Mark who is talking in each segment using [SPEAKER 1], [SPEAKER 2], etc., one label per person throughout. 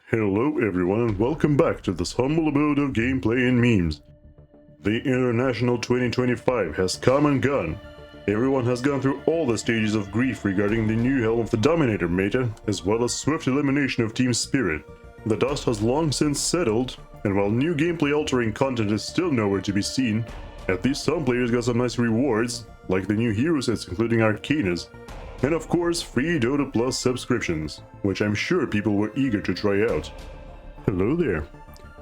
[SPEAKER 1] Hello everyone and welcome back to this humble abode of gameplay and memes. The International 2025 has come and gone. Everyone has gone through all the stages of grief regarding the new Helm of the Dominator meta, as well as swift elimination of Team Spirit. The dust has long since settled, and while new gameplay altering content is still nowhere to be seen, at least some players got some nice rewards, like the new hero sets including Arcanas, and of course free Dota Plus subscriptions, which I'm sure people were eager to try out. Hello there.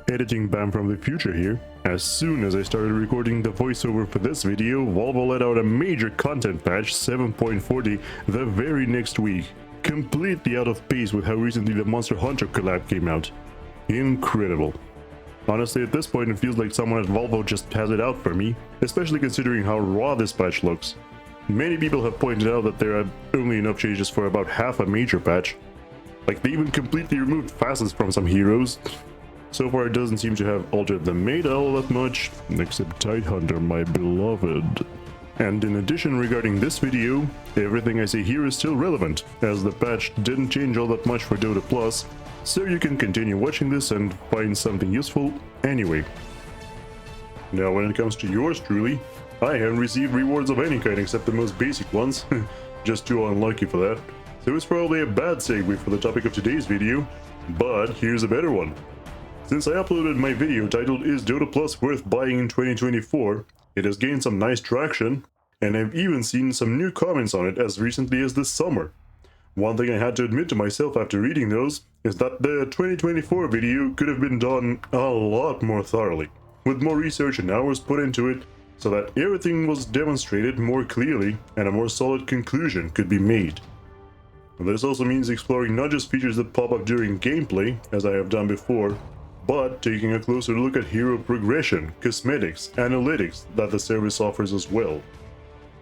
[SPEAKER 1] Editing Bam from the future here. As soon as I started recording the voiceover for this video, Valve let out a major content patch 7.40 the very next week, completely out of pace with how recently the Monster Hunter collab came out. Incredible. Honestly, at this point it feels like someone at Valve just has it out for me, especially considering how raw this patch looks. Many people have pointed out that there are only enough changes for about half a major patch. Like, they even completely removed facets from some heroes. So far it doesn't seem to have altered the meta all that much, except Tidehunter, my beloved. And in addition, regarding this video, everything I say here is still relevant, as the patch didn't change all that much for Dota Plus, so you can continue watching this and find something useful anyway. Now when it comes to yours truly, I haven't received rewards of any kind except the most basic ones, just too unlucky for that, so it's probably a bad segue for the topic of today's video, but here's a better one. Since I uploaded my video titled "Is Dota Plus Worth Buying in 2024?", it has gained some nice traction, and I've even seen some new comments on it as recently as this summer. One thing I had to admit to myself after reading those is that the 2024 video could have been done a lot more thoroughly, with more research and hours put into it, so that everything was demonstrated more clearly and a more solid conclusion could be made. This also means exploring not just features that pop up during gameplay, as I have done before, but taking a closer look at hero progression, cosmetics, analytics that the service offers as well.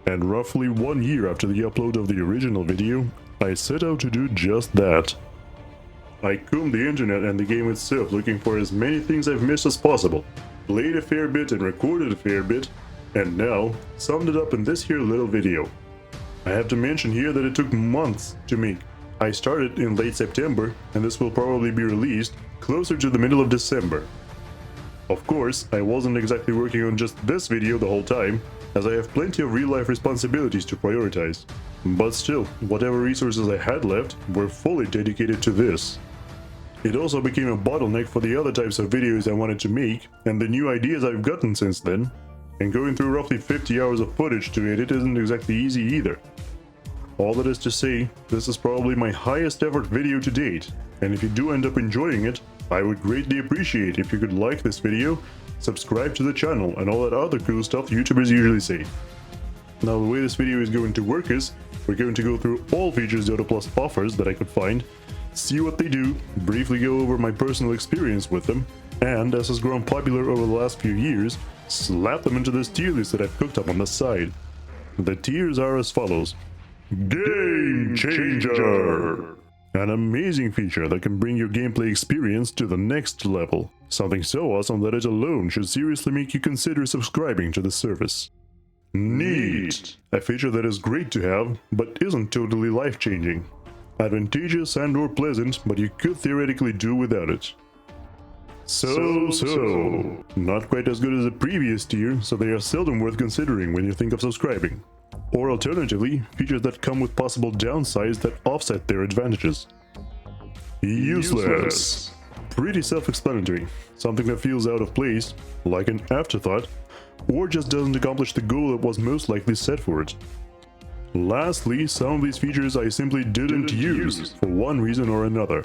[SPEAKER 1] And roughly 1 year after the upload of the original video, I set out to do just that. I combed the internet and the game itself looking for as many things I've missed as possible, played a fair bit and recorded a fair bit, and now summed it up in this here little video. I have to mention here that it took months to make. I started in late September, and this will probably be released closer to the middle of December. Of course, I wasn't exactly working on just this video the whole time, as I have plenty of real-life responsibilities to prioritize. But still, whatever resources I had left were fully dedicated to this. It also became a bottleneck for the other types of videos I wanted to make, and the new ideas I've gotten since then. And going through roughly 50 hours of footage to edit isn't exactly easy either. All that is to say, this is probably my highest effort video to date, and if you do end up enjoying it, I would greatly appreciate if you could like this video, subscribe to the channel, and all that other cool stuff YouTubers usually say. Now the way this video is going to work is, we're going to go through all features Dota Plus offers that I could find, see what they do, briefly go over my personal experience with them, and as has grown popular over the last few years, slap them into this tier list that I've cooked up on the side. The tiers are as follows. Game Changer! An amazing feature that can bring your gameplay experience to the next level. Something so awesome that it alone should seriously make you consider subscribing to the service. Neat! A feature that is great to have, but isn't totally life-changing. Advantageous and or pleasant, but you could theoretically do without it. So. Not quite as good as the previous tier, so they are seldom worth considering when you think of subscribing. Or alternatively, features that come with possible downsides that offset their advantages. Useless. Pretty self-explanatory. Something that feels out of place, like an afterthought, or just doesn't accomplish the goal that was most likely set for it. Lastly, some of these features I simply didn't use, for one reason or another.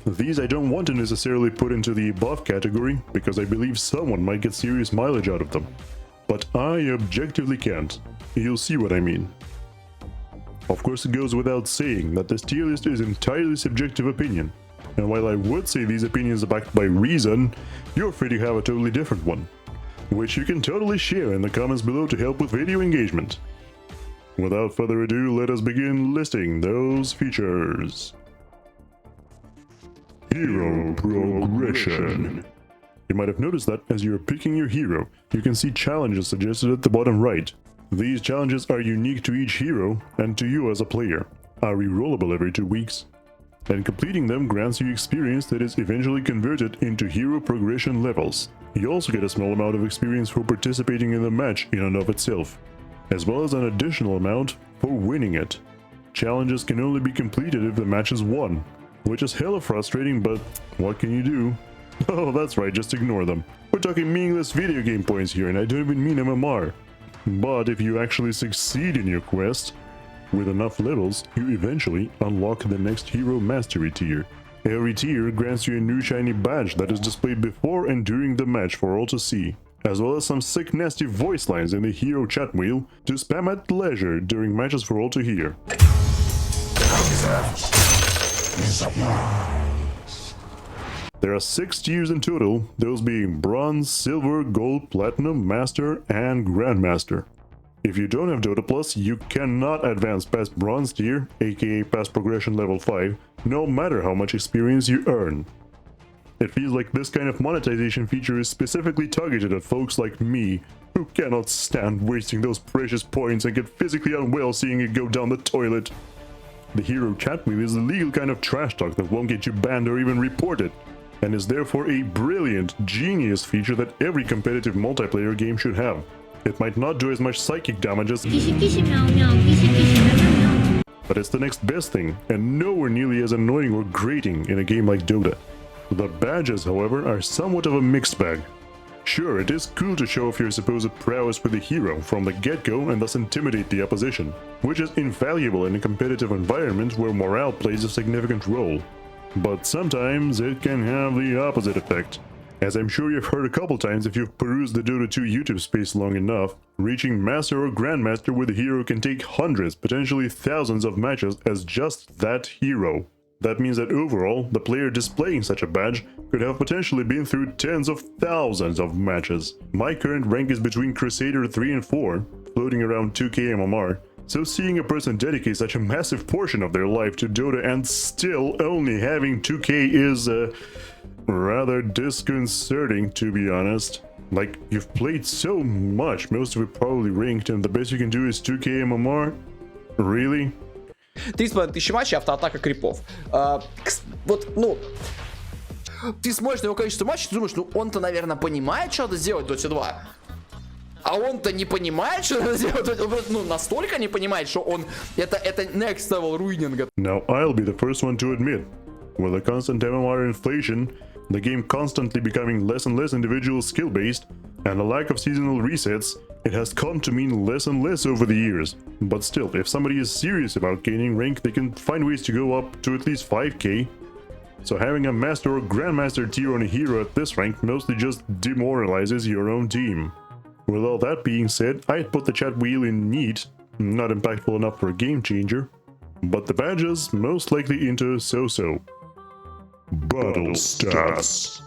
[SPEAKER 1] These I don't want to necessarily put into the above category, because I believe someone might get serious mileage out of them. But I objectively can't. You'll see what I mean. Of course, it goes without saying that this tier list is entirely subjective opinion, and while I would say these opinions are backed by reason, you're free to have a totally different one, which you can totally share in the comments below to help with video engagement. Without further ado, let us begin listing those features. Hero progression. You might have noticed that as you're picking your hero, you can see challenges suggested at the bottom right. These challenges are unique to each hero and to you as a player, are rerollable every 2 weeks. and completing them grants you experience that is eventually converted into hero progression levels. You also get a small amount of experience for participating in the match in and of itself, as well as an additional amount for winning it. Challenges can only be completed if the match is won, which is hella frustrating, but what can you do? Oh, that's right, just ignore them. We're talking meaningless video game points here, and I don't even mean MMR. But if you actually succeed in your quest, with enough levels, you eventually unlock the next hero mastery tier. Every tier grants you a new shiny badge that is displayed before and during the match for all to see, as well as some sick nasty voice lines in the hero chat wheel to spam at leisure during matches for all to hear. There are 6 tiers in total, those being Bronze, Silver, Gold, Platinum, Master, and Grandmaster. If you don't have Dota Plus, you cannot advance past Bronze tier, aka past progression level 5, no matter how much experience you earn. It feels like this kind of monetization feature is specifically targeted at folks like me, who cannot stand wasting those precious points and get physically unwell seeing it go down the toilet. The hero chat wheel is the legal kind of trash talk that won't get you banned or even reported, and is therefore a brilliant, genius feature that every competitive multiplayer game should have. It might not do as much psychic damage as, but it's the next best thing, and nowhere nearly as annoying or grating in a game like Dota. The badges, however, are somewhat of a mixed bag. Sure, it is cool to show off your supposed prowess with the hero from the get-go and thus intimidate the opposition, which is invaluable in a competitive environment where morale plays a significant role. But sometimes it can have the opposite effect. As I'm sure you've heard a couple times if you've perused the Dota 2 YouTube space long enough, reaching Master or Grandmaster with a hero can take hundreds, potentially thousands of matches as just that hero. That means that overall, the player displaying such a badge could have potentially been through tens of thousands of matches. My current rank is between Crusader 3 and 4, floating around 2k MMR, so seeing a person dedicate such a massive portion of their life to Dota and still only having 2k is rather disconcerting, to be honest. Like, you've played so much, most of it probably ranked, and the best you can do is 2k MMR? Really?
[SPEAKER 2] 3,5 тысячи матчей, автоатака крипов. Вот, ну, ты смотришь на его количество матчей, ты думаешь, ну он-то, наверное, понимает, что надо сделать в Dota 2. А он-то не понимает, что надо сделать, ну, настолько не понимает, что он, это next level руининга.
[SPEAKER 1] Now I'll be the first one to admit, with the constant MMR inflation, the game constantly becoming less and less individual skill-based, and a lack of seasonal resets, it has come to mean less and less over the years. But still, if somebody is serious about gaining rank, they can find ways to go up to at least 5k. So having a Master or Grandmaster tier on a hero at this rank mostly just demoralizes your own team. With all that being said, I'd put the chat wheel in neat, not impactful enough for a game changer, but the badges most likely into so-so. Battle stats.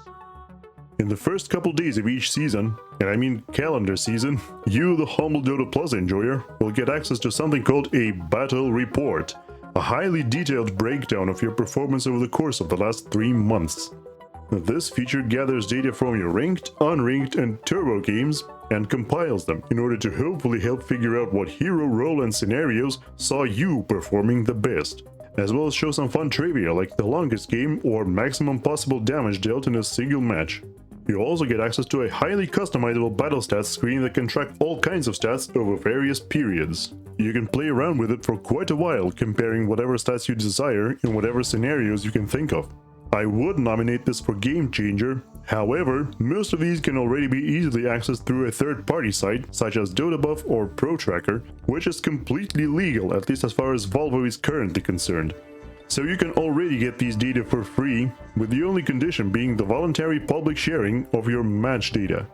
[SPEAKER 1] In the first couple days of each season, and I mean calendar season, you, the humble Dota Plus enjoyer, will get access to something called a Battle Report, a highly detailed breakdown of your performance over the course of the last 3 months. This feature gathers data from your ranked, unranked, and turbo games and compiles them in order to hopefully help figure out what hero role and scenarios saw you performing the best, as well as show some fun trivia like the longest game or maximum possible damage dealt in a single match. You also get access to a highly customizable battle stats screen that can track all kinds of stats over various periods. You can play around with it for quite a while, comparing whatever stats you desire in whatever scenarios you can think of. I would nominate this for Game Changer, however, most of these can already be easily accessed through a third-party site, such as DotaBuff or ProTracker, which is completely legal, at least as far as Volvo is currently concerned. So you can already get these data for free, with the only condition being the voluntary public sharing of your match data.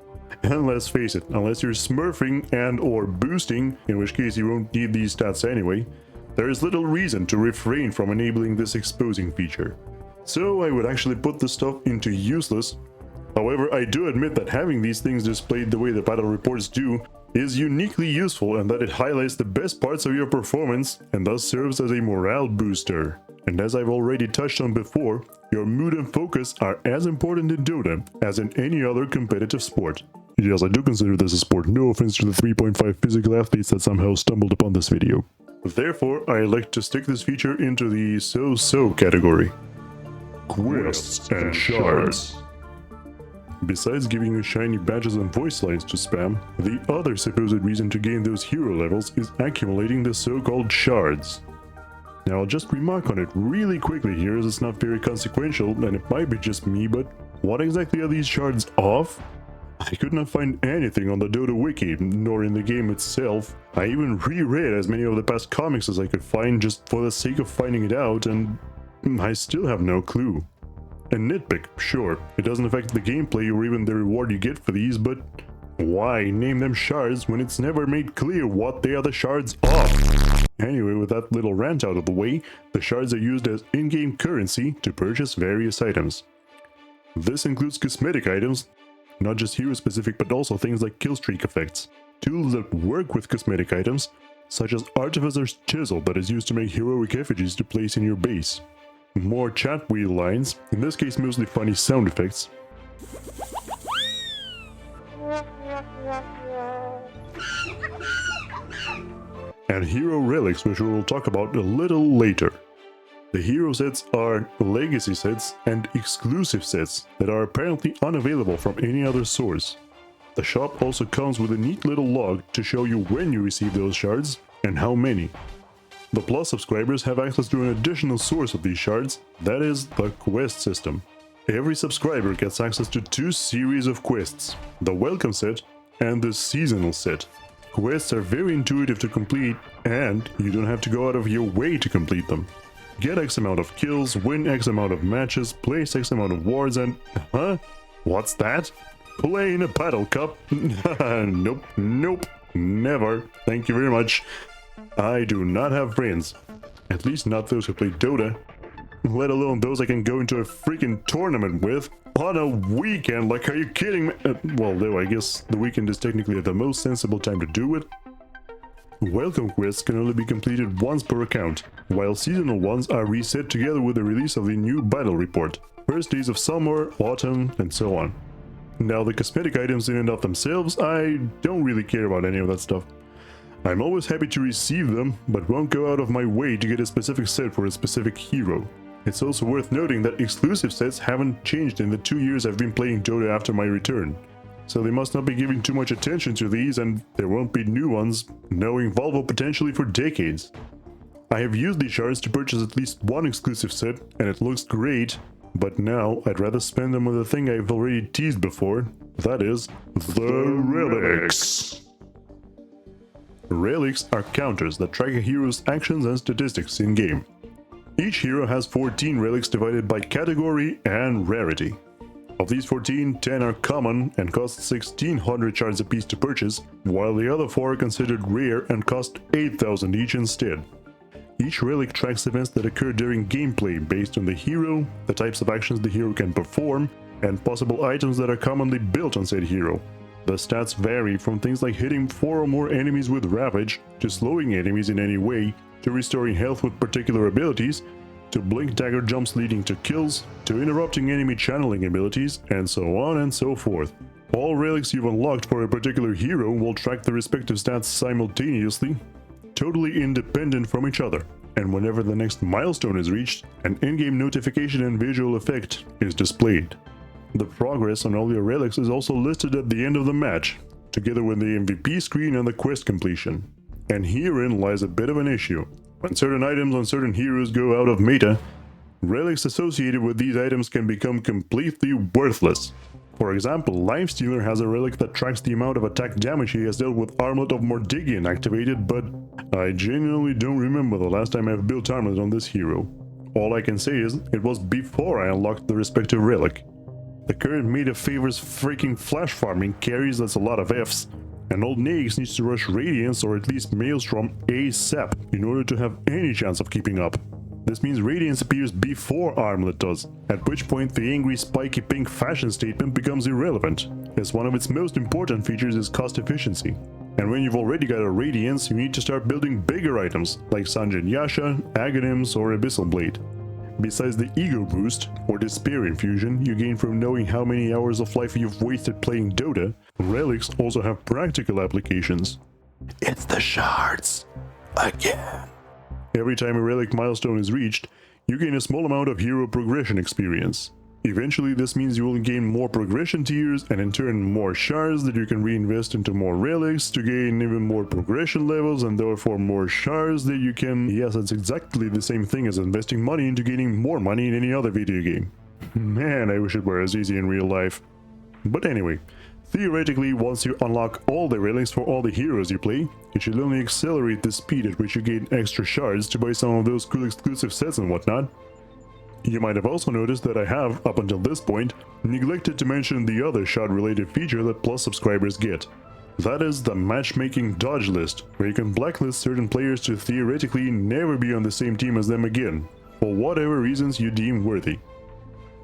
[SPEAKER 1] And let's face it, unless you're smurfing and or boosting, in which case you won't need these stats anyway, there is little reason to refrain from enabling this exposing feature. So I would actually put this stuff into useless. However, I do admit that having these things displayed the way the battle reports do is uniquely useful, and that it highlights the best parts of your performance and thus serves as a morale booster. And as I've already touched on before, your mood and focus are as important in Dota as in any other competitive sport. Yes, I do consider this a sport, no offense to the 3.5 physical athletes that somehow stumbled upon this video. Therefore, I elect to stick this feature into the so-so category. Quests and Shards. Besides giving you shiny badges and voice lines to spam, the other supposed reason to gain those hero levels is accumulating the so-called Shards. Now I'll just remark on it really quickly here, as it's not very consequential and it might be just me, but what exactly are these Shards of? I could not find anything on the Dota wiki, nor in the game itself. I even reread as many of the past comics as I could find just for the sake of finding it out, and I still have no clue. A nitpick, sure, it doesn't affect the gameplay or even the reward you get for these, but why name them Shards when it's never made clear what they are the Shards of? Anyway, with that little rant out of the way, the Shards are used as in-game currency to purchase various items. This includes cosmetic items, not just hero-specific but also things like killstreak effects, tools that work with cosmetic items, such as Artificer's Chisel that is used to make heroic effigies to place in your base, more chat wheel lines, in this case mostly funny sound effects, and hero relics, which we will talk about a little later. The hero sets are legacy sets and exclusive sets that are apparently unavailable from any other source. The shop also comes with a neat little log to show you when you receive those shards and how many. The Plus subscribers have access to an additional source of these shards, that is, the quest system. Every subscriber gets access to 2 series of quests, the Welcome set and the Seasonal set. Quests are very intuitive to complete, and you don't have to go out of your way to complete them. Get X amount of kills, win X amount of matches, place X amount of wards, and... Huh? What's that? Play in a paddle cup? Nope, nope, never. Thank you very much. I do not have friends. At least not those who play Dota. Let alone those I can go into a freaking tournament with on a weekend. Like, are you kidding me? Well, though, I guess the weekend is technically the most sensible time to do it. Welcome quests can only be completed once per account, while seasonal ones are reset together with the release of the new battle report, first days of summer, autumn, and so on. Now, the cosmetic items in and of themselves, I don't really care about any of that stuff. I'm always happy to receive them, but won't go out of my way to get a specific set for a specific hero. It's also worth noting that exclusive sets haven't changed in the 2 years I've been playing Dota after my return. So they must not be giving too much attention to these, and there won't be new ones, knowing Volvo potentially for decades. I have used these shards to purchase at least one exclusive set, and it looks great, but now I'd rather spend them with a thing I've already teased before, that is, the Relics. Relics are counters that track a hero's actions and statistics in-game. Each hero has 14 relics divided by category and rarity. Of these 14, 10 are common and cost 1600 shards apiece to purchase, while the other 4 are considered rare and cost 8000 each instead. Each relic tracks events that occur during gameplay based on the hero, the types of actions the hero can perform, and possible items that are commonly built on said hero. The stats vary from things like hitting 4 or more enemies with Ravage, to slowing enemies in any way, to restoring health with particular abilities, to blink dagger jumps leading to kills, to interrupting enemy channeling abilities, and so on and so forth. All relics you've unlocked for a particular hero will track the respective stats simultaneously, totally independent from each other, and whenever the next milestone is reached, an in-game notification and visual effect is displayed. The progress on all your relics is also listed at the end of the match, together with the MVP screen and the quest completion. And herein lies a bit of an issue. When certain items on certain heroes go out of meta, relics associated with these items can become completely worthless. For example, Lifestealer has a relic that tracks the amount of attack damage he has dealt with Armlet of Mordigian activated, but I genuinely don't remember the last time I've built Armlet on this hero. All I can say is, it was before I unlocked the respective relic. The current meta favors freaking flash farming carries, that's a lot of Fs, and old Naix needs to rush Radiance or at least Maelstrom ASAP in order to have any chance of keeping up. This means Radiance appears before Armlet does, at which point the angry spiky pink fashion statement becomes irrelevant, as one of its most important features is cost efficiency. And when you've already got a Radiance, you need to start building bigger items like Sanjin Yasha, Aghanims, or Abyssal Blade. Besides the ego boost, or despair infusion, you gain from knowing how many hours of life you've wasted playing Dota, relics also have practical applications. It's the Shards again. Every time a relic milestone is reached, you gain a small amount of hero progression experience. Eventually, this means you will gain more progression tiers and in turn more shards that you can reinvest into more relics to gain even more progression levels and therefore more shards that you can... Yes, it's exactly the same thing as investing money into gaining more money in any other video game. Man, I wish it were as easy in real life. But anyway, theoretically, once you unlock all the relics for all the heroes you play, it should only accelerate the speed at which you gain extra shards to buy some of those cool exclusive sets and whatnot. You might have also noticed that I have, up until this point, neglected to mention the other shard-related feature that Plus subscribers get. That is the Matchmaking dodge list, where you can blacklist certain players to theoretically never be on the same team as them again, for whatever reasons you deem worthy.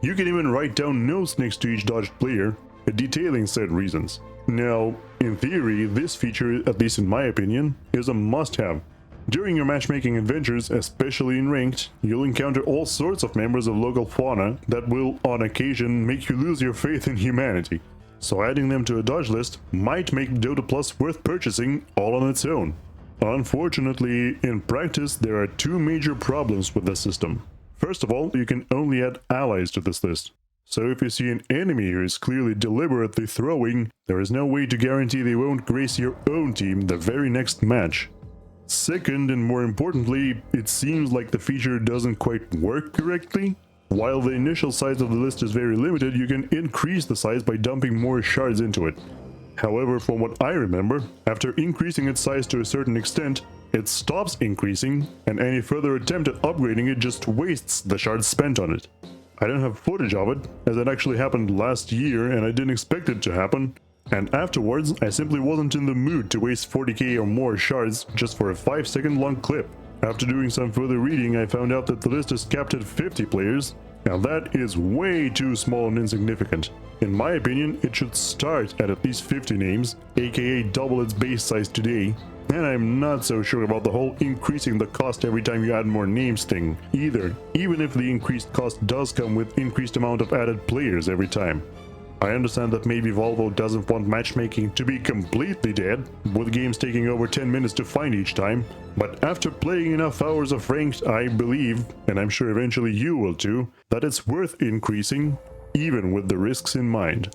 [SPEAKER 1] You can even write down notes next to each dodged player, detailing said reasons. Now, in theory, this feature, at least in my opinion, is a must-have. During your matchmaking adventures, especially in ranked, you'll encounter all sorts of members of local fauna that will, on occasion, make you lose your faith in humanity. So adding them to a dodge list might make Dota Plus worth purchasing all on its own. Unfortunately, in practice, there are two major problems with the system. First of all, you can only add allies to this list. So if you see an enemy who is clearly deliberately throwing, there is no way to guarantee they won't grace your own team the very next match. Second, and more importantly, it seems like the feature doesn't quite work correctly. While the initial size of the list is very limited, you can increase the size by dumping more shards into it. However, from what I remember, after increasing its size to a certain extent, it stops increasing, and any further attempt at upgrading it just wastes the shards spent on it. I don't have footage of it, as it actually happened last year and I didn't expect it to happen. And afterwards, I simply wasn't in the mood to waste 40k or more shards just for a 5-second long clip. After doing some further reading, I found out that the list is capped at 50 players. Now that is way too small and insignificant. In my opinion, it should start at least 50 names, aka double its base size today. And I'm not so sure about the whole increasing the cost every time you add more names thing either, even if the increased cost does come with increased amount of added players every time. I understand that maybe Volvo doesn't want matchmaking to be completely dead, with games taking over 10 minutes to find each time, but after playing enough hours of ranked, I believe, and I'm sure eventually you will too, that it's worth increasing, even with the risks in mind.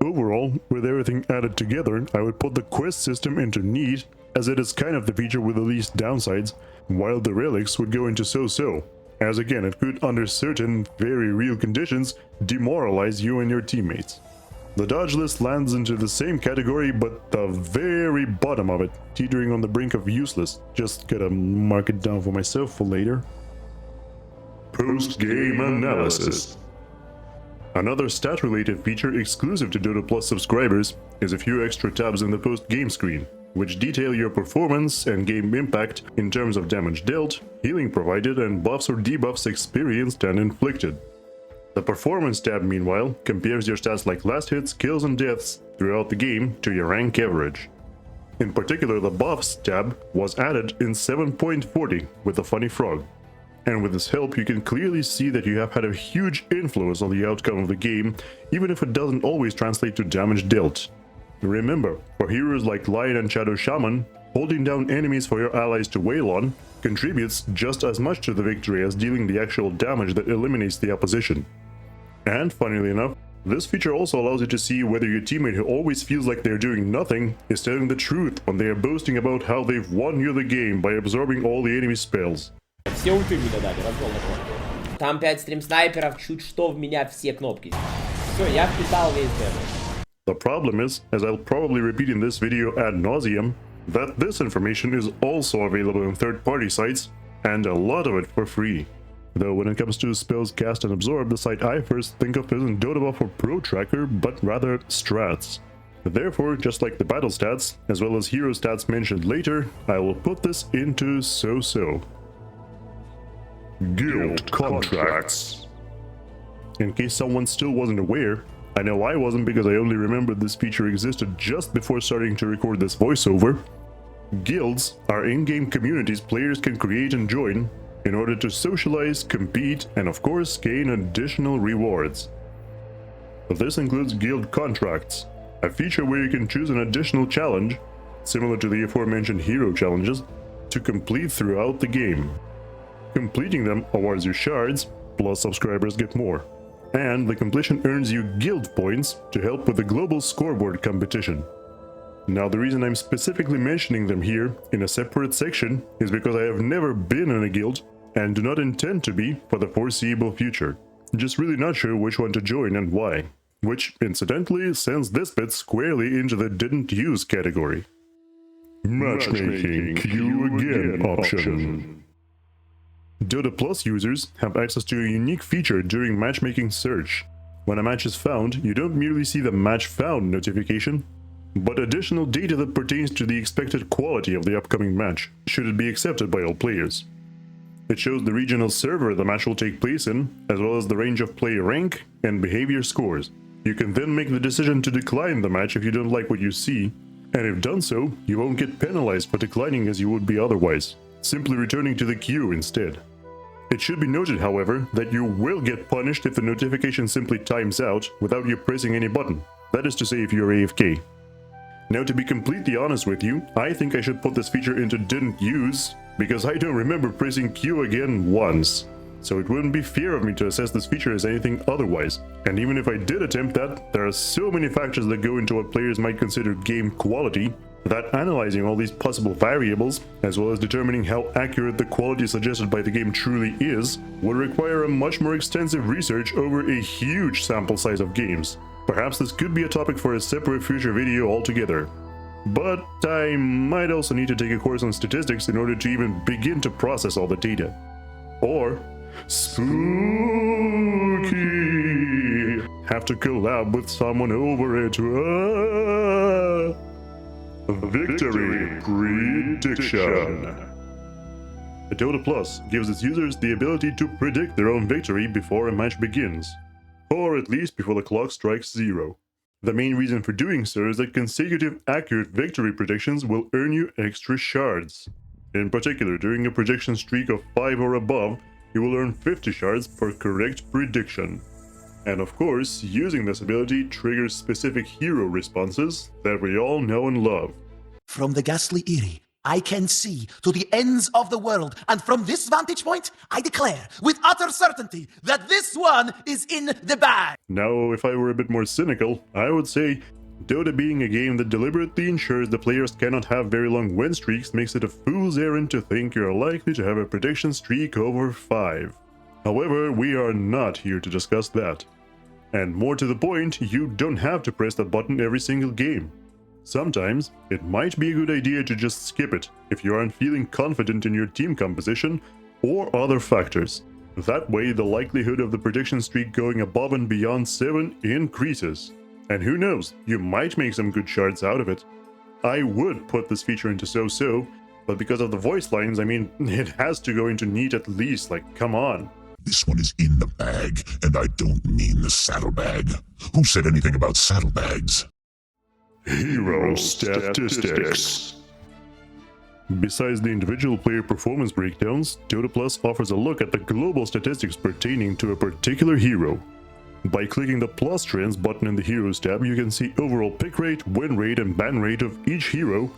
[SPEAKER 1] Overall, with everything added together, I would put the quest system into need, as it is kind of the feature with the least downsides, while the relics would go into so-so. As again, it could, under certain, very real conditions, demoralize you and your teammates. The dodge list lands into the same category, but the very bottom of it, teetering on the brink of useless. Just gotta mark it down for myself for later. Post-game analysis. Another stat-related feature exclusive to Dota Plus subscribers is a few extra tabs in the post-game screen, which detail your performance and game impact in terms of damage dealt, healing provided, and buffs or debuffs experienced and inflicted. The Performance tab, meanwhile, compares your stats like last hits, kills, and deaths throughout the game to your rank average. In particular, the Buffs tab was added in 7.40 with the funny frog. And with this help, you can clearly see that you have had a huge influence on the outcome of the game, even if it doesn't always translate to damage dealt. Remember, for heroes like Lion and Shadow Shaman, holding down enemies for your allies to wail on contributes just as much to the victory as dealing the actual damage that eliminates the opposition. And funnily enough, this feature also allows you to see whether your teammate who always feels like they're doing nothing is telling the truth when they are boasting about how they've won you the game by absorbing all the enemy spells.
[SPEAKER 3] Все ульты мне дали, развел на кнопки. Там 5 стрим-снайперов, чуть что в меня все кнопки. Все, я впитал весь дэмэдж.
[SPEAKER 1] The problem is, as I'll probably repeat in this video ad nauseum, that this information is also available in third-party sites, and a lot of it for free. Though when it comes to spells cast and absorb, the site I first think of isn't Dota Buff or Pro Tracker, but rather Strats. Therefore, just like the battle stats, as well as hero stats mentioned later, I will put this into so-so. Guild contracts. In case someone still wasn't aware, I know I wasn't because I only remembered this feature existed just before starting to record this voiceover. Guilds are in-game communities players can create and join in order to socialize, compete, and of course gain additional rewards. This includes guild contracts, a feature where you can choose an additional challenge, similar to the aforementioned hero challenges, to complete throughout the game. Completing them awards you shards, plus subscribers get more. And the completion earns you guild points to help with the global scoreboard competition. Now, the reason I'm specifically mentioning them here in a separate section is because I have never been in a guild and do not intend to be for the foreseeable future. Just really not sure which one to join and why. Which, incidentally, sends this bit squarely into the didn't use category. Matchmaking queue again option. Dota Plus users have access to a unique feature during matchmaking search. When a match is found, you don't merely see the match found notification, but additional data that pertains to the expected quality of the upcoming match, should it be accepted by all players. It shows the regional server the match will take place in, as well as the range of play rank and behavior scores. You can then make the decision to decline the match if you don't like what you see, and if done so, you won't get penalized for declining as you would be otherwise, simply returning to the queue instead. It should be noted, however, that you will get punished if the notification simply times out without you pressing any button, that is to say if you're AFK. Now, to be completely honest with you, I think I should put this feature into didn't use, because I don't remember pressing Q again once. So it wouldn't be fair of me to assess this feature as anything otherwise. And even if I did attempt that, there are so many factors that go into what players might consider game quality, that analyzing all these possible variables, as well as determining how accurate the quality suggested by the game truly is, would require a much more extensive research over a huge sample size of games. Perhaps this could be a topic for a separate future video altogether. But I might also need to take a course on statistics in order to even begin to process all the data. Or spooky, have to collab with someone over it. Victory prediction. Dota Plus gives its users the ability to predict their own victory before a match begins, or at least before the clock strikes 0. The main reason for doing so is that consecutive accurate victory predictions will earn you extra shards. In particular, during a prediction streak of 5 or above, you will earn 50 shards per correct prediction. And of course, using this ability triggers specific hero responses that we all know and love.
[SPEAKER 4] From the ghastly Eyrie, I can see to the ends of the world, and from this vantage point, I declare with utter certainty that this one is in the bag.
[SPEAKER 1] Now, if I were a bit more cynical, I would say Dota being a game that deliberately ensures the players cannot have very long win streaks makes it a fool's errand to think you're likely to have a prediction streak over 5. However, we are not here to discuss that. And more to the point, you don't have to press that button every single game. Sometimes, it might be a good idea to just skip it if you aren't feeling confident in your team composition or other factors. That way, the likelihood of the prediction streak going above and beyond 7 increases. And who knows, you might make some good shards out of it. I would put this feature into so-so, but because of the voice lines, I mean, it has to go into neat at least, like, come on.
[SPEAKER 5] This one is in the bag, and I don't mean the saddlebag. Who said anything about saddlebags?
[SPEAKER 1] Hero statistics. Besides the individual player performance breakdowns, Dota Plus offers a look at the global statistics pertaining to a particular hero. By clicking the plus trends button in the Heroes tab, you can see overall pick rate, win rate, and ban rate of each hero,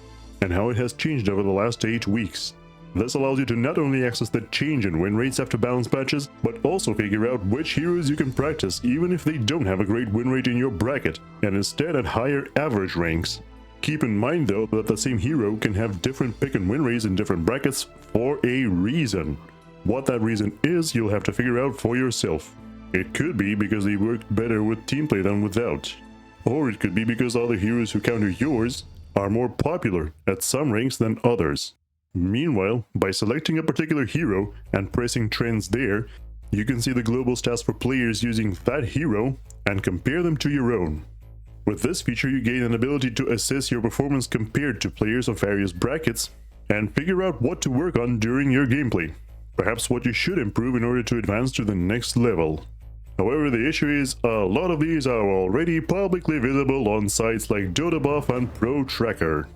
[SPEAKER 1] and how it has changed over the last 8 weeks. This allows you to not only access the change in win rates after balance patches, but also figure out which heroes you can practice even if they don't have a great win rate in your bracket, and instead at higher average ranks. Keep in mind though that the same hero can have different pick and win rates in different brackets for a reason. What that reason is, you'll have to figure out for yourself. It could be because they worked better with team play than without. Or it could be because other heroes who counter yours are more popular at some ranks than others. Meanwhile, by selecting a particular hero and pressing trends there, you can see the global stats for players using that hero and compare them to your own. With this feature, you gain an ability to assess your performance compared to players of various brackets and figure out what to work on during your gameplay. Perhaps what you should improve in order to advance to the next level. However, the issue is, a lot of these are already publicly visible on sites like DotaBuff and ProTracker.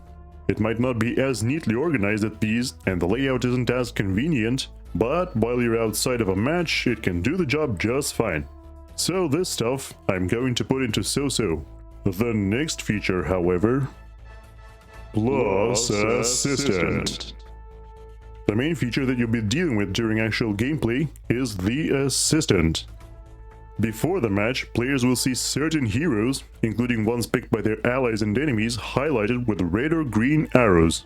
[SPEAKER 1] It might not be as neatly organized as these, and the layout isn't as convenient, but while you're outside of a match, it can do the job just fine. So this stuff, I'm going to put into so-so. The next feature, however, Plus Assistant. The main feature that you'll be dealing with during actual gameplay is the assistant. Before the match, players will see certain heroes, including ones picked by their allies and enemies, highlighted with red or green arrows.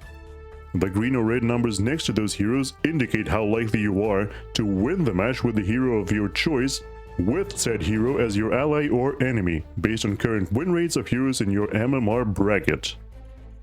[SPEAKER 1] The green or red numbers next to those heroes indicate how likely you are to win the match with the hero of your choice, with said hero as your ally or enemy, based on current win rates of heroes in your MMR bracket.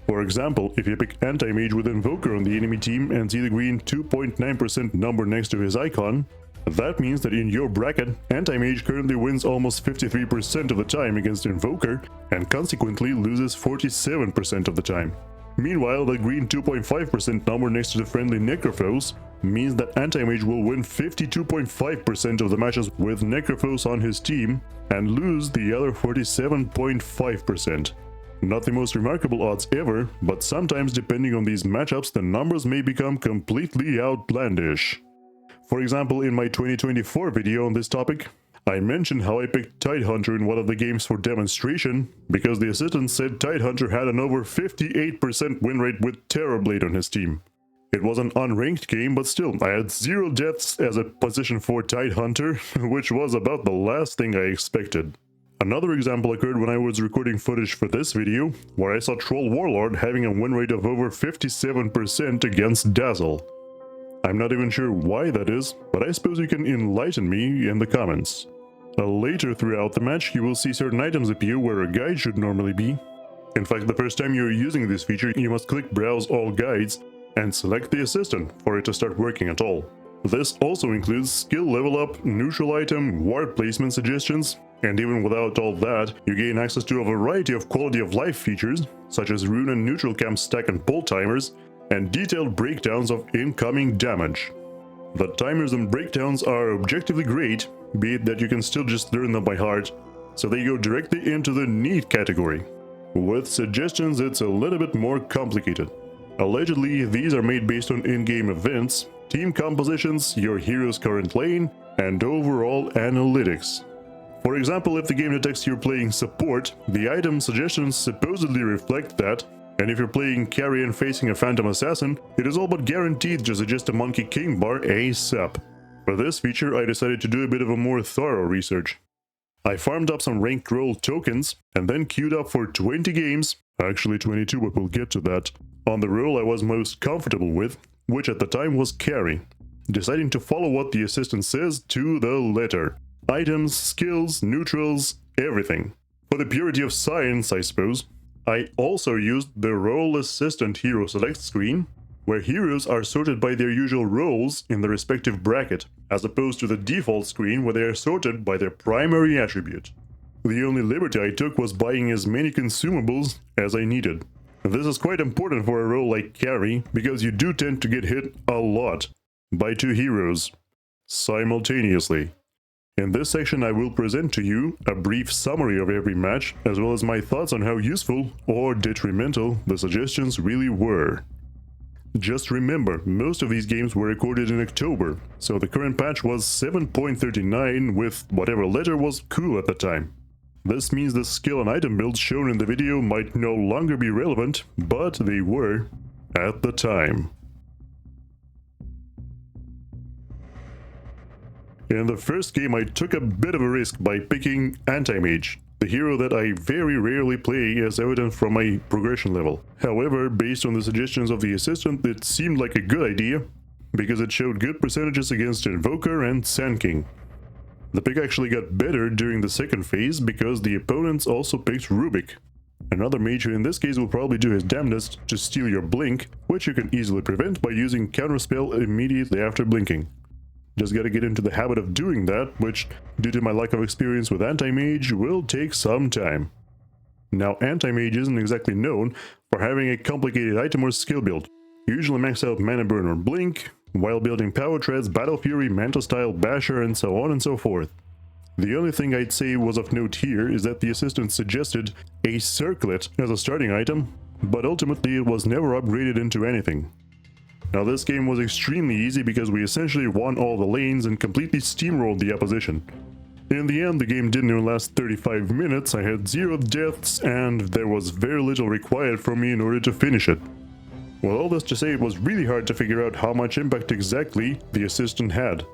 [SPEAKER 1] For example, if you pick Anti-Mage with Invoker on the enemy team and see the green 2.9% number next to his icon, that means that in your bracket, Anti-Mage currently wins almost 53% of the time against Invoker, and consequently loses 47% of the time. Meanwhile, the green 2.5% number next to the friendly Necrophos means that Anti-Mage will win 52.5% of the matches with Necrophos on his team and lose the other 47.5%. Not the most remarkable odds ever, but sometimes depending on these matchups the numbers may become completely outlandish. For example, in my 2024 video on this topic, I mentioned how I picked Tidehunter in one of the games for demonstration because the assistant said Tidehunter had an over 58% win rate with Terrorblade on his team. It was an unranked game, but still, I had 0 deaths as a position for Tidehunter, which was about the last thing I expected. Another example occurred when I was recording footage for this video, where I saw Troll Warlord having a win rate of over 57% against Dazzle. I'm not even sure why that is, but I suppose you can enlighten me in the comments. Later throughout the match, you will see certain items appear where a guide should normally be. In fact, the first time you're using this feature, you must click Browse All Guides and select the assistant for it to start working at all. This also includes skill level up, neutral item, ward placement suggestions, and even without all that, you gain access to a variety of quality of life features, such as rune and neutral camp stack and pull timers, and detailed breakdowns of incoming damage. The timers and breakdowns are objectively great, be it that you can still just learn them by heart, so they go directly into the neat category. With suggestions, it's a little bit more complicated. Allegedly, these are made based on in-game events, team compositions, your hero's current lane, and overall analytics. For example, if the game detects you're playing support, the item suggestions supposedly reflect that, and if you're playing carry and facing a Phantom Assassin, it is all but guaranteed to suggest a Monkey King bar ASAP. For this feature, I decided to do a bit of a more thorough research. I farmed up some ranked role tokens, and then queued up for 20 games, actually 22 but we'll get to that, on the role I was most comfortable with, which at the time was carry, deciding to follow what the assistant says to the letter. Items, skills, neutrals, everything. For the purity of science, I suppose. I also used the Role Assistant Hero Select screen, where heroes are sorted by their usual roles in the respective bracket, as opposed to the default screen where they are sorted by their primary attribute. The only liberty I took was buying as many consumables as I needed. This is quite important for a role like carry, because you do tend to get hit a lot by 2 heroes simultaneously. In this section I will present to you a brief summary of every match, as well as my thoughts on how useful or detrimental the suggestions really were. Just remember, most of these games were recorded in October, so the current patch was 7.39 with whatever letter was cool at the time. This means the skill and item builds shown in the video might no longer be relevant, but they were at the time. In the first game I took a bit of a risk by picking Anti-Mage, the hero that I very rarely play as evident from my progression level. However, based on the suggestions of the assistant, it seemed like a good idea, because it showed good percentages against Invoker and Sand King. The pick actually got better during the second phase because the opponents also picked Rubik. Another mage who in this case will probably do his damnedest to steal your blink, which you can easily prevent by using counterspell immediately after blinking. Just gotta get into the habit of doing that, which, due to my lack of experience with Anti-Mage, will take some time. Now, Anti-Mage isn't exactly known for having a complicated item or skill build. You usually max out Mana Burn or Blink, while building Power Treads, Battle Fury, Manta Style, Basher, and so on and so forth. The only thing I'd say was of note here is that the assistant suggested a Circlet as a starting item, but ultimately it was never upgraded into anything. Now this game was extremely easy because we essentially won all the lanes and completely steamrolled the opposition. In the end, the game didn't even last 35 minutes, I had 0 deaths, and there was very little required from me in order to finish it. Well, all this to say, it was really hard to figure out how much impact exactly the assistant had.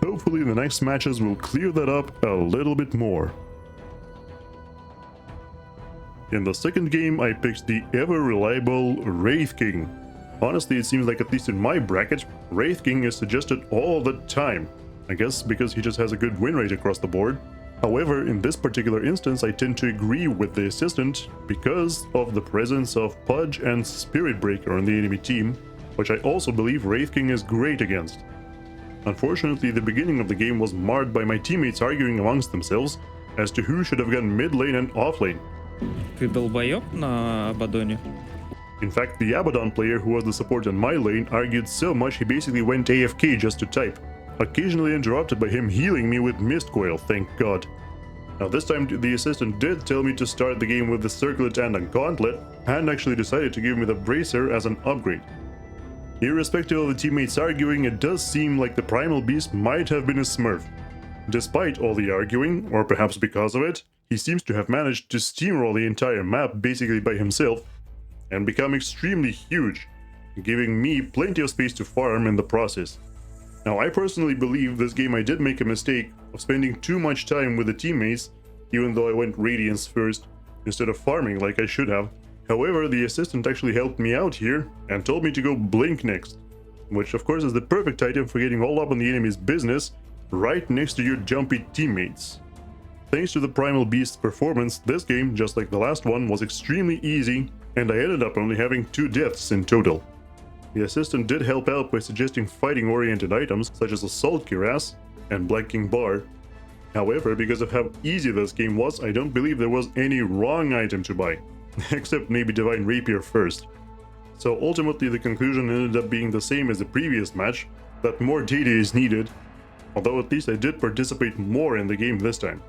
[SPEAKER 1] Hopefully the next matches will clear that up a little bit more. In the second game, I picked the ever-reliable Wraith King. Honestly, it seems like, at least in my bracket, Wraith King is suggested all the time. I guess because he just has a good win rate across the board. However, in this particular instance, I tend to agree with the assistant because of the presence of Pudge and Spirit Breaker on the enemy team, which I also believe Wraith King is great against. Unfortunately, the beginning of the game was marred by my teammates arguing amongst themselves as to who should have gone mid lane and off lane.
[SPEAKER 6] Ты долбоёб на Абадоне?
[SPEAKER 1] In fact, the Abaddon player who was the support on my lane argued so much he basically went AFK just to type, occasionally interrupted by him healing me with Mist Coil, thank god. Now this time the assistant did tell me to start the game with the Circlet and a Gauntlet, and actually decided to give me the Bracer as an upgrade. Irrespective of the teammates arguing, it does seem like the Primal Beast might have been a smurf. Despite all the arguing, or perhaps because of it, he seems to have managed to steamroll the entire map basically by himself, and become extremely huge, giving me plenty of space to farm in the process. Now, I personally believe this game I did make a mistake of spending too much time with the teammates, even though I went Radiance first, instead of farming like I should have. However, the assistant actually helped me out here, and told me to go Blink next, which of course is the perfect item for getting all up on the enemy's business, right next to your jumpy teammates. Thanks to the Primal Beast's performance, this game, just like the last one, was extremely easy, and I ended up only having 2 deaths in total. The assistant did help out by suggesting fighting-oriented items such as Assault Cuirass and Black King Bar. However, because of how easy this game was, I don't believe there was any wrong item to buy, except maybe Divine Rapier first. So ultimately the conclusion ended up being the same as the previous match, that more data is needed, although at least I did participate more in the game this time.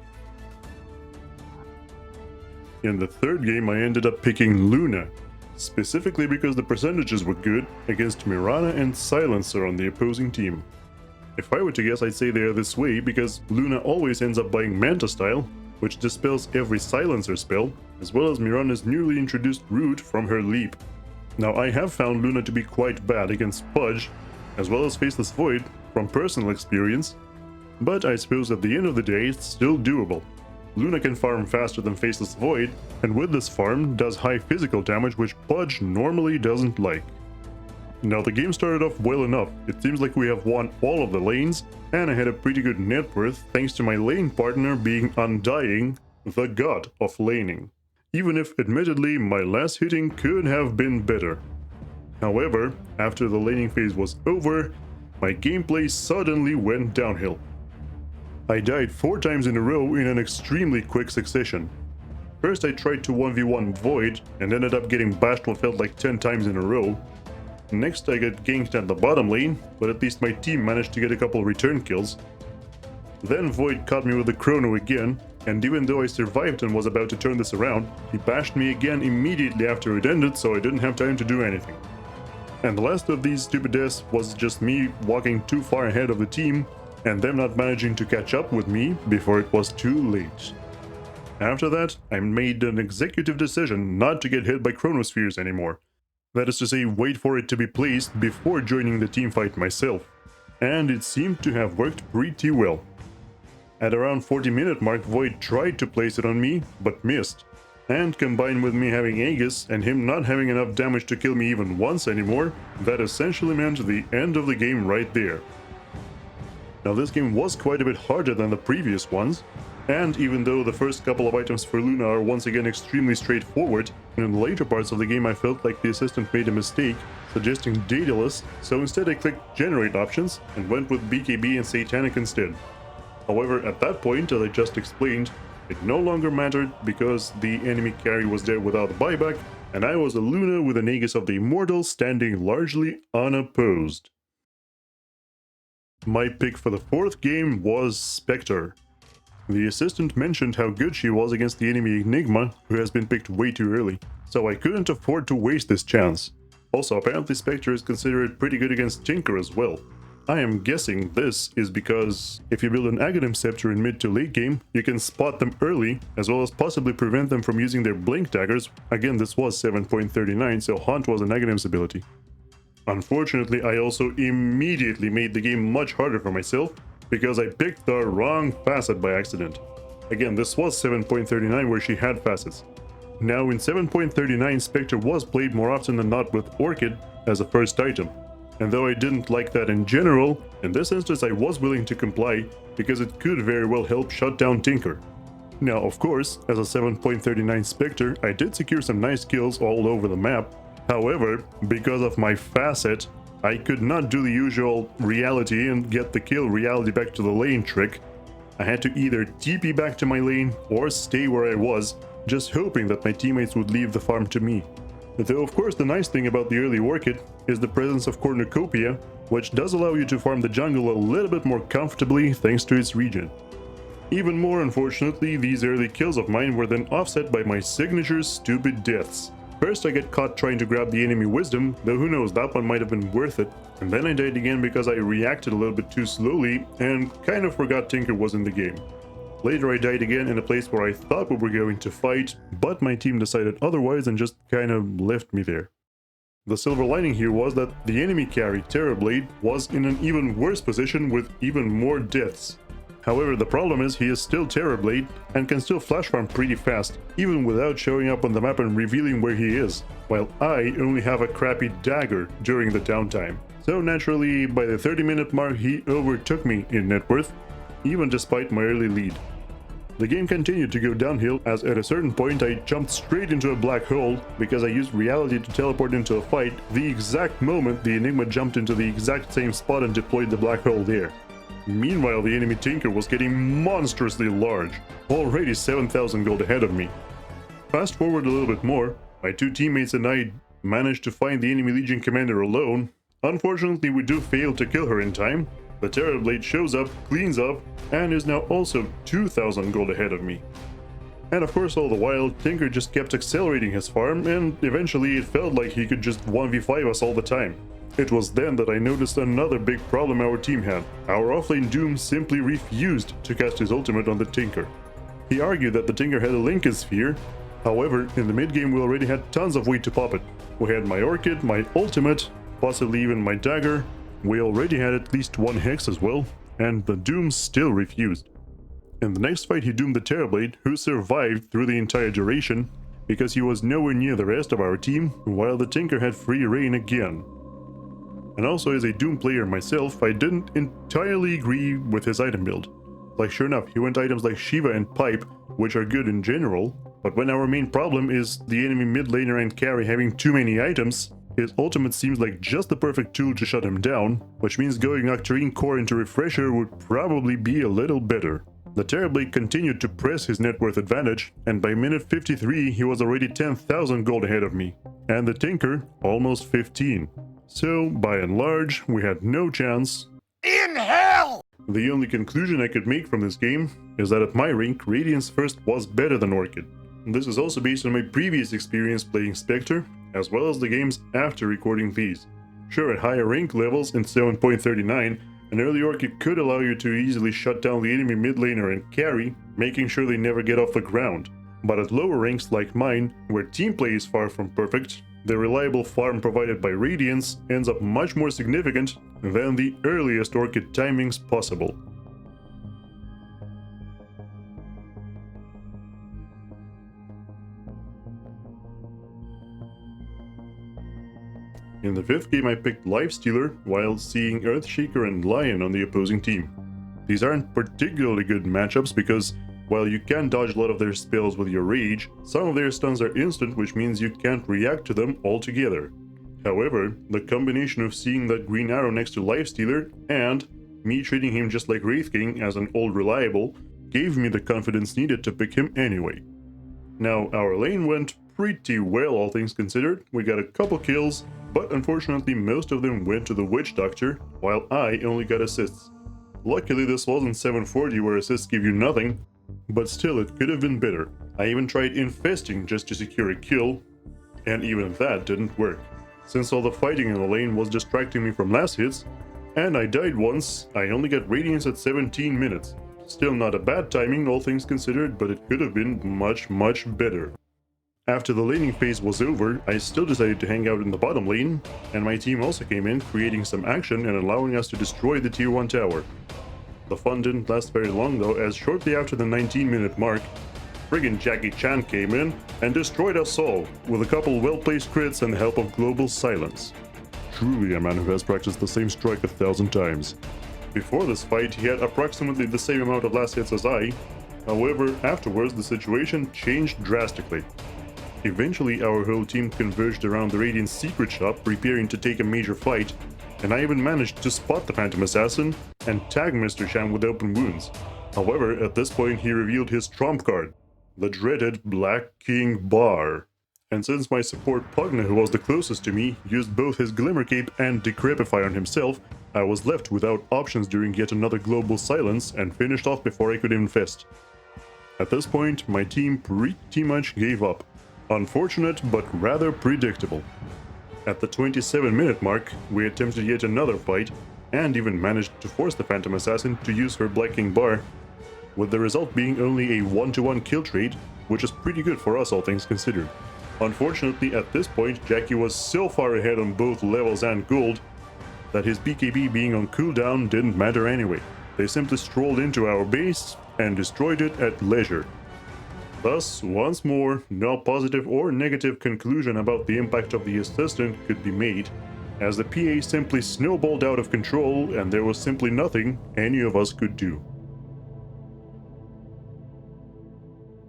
[SPEAKER 1] In the third game, I ended up picking Luna, specifically because the percentages were good against Mirana and Silencer on the opposing team. If I were to guess, I'd say they are this way because Luna always ends up buying Manta Style, which dispels every Silencer spell, as well as Mirana's newly introduced root from her Leap. Now, I have found Luna to be quite bad against Pudge, as well as Faceless Void from personal experience, but I suppose at the end of the day it's still doable. Luna can farm faster than Faceless Void, and with this farm does high physical damage which Pudge normally doesn't like. Now the game started off well enough, it seems like we have won all of the lanes, and I had a pretty good net worth thanks to my lane partner being Undying, the god of laning. Even if admittedly my last hitting could have been better. However, after the laning phase was over, my gameplay suddenly went downhill. I died 4 times in a row in an extremely quick succession. First I tried to 1v1 Void and ended up getting bashed what felt like 10 times in a row. Next I got ganked at the bottom lane, but at least my team managed to get a couple return kills. Then Void caught me with the Chrono again, and even though I survived and was about to turn this around, he bashed me again immediately after it ended, so I didn't have time to do anything. And the last of these stupid deaths was just me walking too far ahead of the team, and them not managing to catch up with me before it was too late. After that, I made an executive decision not to get hit by Chronospheres anymore. That is to say, wait for it to be placed before joining the teamfight myself. And it seemed to have worked pretty well. At around 40-minute mark, Void tried to place it on me, but missed. And combined with me having Aegis and him not having enough damage to kill me even once anymore, that essentially meant the end of the game right there. Now this game was quite a bit harder than the previous ones, and even though the first couple of items for Luna are once again extremely straightforward, in the later parts of the game I felt like the assistant made a mistake, suggesting Daedalus, so instead I clicked Generate Options and went with BKB and Satanic instead. However, at that point, as I just explained, it no longer mattered because the enemy carry was there without a buyback, and I was a Luna with an Aegis of the Immortal standing largely unopposed. My pick for the fourth game was Spectre. The assistant mentioned how good she was against the enemy Enigma, who has been picked way too early, so I couldn't afford to waste this chance. Also, apparently Spectre is considered pretty good against Tinker as well. I am guessing this is because if you build an Aghanim Scepter in mid to late game, you can spot them early, as well as possibly prevent them from using their blink daggers. Again, this was 7.39, so Haunt was an Aghanim's ability. Unfortunately, I also immediately made the game much harder for myself, because I picked the wrong facet by accident. Again, this was 7.39 where she had facets. Now in 7.39, Spectre was played more often than not with Orchid as a first item. And though I didn't like that in general, in this instance I was willing to comply because it could very well help shut down Tinker. Now of course, as a 7.39 Spectre, I did secure some nice kills all over the map. However, because of my facet, I could not do the usual reality and get the kill reality back to the lane trick. I had to either TP back to my lane or stay where I was, just hoping that my teammates would leave the farm to me. Though of course the nice thing about the early Orchid is the presence of Cornucopia, which does allow you to farm the jungle a little bit more comfortably thanks to its regen. Even more unfortunately, these early kills of mine were then offset by my signature stupid deaths. First I get caught trying to grab the enemy wisdom, though who knows, that one might have been worth it. And then I died again because I reacted a little bit too slowly and kind of forgot Tinker was in the game. Later I died again in a place where I thought we were going to fight, but my team decided otherwise and just kind of left me there. The silver lining here was that the enemy carry, Terrorblade, was in an even worse position with even more deaths. However, the problem is he is still Terrorblade and can still flash farm pretty fast, even without showing up on the map and revealing where he is, while I only have a crappy dagger during the downtime. So naturally, by the 30-minute mark he overtook me in net worth, even despite my early lead. The game continued to go downhill as at a certain point I jumped straight into a black hole because I used reality to teleport into a fight the exact moment the Enigma jumped into the exact same spot and deployed the black hole there. Meanwhile, the enemy Tinker was getting monstrously large, already 7,000 gold ahead of me. Fast forward a little bit more, my two teammates and I managed to find the enemy Legion commander alone. Unfortunately, we do fail to kill her in time. The Terrorblade shows up, cleans up, and is now also 2,000 gold ahead of me. And of course, all the while, Tinker just kept accelerating his farm, and eventually it felt like he could just 1v5 us all the time. It was then that I noticed another big problem our team had. Our offlane Doom simply refused to cast his ultimate on the Tinker. He argued that the Tinker had a Lincoln Sphere. However, in the mid game we already had tons of weight to pop it. We had my Orchid, my ultimate, possibly even my dagger. We already had at least one Hex as well, and the Doom still refused. In the next fight he doomed the Terrorblade, who survived through the entire duration, because he was nowhere near the rest of our team, while the Tinker had free reign again. And also as a Doom player myself, I didn't entirely agree with his item build. Like sure enough, he went items like Shiva and Pipe, which are good in general, but when our main problem is the enemy mid laner and carry having too many items, his ultimate seems like just the perfect tool to shut him down, which means going Octarine Core into Refresher would probably be a little better. The Terrorblade continued to press his net worth advantage, and by minute 53 he was already 10,000 gold ahead of me, and the Tinker almost 15. So, by and large, we had no chance.
[SPEAKER 4] In hell!
[SPEAKER 1] The only conclusion I could make from this game is that at my rank, Radiance First was better than Orchid. This is also based on my previous experience playing Spectre, as well as the games after recording these. Sure, at higher rank levels in 7.39, an early Orchid could allow you to easily shut down the enemy mid laner and carry, making sure they never get off the ground. But at lower ranks like mine, where team play is far from perfect, the reliable farm provided by Radiance ends up much more significant than the earliest Orchid timings possible. In the 5th game I picked Lifestealer while seeing Earthshaker and Lion on the opposing team. These aren't particularly good matchups because while you can dodge a lot of their spells with your rage, some of their stuns are instant, which means you can't react to them altogether. However, the combination of seeing that green arrow next to Lifestealer and me treating him just like Wraith King as an old reliable gave me the confidence needed to pick him anyway. Now, our lane went pretty well all things considered. We got a couple kills, but unfortunately most of them went to the Witch Doctor, while I only got assists. Luckily this wasn't 740 where assists give you nothing, but still it could have been better. I even tried infesting just to secure a kill, and even that didn't work. Since all the fighting in the lane was distracting me from last hits, And I died once. I only got Radiance at 17 minutes. Still not a bad timing, all things considered, but it could have been much better. After the laning phase was over, I still decided to hang out in the bottom lane, and my team also came in, creating some action and allowing us to destroy the tier 1 tower. The fun didn't last very long though, as shortly after the 19-minute mark, friggin' Jackie Chan came in and destroyed us all, with a couple well-placed crits and the help of Global Silence. Truly a man who has practiced the same strike 1,000 times. Before this fight, he had approximately the same amount of last hits as I. However, afterwards the situation changed drastically. Eventually, our whole team converged around the Radiant's secret shop, preparing to take a major fight, and I even managed to spot the Phantom Assassin and tag Mr. Sham with open wounds. However, at this point he revealed his trump card, the dreaded Black King Bar. And since my support Pugna, who was the closest to me, used both his Glimmer Cape and Decrepify on himself, I was left without options during yet another Global Silence and finished off before I could infest. At this point, my team pretty much gave up. Unfortunate, but rather predictable. At the 27-minute mark, we attempted yet another fight, and even managed to force the Phantom Assassin to use her Black King Bar, with the result being only a 1-to-1 kill trade, which is pretty good for us all things considered. Unfortunately, at this point, Jackie was so far ahead on both levels and gold, that his BKB being on cooldown didn't matter anyway. They simply strolled into our base and destroyed it at leisure. Thus, once more, no positive or negative conclusion about the impact of the assistant could be made, as the PA simply snowballed out of control and there was simply nothing any of us could do.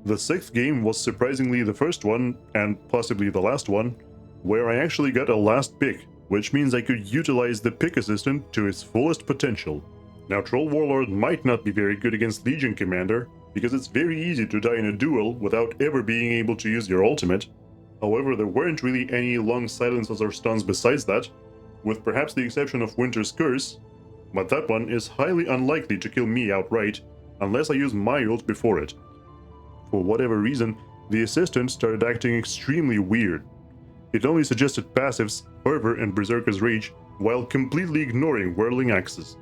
[SPEAKER 1] The 6th game was surprisingly the first one, and possibly the last one, where I actually got a last pick, which means I could utilize the pick assistant to its fullest potential. Now, Troll Warlord might not be very good against Legion Commander, because it's very easy to die in a duel without ever being able to use your ultimate. However, there weren't really any long silences or stuns besides that, with perhaps the exception of Winter's Curse, but that one is highly unlikely to kill me outright, unless I use my ult before it. For whatever reason, the assistant started acting extremely weird. It only suggested passives, Fervor and Berserker's Rage, while completely ignoring Whirling Axes.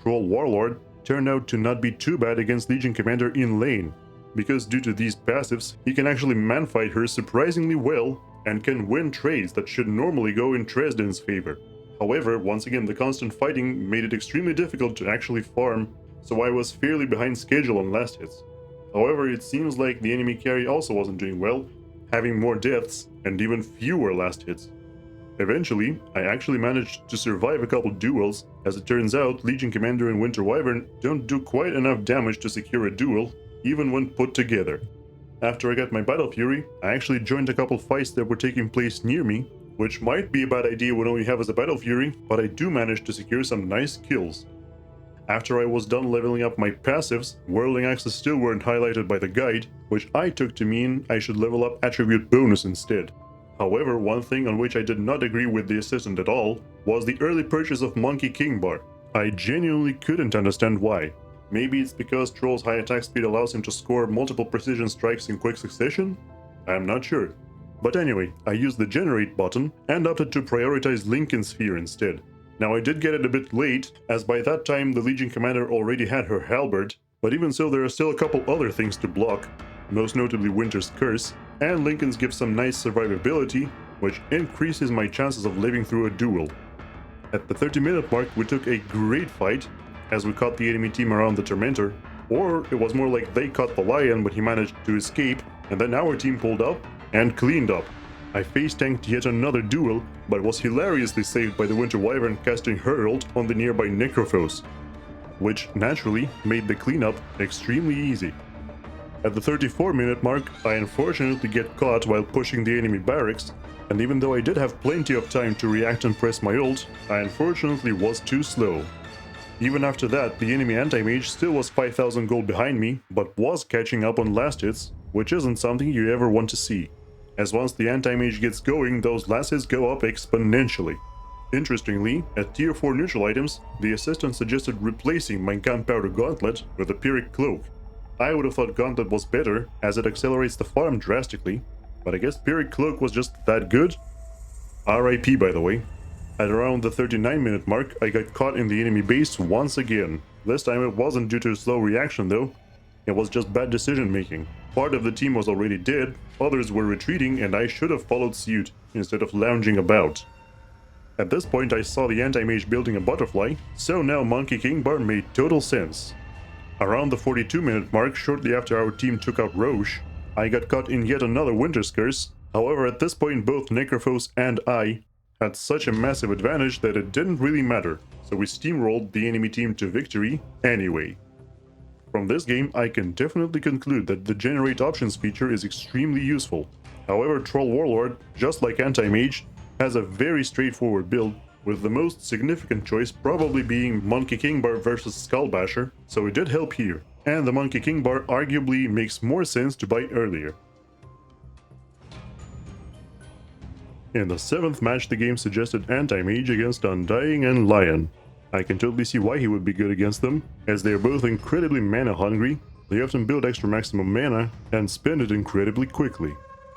[SPEAKER 1] Troll Warlord turned out to not be too bad against Legion Commander in lane, because due to these passives, he can actually manfight her surprisingly well and can win trades that should normally go in Dresden's favor. However, once again, the constant fighting made it extremely difficult to actually farm, so I was fairly behind schedule on last hits. However, it seems like the enemy carry also wasn't doing well, having more deaths and even fewer last hits. Eventually, I actually managed to survive a couple duels. As it turns out, Legion Commander and Winter Wyvern don't do quite enough damage to secure a duel, even when put together. After I got my Battle Fury, I actually joined a couple fights that were taking place near me, which might be a bad idea when all you have is a Battle Fury, but I do manage to secure some nice kills. After I was done leveling up my passives, Whirling Axes still weren't highlighted by the guide, which I took to mean I should level up Attribute Bonus instead. However, one thing on which I did not agree with the assistant at all was the early purchase of Monkey King Bar. I genuinely couldn't understand why. Maybe it's because Troll's high attack speed allows him to score multiple precision strikes in quick succession? I'm not sure. But anyway, I used the Generate button and opted to prioritize Lincoln Sphere instead. Now I did get it a bit late, as by that time the Legion Commander already had her Halberd, but even so there are still a couple other things to block, most notably Winter's Curse, and Lincoln's gives some nice survivability, which increases my chances of living through a duel. At the 30-minute mark we took a great fight, as we caught the enemy team around the Tormentor, or it was more like they caught the Lion but he managed to escape, and then our team pulled up and cleaned up. I face-tanked yet another duel, but was hilariously saved by the Winter Wyvern casting her ult on the nearby Necrophos, which naturally made the cleanup extremely easy. At the 34-minute mark, I unfortunately get caught while pushing the enemy barracks, and even though I did have plenty of time to react and press my ult, I unfortunately was too slow. Even after that, the enemy anti-mage still was 5,000 gold behind me, but was catching up on last hits, which isn't something you ever want to see, as once the anti-mage gets going, those last hits go up exponentially. Interestingly, at tier 4 neutral items, the assistant suggested replacing my Gunpowder Gauntlet with a Pyrrhic Cloak. I would have thought Gauntlet was better, as it accelerates the farm drastically, but I guess Pyrrhic Cloak was just that good? RIP by the way. At around the 39-minute mark, I got caught in the enemy base once again. This time it wasn't due to slow reaction though, it was just bad decision making. Part of the team was already dead, others were retreating, and I should have followed suit instead of lounging about. At this point I saw the anti-mage building a butterfly, so now Monkey King Bar made total sense. Around the 42-minute mark, shortly after our team took out Roche, I got caught in yet another Winter's Curse. However, at this point both Necrophos and I had such a massive advantage that it didn't really matter, so we steamrolled the enemy team to victory anyway. From this game, I can definitely conclude that the Generate Options feature is extremely useful. However, Troll Warlord, just like Anti-Mage, has a very straightforward build, with the most significant choice probably being Monkey King Bar versus Skull Basher, so it did help here. And the Monkey King Bar arguably makes more sense to buy earlier. In the 7th match, the game suggested Anti-Mage against Undying and Lion. I can totally see why he would be good against them, as they are both incredibly mana hungry, they often build extra maximum mana and spend it incredibly quickly.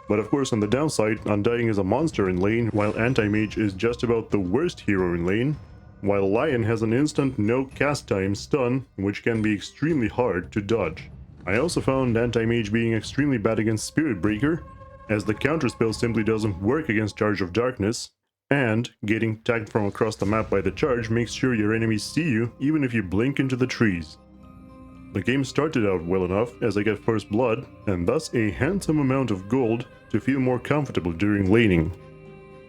[SPEAKER 1] But of course on the downside, Undying is a monster in lane, while Anti-Mage is just about the worst hero in lane, while Lion has an instant no cast time stun, which can be extremely hard to dodge. I also found Anti-Mage being extremely bad against Spirit Breaker, as the counterspell simply doesn't work against Charge of Darkness, and getting tagged from across the map by the charge makes sure your enemies see you even if you blink into the trees. The game started out well enough as I got first blood, and thus a handsome amount of gold to feel more comfortable during laning.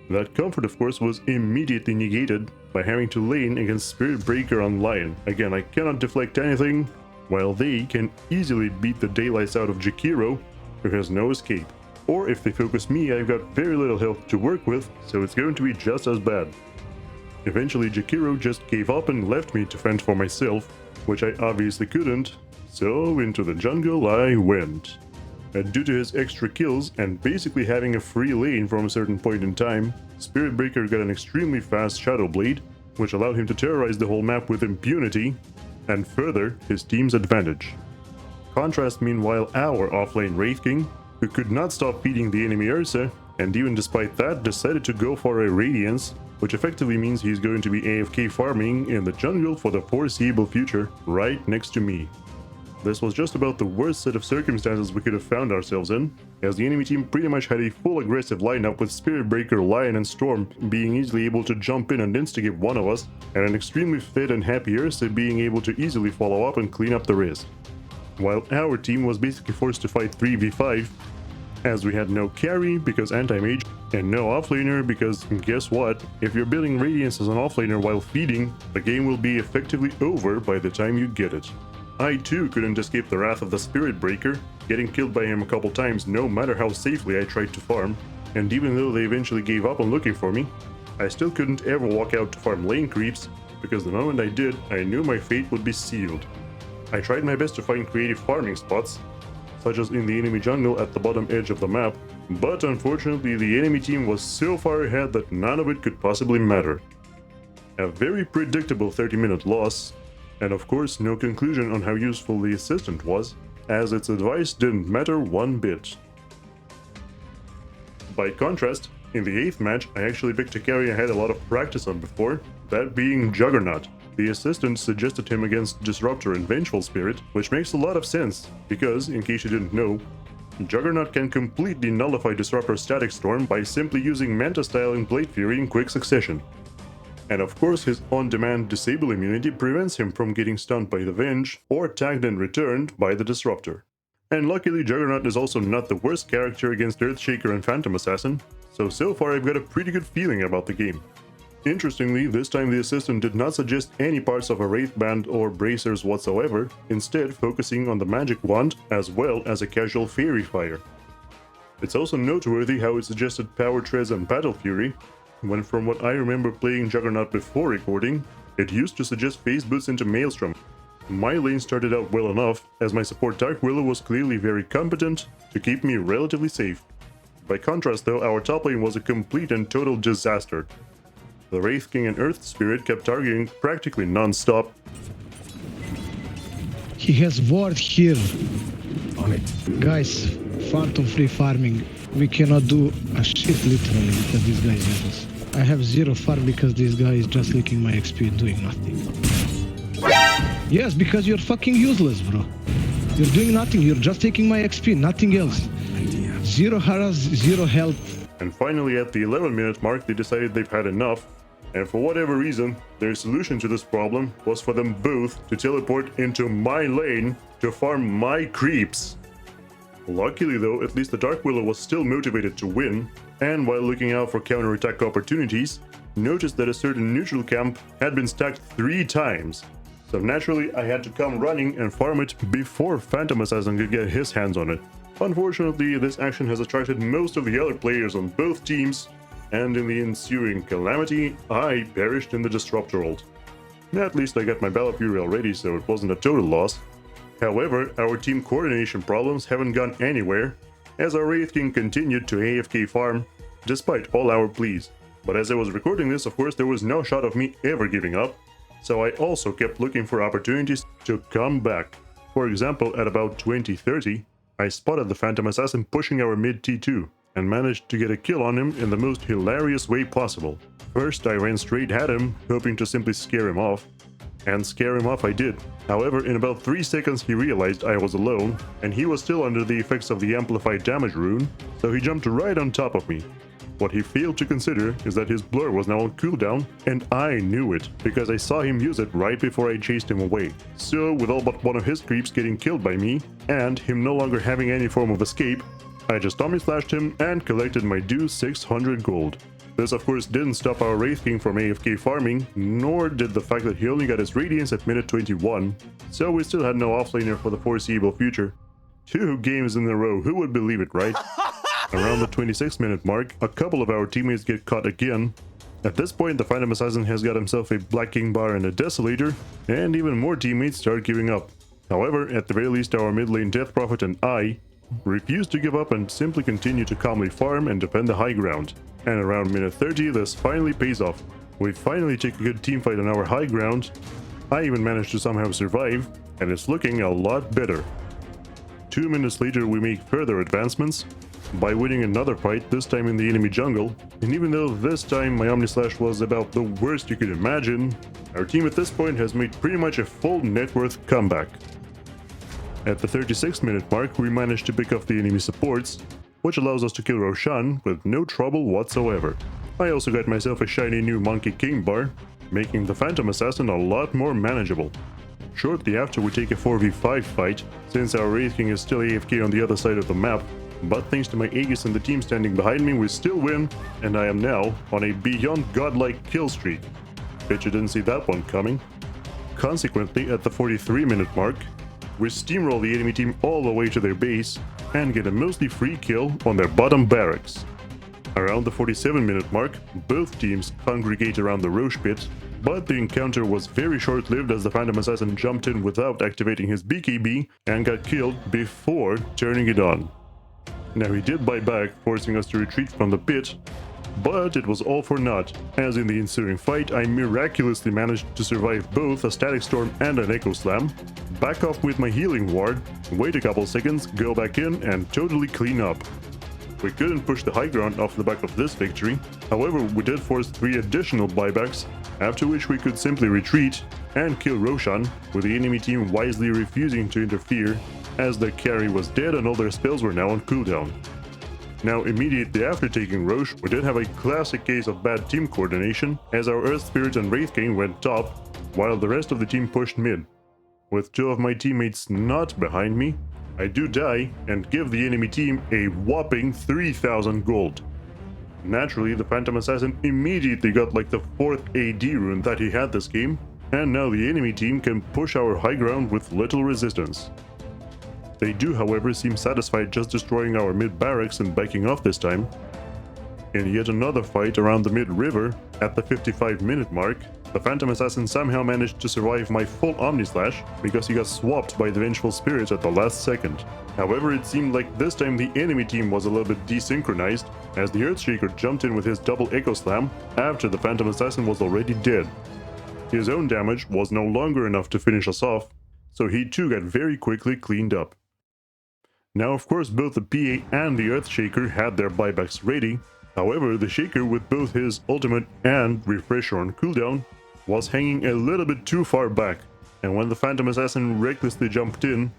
[SPEAKER 1] That comfort of course was immediately negated by having to lane against Spirit Breaker on Lion. Again, I cannot deflect anything, while they can easily beat the daylights out of Jakiro, who has no escape. Or if they focus me, I've got very little health to work with, so it's going to be just as bad. Eventually Jakiro just gave up and left me to fend for myself, which I obviously couldn't, so into the jungle I went. And due to his extra kills and basically having a free lane from a certain point in time, Spirit Breaker got an extremely fast Shadow Blade, which allowed him to terrorize the whole map with impunity, and further his team's advantage. Contrast meanwhile our offlane Wraith King, who could not stop feeding the enemy Ursa, and even despite that decided to go for a Radiance, which effectively means he's going to be AFK farming in the jungle for the foreseeable future, right next to me. This was just about the worst set of circumstances we could have found ourselves in, as the enemy team pretty much had a full aggressive lineup with Spirit Breaker, Lion and Storm being easily able to jump in and instigate one of us, and an extremely fit and happy Ursa being able to easily follow up and clean up the rest. While our team was basically forced to fight 3v5, as we had no carry because Anti-Mage, and no offlaner because guess what, if you're building Radiance as an offlaner while feeding, the game will be effectively over by the time you get it. I too couldn't escape the wrath of the Spirit Breaker, getting killed by him a couple times no matter how safely I tried to farm, and even though they eventually gave up on looking for me, I still couldn't ever walk out to farm lane creeps, because the moment I did, I knew my fate would be sealed. I tried my best to find creative farming spots, such as in the enemy jungle at the bottom edge of the map, but unfortunately the enemy team was so far ahead that none of it could possibly matter. A very predictable 30-minute loss, and of course no conclusion on how useful the assistant was, as its advice didn't matter one bit. By contrast, in the 8th match I actually picked a carry I had a lot of practice on before, that being Juggernaut. The assistant suggested him against Disruptor and Vengeful Spirit, which makes a lot of sense, because, in case you didn't know, Juggernaut can completely nullify Disruptor's Static Storm by simply using Manta Style and Blade Fury in quick succession. And of course his on-demand Disable immunity prevents him from getting stunned by the Venge, or tagged and returned by the Disruptor. And luckily Juggernaut is also not the worst character against Earthshaker and Phantom Assassin, so far I've got a pretty good feeling about the game. Interestingly, this time the assistant did not suggest any parts of a Wraith Band or Bracers whatsoever, instead focusing on the Magic Wand as well as a casual Fairy Fire. It's also noteworthy how it suggested Power Treads and Battle Fury, when from what I remember playing Juggernaut before recording, it used to suggest Phase Boots into Maelstrom. My lane started out well enough, as my support Dark Willow was clearly very competent to keep me relatively safe. By contrast though, our top lane was a complete and total disaster. The Wraith King and Earth Spirit kept targeting practically non-stop.
[SPEAKER 7] He has ward here. On it. Guys, Phantom free farming. We cannot do a shit literally because these guys have us. I have 0 farm because this guy is just licking my XP and doing nothing. Yes, because you're fucking useless, bro. You're doing nothing. You're just taking my XP, nothing else. 0 harass, 0 health.
[SPEAKER 1] And finally, at the 11-minute mark, they decided they've had enough. And for whatever reason, their solution to this problem was for them both to teleport into my lane to farm my creeps. Luckily though, at least the Dark Willow was still motivated to win, and while looking out for counterattack opportunities, noticed that a certain neutral camp had been stacked 3 times. So naturally, I had to come running and farm it before Phantom Assassin could get his hands on it. Unfortunately, this action has attracted most of the other players on both teams, and in the ensuing calamity, I perished in the Disruptor ult. At least I got my Battle Fury already, so it wasn't a total loss. However, our team coordination problems haven't gone anywhere, as our Wraith King continued to AFK farm, despite all our pleas. But as I was recording this, of course, there was no shot of me ever giving up, so I also kept looking for opportunities to come back. For example, at about 20:30, I spotted the Phantom Assassin pushing our mid T2, and managed to get a kill on him in the most hilarious way possible. First, I ran straight at him, hoping to simply scare him off. And scare him off I did. However, in about 3 seconds he realized I was alone, and he was still under the effects of the amplified damage rune, so he jumped right on top of me. What he failed to consider is that his blur was now on cooldown, and I knew it, because I saw him use it right before I chased him away. So, with all but one of his creeps getting killed by me, and him no longer having any form of escape, I just Tommy slashed him and collected my due 600 gold. This of course didn't stop our Wraith King from AFK farming, nor did the fact that he only got his Radiance at minute 21, so we still had no offlaner for the foreseeable future. 2 games in a row, who would believe it, right? Around the 26-minute mark, a couple of our teammates get caught again. At this point, the Phantom Assassin has got himself a Black King bar and a Desolator, and even more teammates start giving up. However, at the very least our mid lane Death Prophet and I refused to give up and simply continue to calmly farm and defend the high ground. And around minute 30, this finally pays off. We finally take a good teamfight on our high ground. I even managed to somehow survive, and it's looking a lot better. 2 minutes later, we make further advancements by winning another fight, this time in the enemy jungle. And even though this time my Omnislash was about the worst you could imagine, our team at this point has made pretty much a full net worth comeback. At the 36-minute mark, we managed to pick off the enemy supports, which allows us to kill Roshan with no trouble whatsoever. I also got myself a shiny new Monkey King bar, making the Phantom Assassin a lot more manageable. Shortly after, we take a 4v5 fight, since our Wraith King is still AFK on the other side of the map, but thanks to my Aegis and the team standing behind me, we still win, and I am now on a beyond godlike kill streak. Bet you didn't see that one coming. Consequently, at the 43-minute mark, we steamroll the enemy team all the way to their base and get a mostly free kill on their bottom barracks. Around the 47-minute mark, both teams congregate around the Roche pit, but the encounter was very short-lived as the Phantom Assassin jumped in without activating his BKB and got killed before turning it on. Now he did buy back, forcing us to retreat from the pit, but it was all for naught, as in the ensuing fight I miraculously managed to survive both a Static Storm and an Echo Slam, back off with my healing ward, wait a couple seconds, go back in and totally clean up. We couldn't push the high ground off the back of this victory, however we did force 3 additional buybacks, after which we could simply retreat and kill Roshan, with the enemy team wisely refusing to interfere, as their carry was dead and all their spells were now on cooldown. Now, immediately after taking Roche, we did have a classic case of bad team coordination, as our Earth Spirit and Wraith King went top, while the rest of the team pushed mid. With 2 of my teammates not behind me, I do die and give the enemy team a whopping 3,000 gold. Naturally, the Phantom Assassin immediately got like the 4th AD rune that he had this game, and now the enemy team can push our high ground with little resistance. They do, however, seem satisfied just destroying our mid barracks and backing off this time. In yet another fight around the mid river, at the 55-minute mark, the Phantom Assassin somehow managed to survive my full Omnislash because he got swapped by the Vengeful Spirit at the last second. However, it seemed like this time the enemy team was a little bit desynchronized, as the Earthshaker jumped in with his double Echo Slam after the Phantom Assassin was already dead. His own damage was no longer enough to finish us off, so he too got very quickly cleaned up. Now, of course, both the PA and the Earthshaker had their buybacks ready, However, the Shaker with both his ultimate and refresher on cooldown was hanging a little bit too far back, and when the Phantom Assassin recklessly jumped in,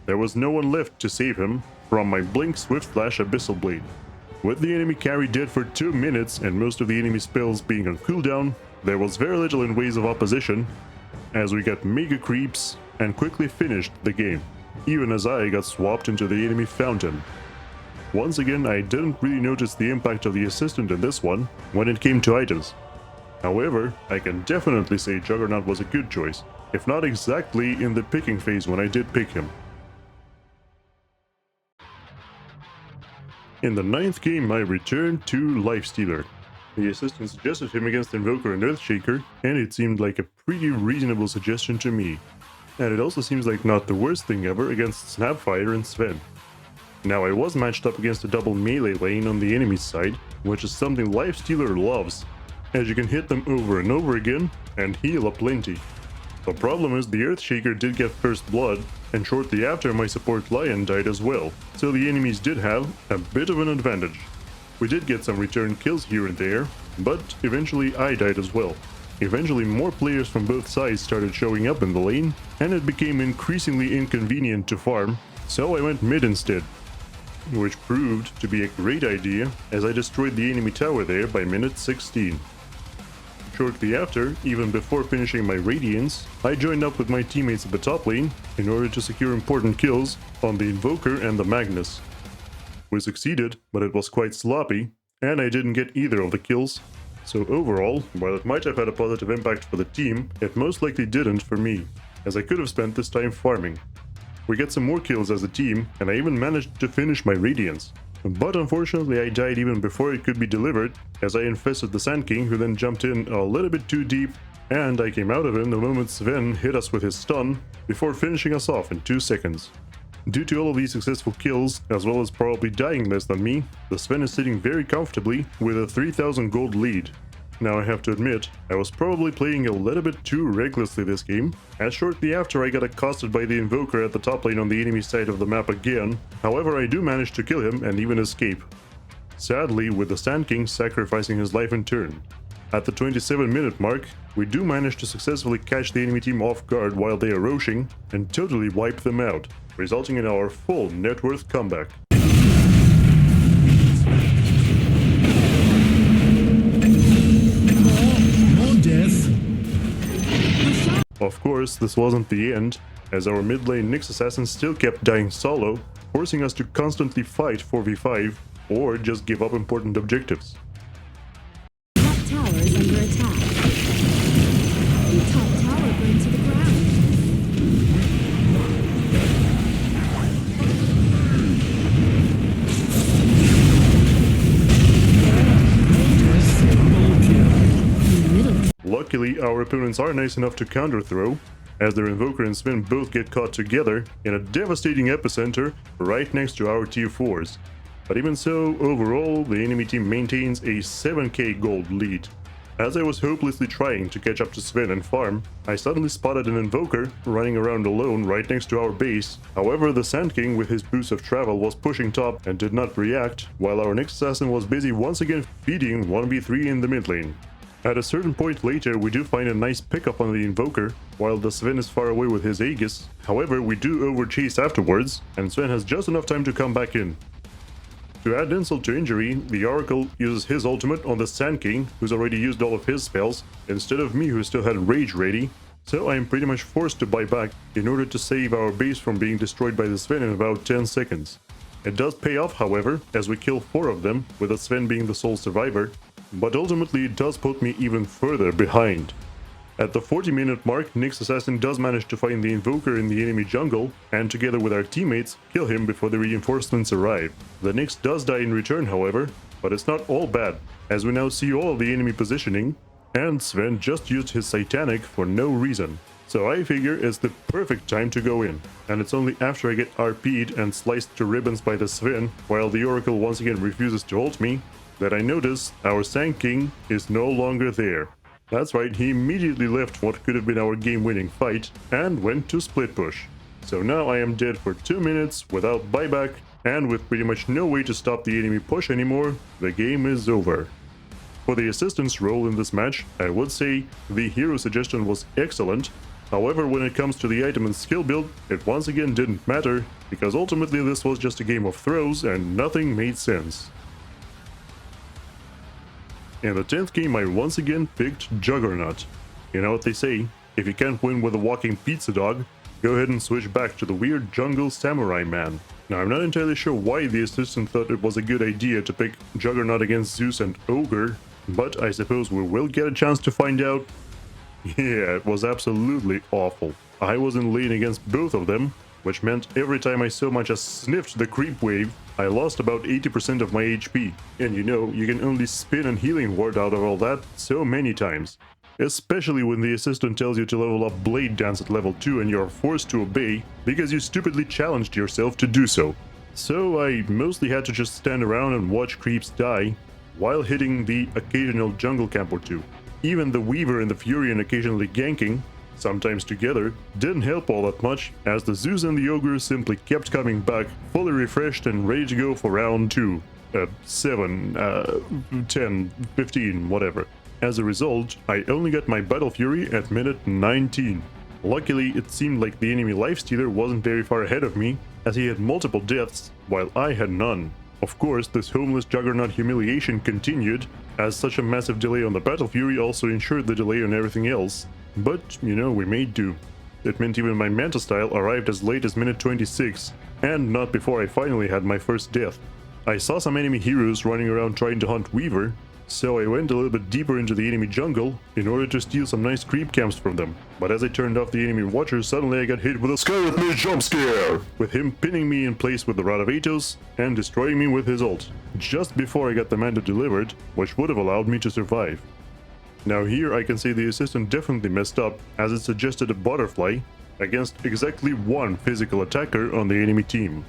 [SPEAKER 1] there was no one left to save him from my Blink Swift Flash Abyssal Blade. With the enemy carry dead for 2 minutes and most of the enemy spells being on cooldown, there was very little in ways of opposition, as we got mega creeps and quickly finished the game, even as I got swapped into the enemy fountain. Once again, I didn't really notice the impact of the assistant in this one when it came to items. However, I can definitely say Juggernaut was a good choice, if not exactly in the picking phase when I did pick him. In the 9th game, I returned to Lifestealer. The assistant suggested him against Invoker and Earthshaker, and it seemed like a pretty reasonable suggestion to me. And it also seems like not the worst thing ever against Snapfire and Sven. Now, I was matched up against a double melee lane on the enemy side, which is something Lifestealer loves, as you can hit them over and over again and heal aplenty. The problem is the Earthshaker did get first blood, and shortly after my support Lion died as well, so the enemies did have a bit of an advantage. We did get some return kills here and there, but eventually I died as well. Eventually more players from both sides started showing up in the lane, and it became increasingly inconvenient to farm, so I went mid instead, which proved to be a great idea as I destroyed the enemy tower there by minute 16. Shortly after, even before finishing my Radiance, I joined up with my teammates at the top lane in order to secure important kills on the Invoker and the Magnus. We succeeded, but it was quite sloppy, and I didn't get either of the kills. So overall, while it might have had a positive impact for the team, it most likely didn't for me, as I could have spent this time farming. We get some more kills as a team, and I even managed to finish my Radiance. But unfortunately I died even before it could be delivered, as I infested the Sand King, who then jumped in a little bit too deep, and I came out of him the moment Sven hit us with his stun, before finishing us off in 2 seconds. Due to all of these successful kills, as well as probably dying less than me, the Sven is sitting very comfortably with a 3000 gold lead. Now I have to admit, I was probably playing a little bit too recklessly this game, as shortly after I got accosted by the Invoker at the top lane on the enemy side of the map again. However, I do manage to kill him and even escape. Sadly, with the Sand King sacrificing his life in turn. At the 27-minute mark, we do manage to successfully catch the enemy team off guard while they are roaching and totally wipe them out, resulting in our full net worth comeback. Of course, this wasn't the end, as our mid lane Nyx assassin still kept dying solo, forcing us to constantly fight 4v5 or just give up important objectives.
[SPEAKER 8] Top tower is under attack. The top tower burned to the ground.
[SPEAKER 1] Luckily, our opponents are nice enough to counter-throw, as their Invoker and Sven both get caught together in a devastating epicenter right next to our tier 4s. But even so, overall, the enemy team maintains a 7k gold lead. As I was hopelessly trying to catch up to Sven and farm, I suddenly spotted an Invoker running around alone right next to our base. However, the Sand King with his boost of travel was pushing top and did not react, while our Nyx assassin was busy once again feeding 1v3 in the mid lane. At a certain point later, we do find a nice pickup on the Invoker, while the Sven is far away with his Aegis. However, we do overchase afterwards, and Sven has just enough time to come back in. To add insult to injury, the Oracle uses his ultimate on the Sand King, who's already used all of his spells, instead of me who still had Rage ready, so I am pretty much forced to buy back in order to save our base from being destroyed by the Sven in about 10 seconds. It does pay off, however, as we kill 4 of them, with the Sven being the sole survivor, but ultimately it does put me even further behind. At the 40-minute mark, Nyx assassin does manage to find the Invoker in the enemy jungle, and together with our teammates, kill him before the reinforcements arrive. The Nyx does die in return, however, but it's not all bad, as we now see all of the enemy positioning, and Sven just used his Satanic for no reason. So I figure it's the perfect time to go in, and it's only after I get RP'd and sliced to ribbons by the Sven, while the Oracle once again refuses to ult me, that I notice our Sand King is no longer there. That's right, he immediately left what could have been our game-winning fight and went to split push. So now I am dead for 2 minutes without buyback and with pretty much no way to stop the enemy push anymore, the game is over. For the assistant's role in this match, I would say the hero suggestion was excellent. However, when it comes to the item and skill build, it once again didn't matter, because ultimately this was just a game of throws and nothing made sense. In the 10th game, I once again picked Juggernaut. You know what they say, if you can't win with a walking pizza dog, go ahead and switch back to the weird jungle samurai man. Now, I'm not entirely sure why the assistant thought it was a good idea to pick Juggernaut against Zeus and Ogre, but I suppose we will get a chance to find out. Yeah, it was absolutely awful. I was in lane against both of them, which meant every time I so much as sniffed the creep wave, I lost about 80% of my HP. And you know, you can only spin and healing ward out of all that so many times. Especially when the assistant tells you to level up Blade Dance at level 2 and you're forced to obey because you stupidly challenged yourself to do so. So I mostly had to just stand around and watch creeps die, while hitting the occasional jungle camp or two. Even the Weaver and the Furion occasionally ganking, sometimes together, didn't help all that much, as the Zeus and the Ogre simply kept coming back, fully refreshed and ready to go for round 2. 7, 10, 15, whatever. As a result, I only got my Battle Fury at minute 19. Luckily, it seemed like the enemy lifestealer wasn't very far ahead of me, as he had multiple deaths, while I had none. Of course, this homeless Juggernaut humiliation continued, as such a massive delay on the Battle Fury also ensured the delay on everything else. But, you know, we made do. It meant even my Manta style arrived as late as minute 26, and not before I finally had my first death. I saw some enemy heroes running around trying to hunt Weaver, so I went a little bit deeper into the enemy jungle in order to steal some nice creep camps from them. But as I turned off the enemy watcher, suddenly I got hit with a Scarlet Mage jump scare, with him pinning me in place with the Rod of Atos and destroying me with his ult, just before I got the Manta delivered, which would have allowed me to survive. Now here I can say the assistant definitely messed up, as it suggested a butterfly against exactly one physical attacker on the enemy team.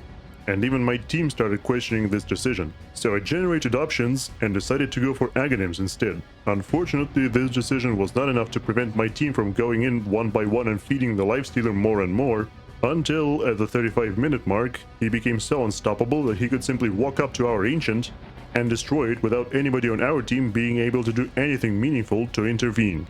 [SPEAKER 1] And even my team started questioning this decision. So I generated options and decided to go for Aghanims instead. Unfortunately, this decision was not enough to prevent my team from going in one by one and feeding the lifestealer more and more, until at the 35-minute mark, he became so unstoppable that he could simply walk up to our Ancient and destroy it without anybody on our team being able to do anything meaningful to intervene.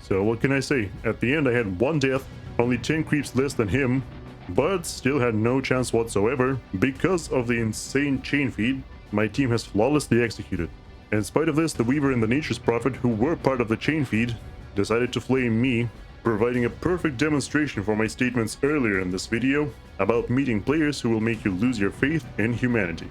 [SPEAKER 1] So what can I say? At the end I had 1 death, only 10 creeps less than him, but still had no chance whatsoever because of the insane chain feed my team has flawlessly executed. In spite of this, the Weaver and the Nature's Prophet, who were part of the chain feed, decided to flame me, providing a perfect demonstration for my statements earlier in this video about meeting players who will make you lose your faith in humanity.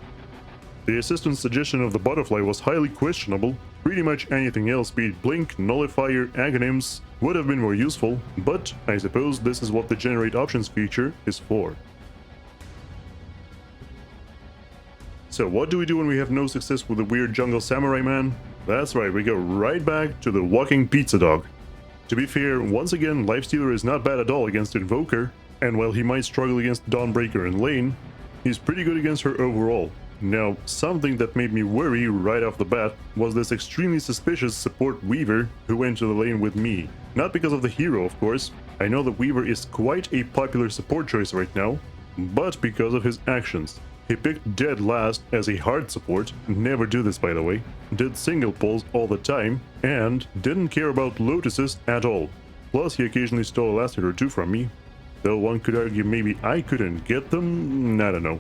[SPEAKER 1] The assistant's suggestion of the butterfly was highly questionable. Pretty much anything else, be it Blink, Nullifier, Aghanims, would have been more useful, but I suppose this is what the Generate Options feature is for. So what do we do when we have no success with the weird jungle samurai man? That's right, we go right back to the walking pizza dog. To be fair, once again, Lifestealer is not bad at all against Invoker, and while he might struggle against Dawnbreaker in lane, he's pretty good against her overall. Now, something that made me worry right off the bat was this extremely suspicious support Weaver who went to the lane with me. Not because of the hero, of course. I know that Weaver is quite a popular support choice right now, but because of his actions. He picked dead last as a hard support, never do this by the way, did single pulls all the time, and didn't care about lotuses at all. Plus he occasionally stole a last hit or two from me, though one could argue maybe I couldn't get them, I don't know.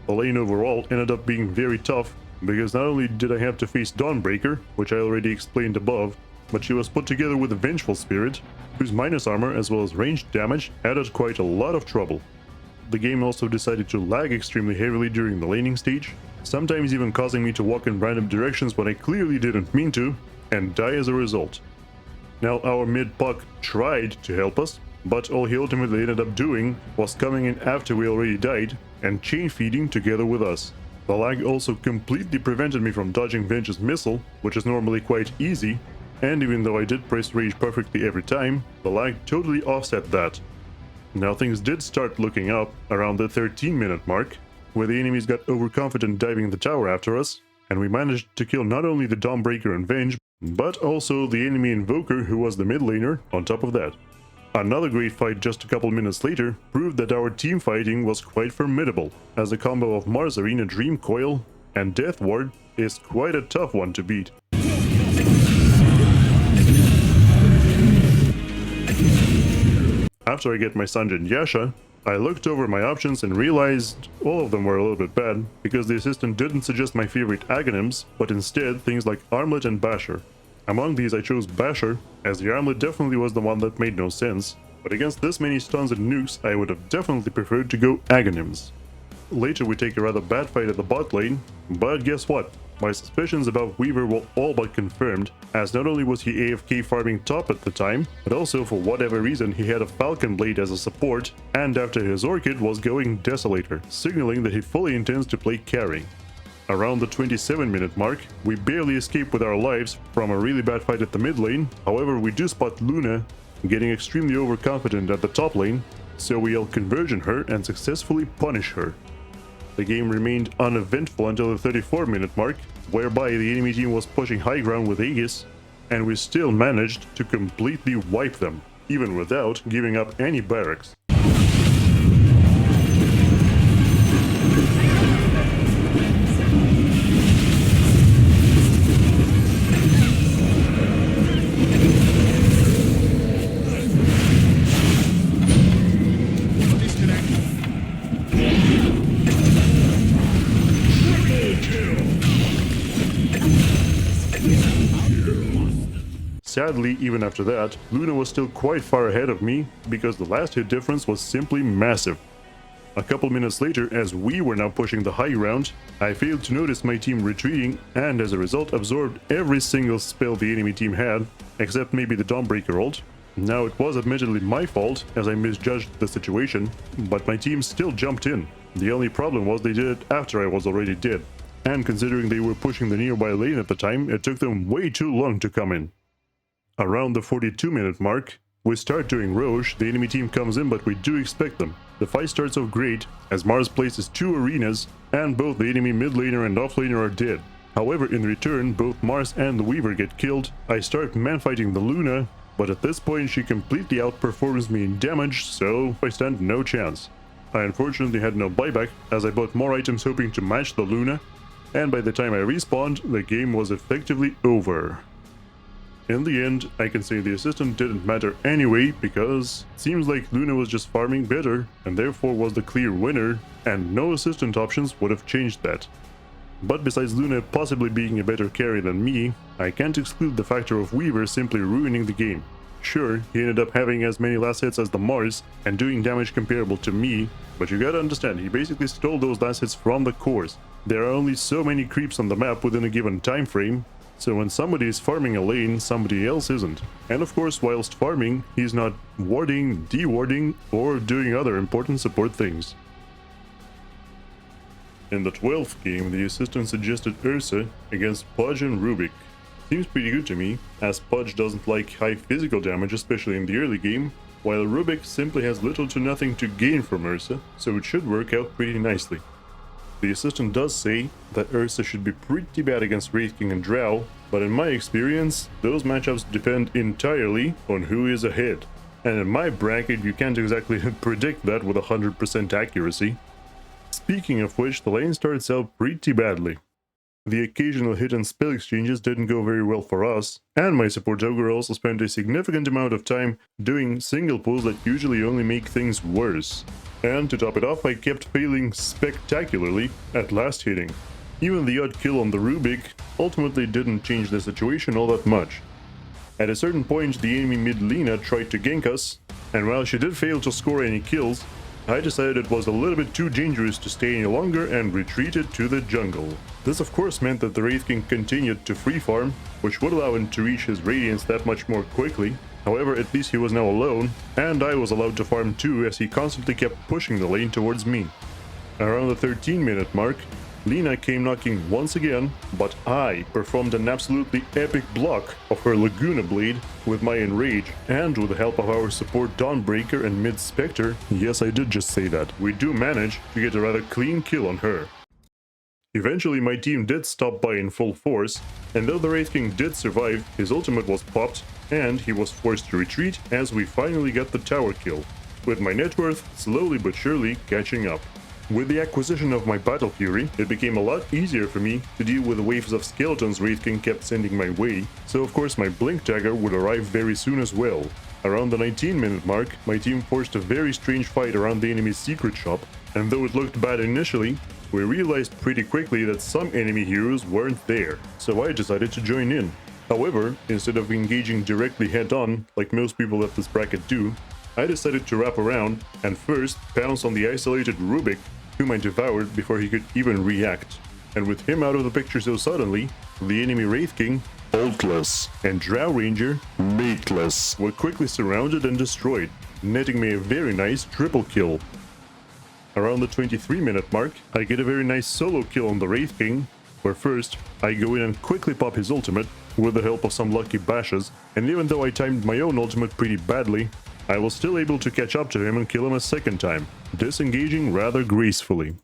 [SPEAKER 1] The lane overall ended up being very tough, because not only did I have to face Dawnbreaker, which I already explained above, but she was put together with a Vengeful Spirit, whose minus armor as well as ranged damage added quite a lot of trouble. The game also decided to lag extremely heavily during the laning stage, sometimes even causing me to walk in random directions when I clearly didn't mean to, and die as a result. Now our mid puck tried to help us, but all he ultimately ended up doing was coming in after we already died, and chain feeding together with us. The lag also completely prevented me from dodging Venge's missile, which is normally quite easy, and even though I did press rage perfectly every time, the lag totally offset that. Now things did start looking up around the 13-minute mark, where the enemies got overconfident diving the tower after us, and we managed to kill not only the Dawnbreaker and Venge, but also the enemy Invoker who was the mid laner on top of that. Another great fight just a couple minutes later proved that our team fighting was quite formidable, as the combo of Mars Arena Dream Coil and Death Ward is quite a tough one to beat. After I get my Sanjin Yasha, I looked over my options and realized all of them were a little bit bad, because the assistant didn't suggest my favorite agonyms, but instead things like Armlet and Basher. Among these I chose Basher, as the Armlet definitely was the one that made no sense, but against this many stuns and nukes I would have definitely preferred to go agonyms. Later we take a rather bad fight at the bot lane, but guess what? My suspicions about Weaver were all but confirmed, as not only was he AFK farming top at the time, but also for whatever reason he had a Falcon Blade as a support, and after his Orchid was going Desolator, signaling that he fully intends to play carry. Around the 27-minute mark, we barely escape with our lives from a really bad fight at the mid lane, however we do spot Luna getting extremely overconfident at the top lane, so we yell conversion her and successfully punish her. The game remained uneventful until the 34-minute mark, whereby the enemy team was pushing high ground with Aegis, and we still managed to completely wipe them, even without giving up any barracks. Sadly, even after that, Luna was still quite far ahead of me, because the last hit difference was simply massive. A couple minutes later, as we were now pushing the high ground, I failed to notice my team retreating, and as a result absorbed every single spell the enemy team had, except maybe the Dawnbreaker ult. Now it was admittedly my fault, as I misjudged the situation, but my team still jumped in. The only problem was they did it after I was already dead, and considering they were pushing the nearby lane at the time, it took them way too long to come in. Around the 42-minute mark, we start doing Roche, the enemy team comes in but we do expect them. The fight starts off great, as Mars places 2 arenas, and both the enemy mid laner and off laner are dead. However, in return, both Mars and the Weaver get killed. I start man-fighting the Luna, but at this point she completely outperforms me in damage, so I stand no chance. I unfortunately had no buyback, as I bought more items hoping to match the Luna, and by the time I respawned, the game was effectively over. In the end, I can say the assistant didn't matter anyway, because it seems like Luna was just farming better, and therefore was the clear winner, and no assistant options would have changed that. But besides Luna possibly being a better carry than me, I can't exclude the factor of Weaver simply ruining the game. Sure, he ended up having as many last hits as the Mars, and doing damage comparable to me, but you gotta understand, he basically stole those last hits from the cores. There are only so many creeps on the map within a given time frame, so when somebody is farming a lane, somebody else isn't. And of course, whilst farming, he's not warding, dewarding, or doing other important support things. In the 12th game, the assistant suggested Ursa against Pudge and Rubik. Seems pretty good to me, as Pudge doesn't like high physical damage, especially in the early game, while Rubik simply has little to nothing to gain from Ursa, so it should work out pretty nicely. The assistant does say that Ursa should be pretty bad against Wraith King and Drow, but in my experience, those matchups depend entirely on who is ahead. And in my bracket, you can't exactly predict that with 100% accuracy. Speaking of which, the lane starts out pretty badly. The occasional hit and spell exchanges didn't go very well for us, and my support ogre also spent a significant amount of time doing single pulls that usually only make things worse. And to top it off, I kept failing spectacularly at last hitting. Even the odd kill on the Rubik ultimately didn't change the situation all that much. At a certain point, the enemy mid Lina tried to gank us, and while she did fail to score any kills, I decided it was a little bit too dangerous to stay any longer and retreated to the jungle. This of course meant that the Wraith King continued to free farm, which would allow him to reach his Radiance that much more quickly. However, at least he was now alone, and I was allowed to farm too, as he constantly kept pushing the lane towards me. Around the 13-minute mark, Lina came knocking once again, but I performed an absolutely epic block of her Laguna Blade with my Enrage, and with the help of our support Dawnbreaker and mid Spectre, yes I did just say that, we do manage to get a rather clean kill on her. Eventually my team did stop by in full force, and though the Wraith King did survive, his ultimate was popped, and he was forced to retreat as we finally got the tower kill, with my net worth slowly but surely catching up. With the acquisition of my Battle Fury, it became a lot easier for me to deal with the waves of skeletons Wraith King kept sending my way, so of course my Blink Dagger would arrive very soon as well. Around the 19-minute mark, my team forced a very strange fight around the enemy's secret shop, and though it looked bad initially, we realized pretty quickly that some enemy heroes weren't there, so I decided to join in. However, instead of engaging directly head-on, like most people at this bracket do, I decided to wrap around and first pounce on the isolated Rubik, whom I devoured before he could even react. And with him out of the picture so suddenly, the enemy Wraith King, ultless, and Drow Ranger, mateless, were quickly surrounded and destroyed, netting me a very nice triple kill. Around the 23-minute mark, I get a very nice solo kill on the Wraith King, where first, I go in and quickly pop his ultimate, with the help of some lucky bashes, and even though I timed my own ultimate pretty badly, I was still able to catch up to him and kill him a second time, disengaging rather gracefully.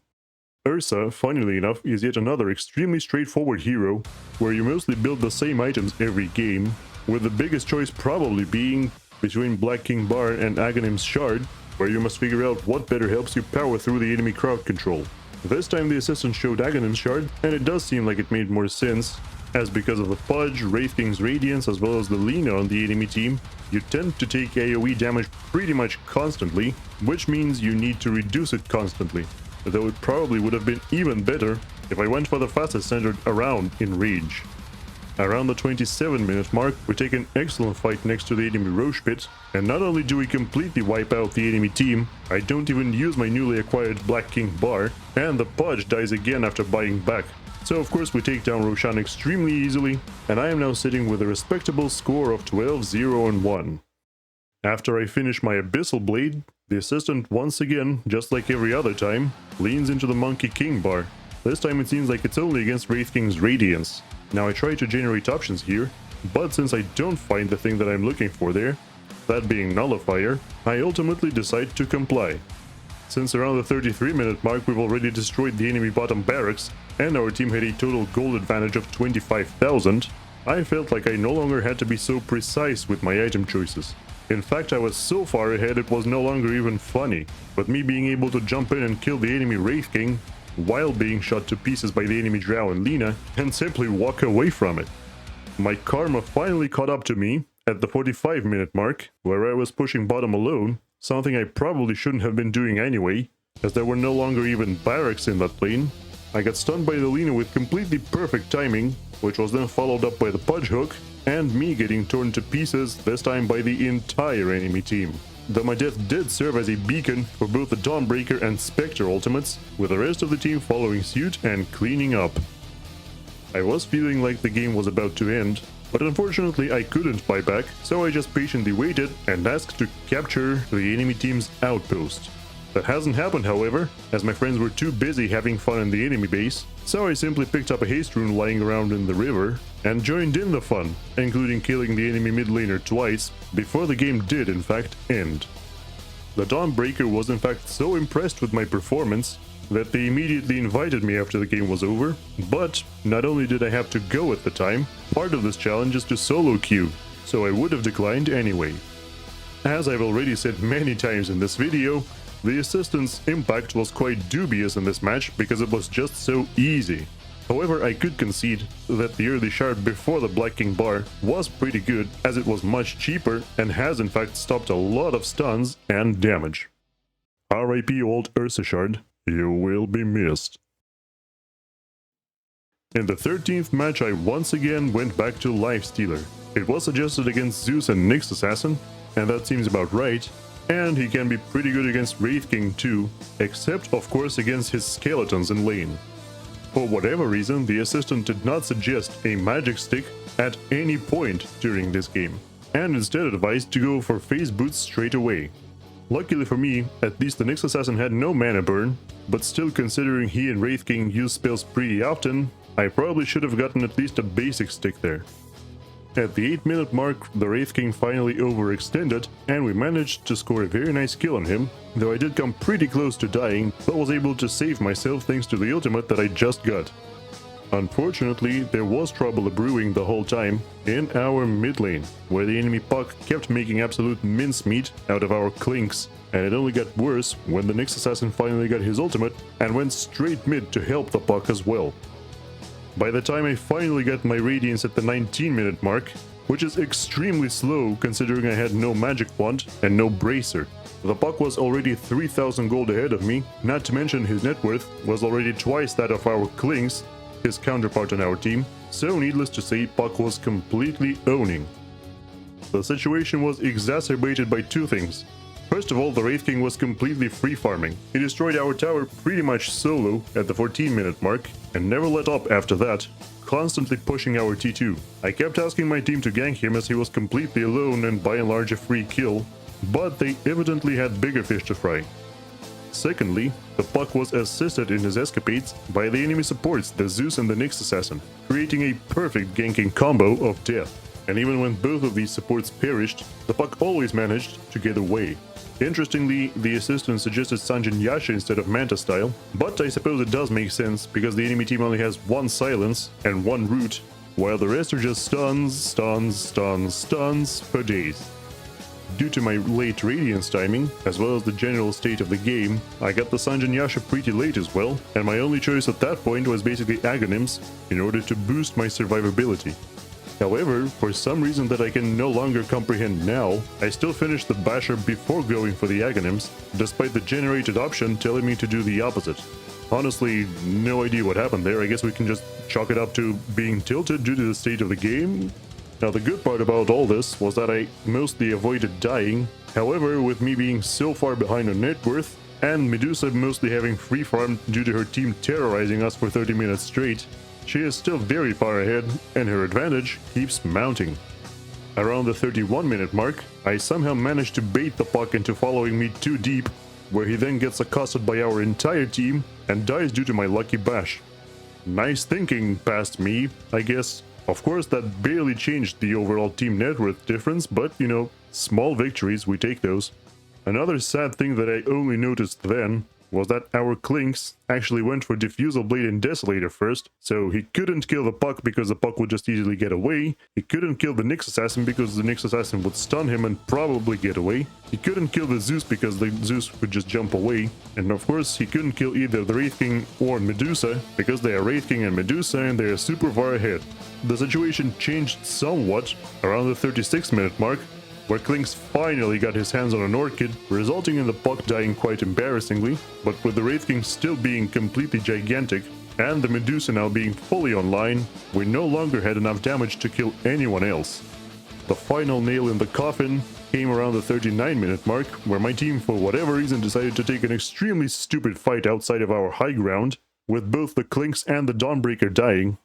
[SPEAKER 1] Ursa, funnily enough, is yet another extremely straightforward hero, where you mostly build the same items every game, with the biggest choice probably being between Black King Bar and Aghanim's Shard, where you must figure out what better helps you power through the enemy crowd control. This time the assistant showed Aghanim's Shard, and it does seem like it made more sense, as because of the Pudge, Wraith King's Radiance, as well as the Lina on the enemy team, you tend to take AoE damage pretty much constantly, which means you need to reduce it constantly, though it probably would have been even better if I went for the fastest centered around in Rage. Around the 27-minute mark, we take an excellent fight next to the enemy Roche Pit, and not only do we completely wipe out the enemy team, I don't even use my newly acquired Black King Bar, and the Pudge dies again after buying back. So of course we take down Roshan extremely easily, and I am now sitting with a respectable score of 12-0-1. After I finish my Abyssal Blade, the assistant once again, just like every other time, leans into the Monkey King Bar. This time it seems like it's only against Wraith King's Radiance. Now I try to generate options here, but since I don't find the thing that I'm looking for there, that being Nullifier, I ultimately decide to comply. Since around the 33-minute mark we've already destroyed the enemy bottom barracks, and our team had a total gold advantage of 25,000, I felt like I no longer had to be so precise with my item choices. In fact, I was so far ahead it was no longer even funny, but me being able to jump in and kill the enemy Wraith King, while being shot to pieces by the enemy Drow and Lina, and simply walk away from it. My karma finally caught up to me at the 45-minute mark, where I was pushing bottom alone, something I probably shouldn't have been doing anyway, as there were no longer even barracks in that lane. I got stunned by the Lina with completely perfect timing, which was then followed up by the Pudge Hook, and me getting torn to pieces, this time by the entire enemy team. Though my death did serve as a beacon for both the Dawnbreaker and Spectre ultimates, with the rest of the team following suit and cleaning up. I was feeling like the game was about to end, but unfortunately I couldn't buy back, so I just patiently waited and asked to capture the enemy team's outpost. That hasn't happened, however, as my friends were too busy having fun in the enemy base, so I simply picked up a haste rune lying around in the river and joined in the fun, including killing the enemy mid laner twice, before the game did in fact end. The Dawnbreaker was in fact so impressed with my performance that they immediately invited me after the game was over, but not only did I have to go at the time, part of this challenge is to solo queue, so I would have declined anyway. As I've already said many times in this video, the assistant's impact was quite dubious in this match because it was just so easy. However, I could concede that the early shard before the Black King Bar was pretty good, as it was much cheaper and has in fact stopped a lot of stuns and damage. RIP old Ursa Shard, you will be missed. In the 13th match I once again went back to Lifestealer. It was suggested against Zeus and Nyx Assassin, and that seems about right. And he can be pretty good against Wraith King too, except of course against his skeletons in lane. For whatever reason, the assistant did not suggest a magic stick at any point during this game, and instead advised to go for phase boots straight away. Luckily for me, at least the Nyx Assassin had no mana burn, but still considering he and Wraith King use spells pretty often, I probably should have gotten at least a basic stick there. At the 8-minute mark, the Wraith King finally overextended, and we managed to score a very nice kill on him, though I did come pretty close to dying, but was able to save myself thanks to the ultimate that I just got. Unfortunately, there was trouble brewing the whole time in our mid lane, where the enemy puck kept making absolute mincemeat out of our Clinks, and it only got worse when the Nyx Assassin finally got his ultimate and went straight mid to help the puck as well. By the time I finally got my Radiance at the 19-minute mark, which is extremely slow considering I had no magic wand and no bracer, the puck was already 3000 gold ahead of me, not to mention his net worth was already twice that of our Clinks, his counterpart on our team, so needless to say, puck was completely owning. The situation was exacerbated by two things. First of all, the Wraith King was completely free farming. He destroyed our tower pretty much solo at the 14-minute mark and never let up after that, constantly pushing our T2. I kept asking my team to gank him as he was completely alone and by and large a free kill, but they evidently had bigger fish to fry. Secondly, the puck was assisted in his escapades by the enemy supports, the Zeus and the Nyx Assassin, creating a perfect ganking combo of death. And even when both of these supports perished, the puck always managed to get away. Interestingly, the assistant suggested Sanjin Yasha instead of Manta style, but I suppose it does make sense because the enemy team only has one silence and one root, while the rest are just stuns for days. Due to my late Radiance timing, as well as the general state of the game, I got the Sanjin Yasha pretty late as well, and my only choice at that point was basically Aghanim's in order to boost my survivability. However, for some reason that I can no longer comprehend now, I still finished the Basher before going for the Aghanims, despite the generated option telling me to do the opposite. Honestly, no idea what happened there. I guess we can just chalk it up to being tilted due to the state of the game. Now, the good part about all this was that I mostly avoided dying. However, with me being so far behind on net worth, and Medusa mostly having free farm due to her team terrorizing us for 30 minutes straight, she is still very far ahead, and her advantage keeps mounting. Around the 31-minute mark, I somehow managed to bait the puck into following me too deep, where he then gets accosted by our entire team and dies due to my lucky bash. Nice thinking past me, I guess. Of course, that barely changed the overall team net worth difference, but, you know, small victories, we take those. Another sad thing that I only noticed then was that our Clinks actually went for Diffusal Blade and Desolator first, so he couldn't kill the puck because the puck would just easily get away, he couldn't kill the Nyx Assassin because the Nyx Assassin would stun him and probably get away, he couldn't kill the Zeus because the Zeus would just jump away, and of course he couldn't kill either the Wraith King or Medusa because they are Wraith King and Medusa and they are super far ahead. The situation changed somewhat around the 36-minute mark, where Clinks finally got his hands on an Orchid, resulting in the puck dying quite embarrassingly, but with the Wraith King still being completely gigantic, and the Medusa now being fully online, we no longer had enough damage to kill anyone else. The final nail in the coffin came around the 39-minute mark, where my team for whatever reason decided to take an extremely stupid fight outside of our high ground, with both the Clinks and the Dawnbreaker dying,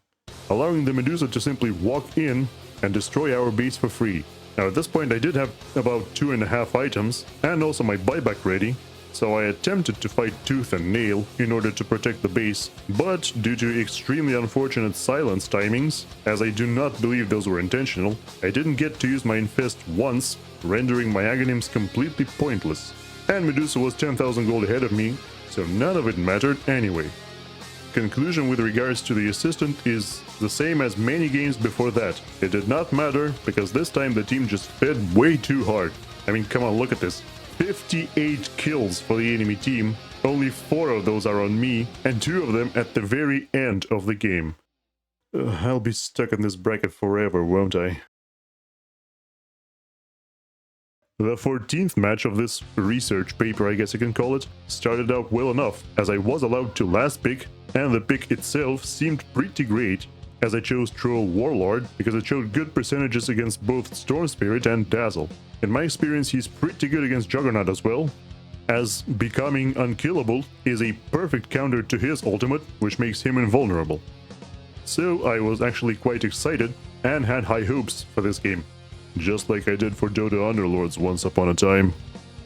[SPEAKER 1] allowing the Medusa to simply walk in and destroy our base for free. Now at this point I did have about 2.5 items, and also my buyback ready, so I attempted to fight tooth and nail in order to protect the base, but due to extremely unfortunate silence timings, as I do not believe those were intentional, I didn't get to use my Infest once, rendering my Aghanims completely pointless. And Medusa was 10,000 gold ahead of me, so none of it mattered anyway. Conclusion with regards to the assistant is the same as many games before that. It did not matter because this time the team just fed way too hard. I mean, come on, look at this. 58 kills for the enemy team, only 4 of those are on me, and 2 of them at the very end of the game. I'll be stuck in this bracket forever, won't I? The 14th match of this research paper, I guess you can call it, started out well enough, as I was allowed to last pick, and the pick itself seemed pretty great, as I chose Troll Warlord because it showed good percentages against both Storm Spirit and Dazzle. In my experience, he's pretty good against Juggernaut as well, as becoming unkillable is a perfect counter to his ultimate, which makes him invulnerable. So I was actually quite excited and had high hopes for this game, just like I did for Dota Underlords once upon a time.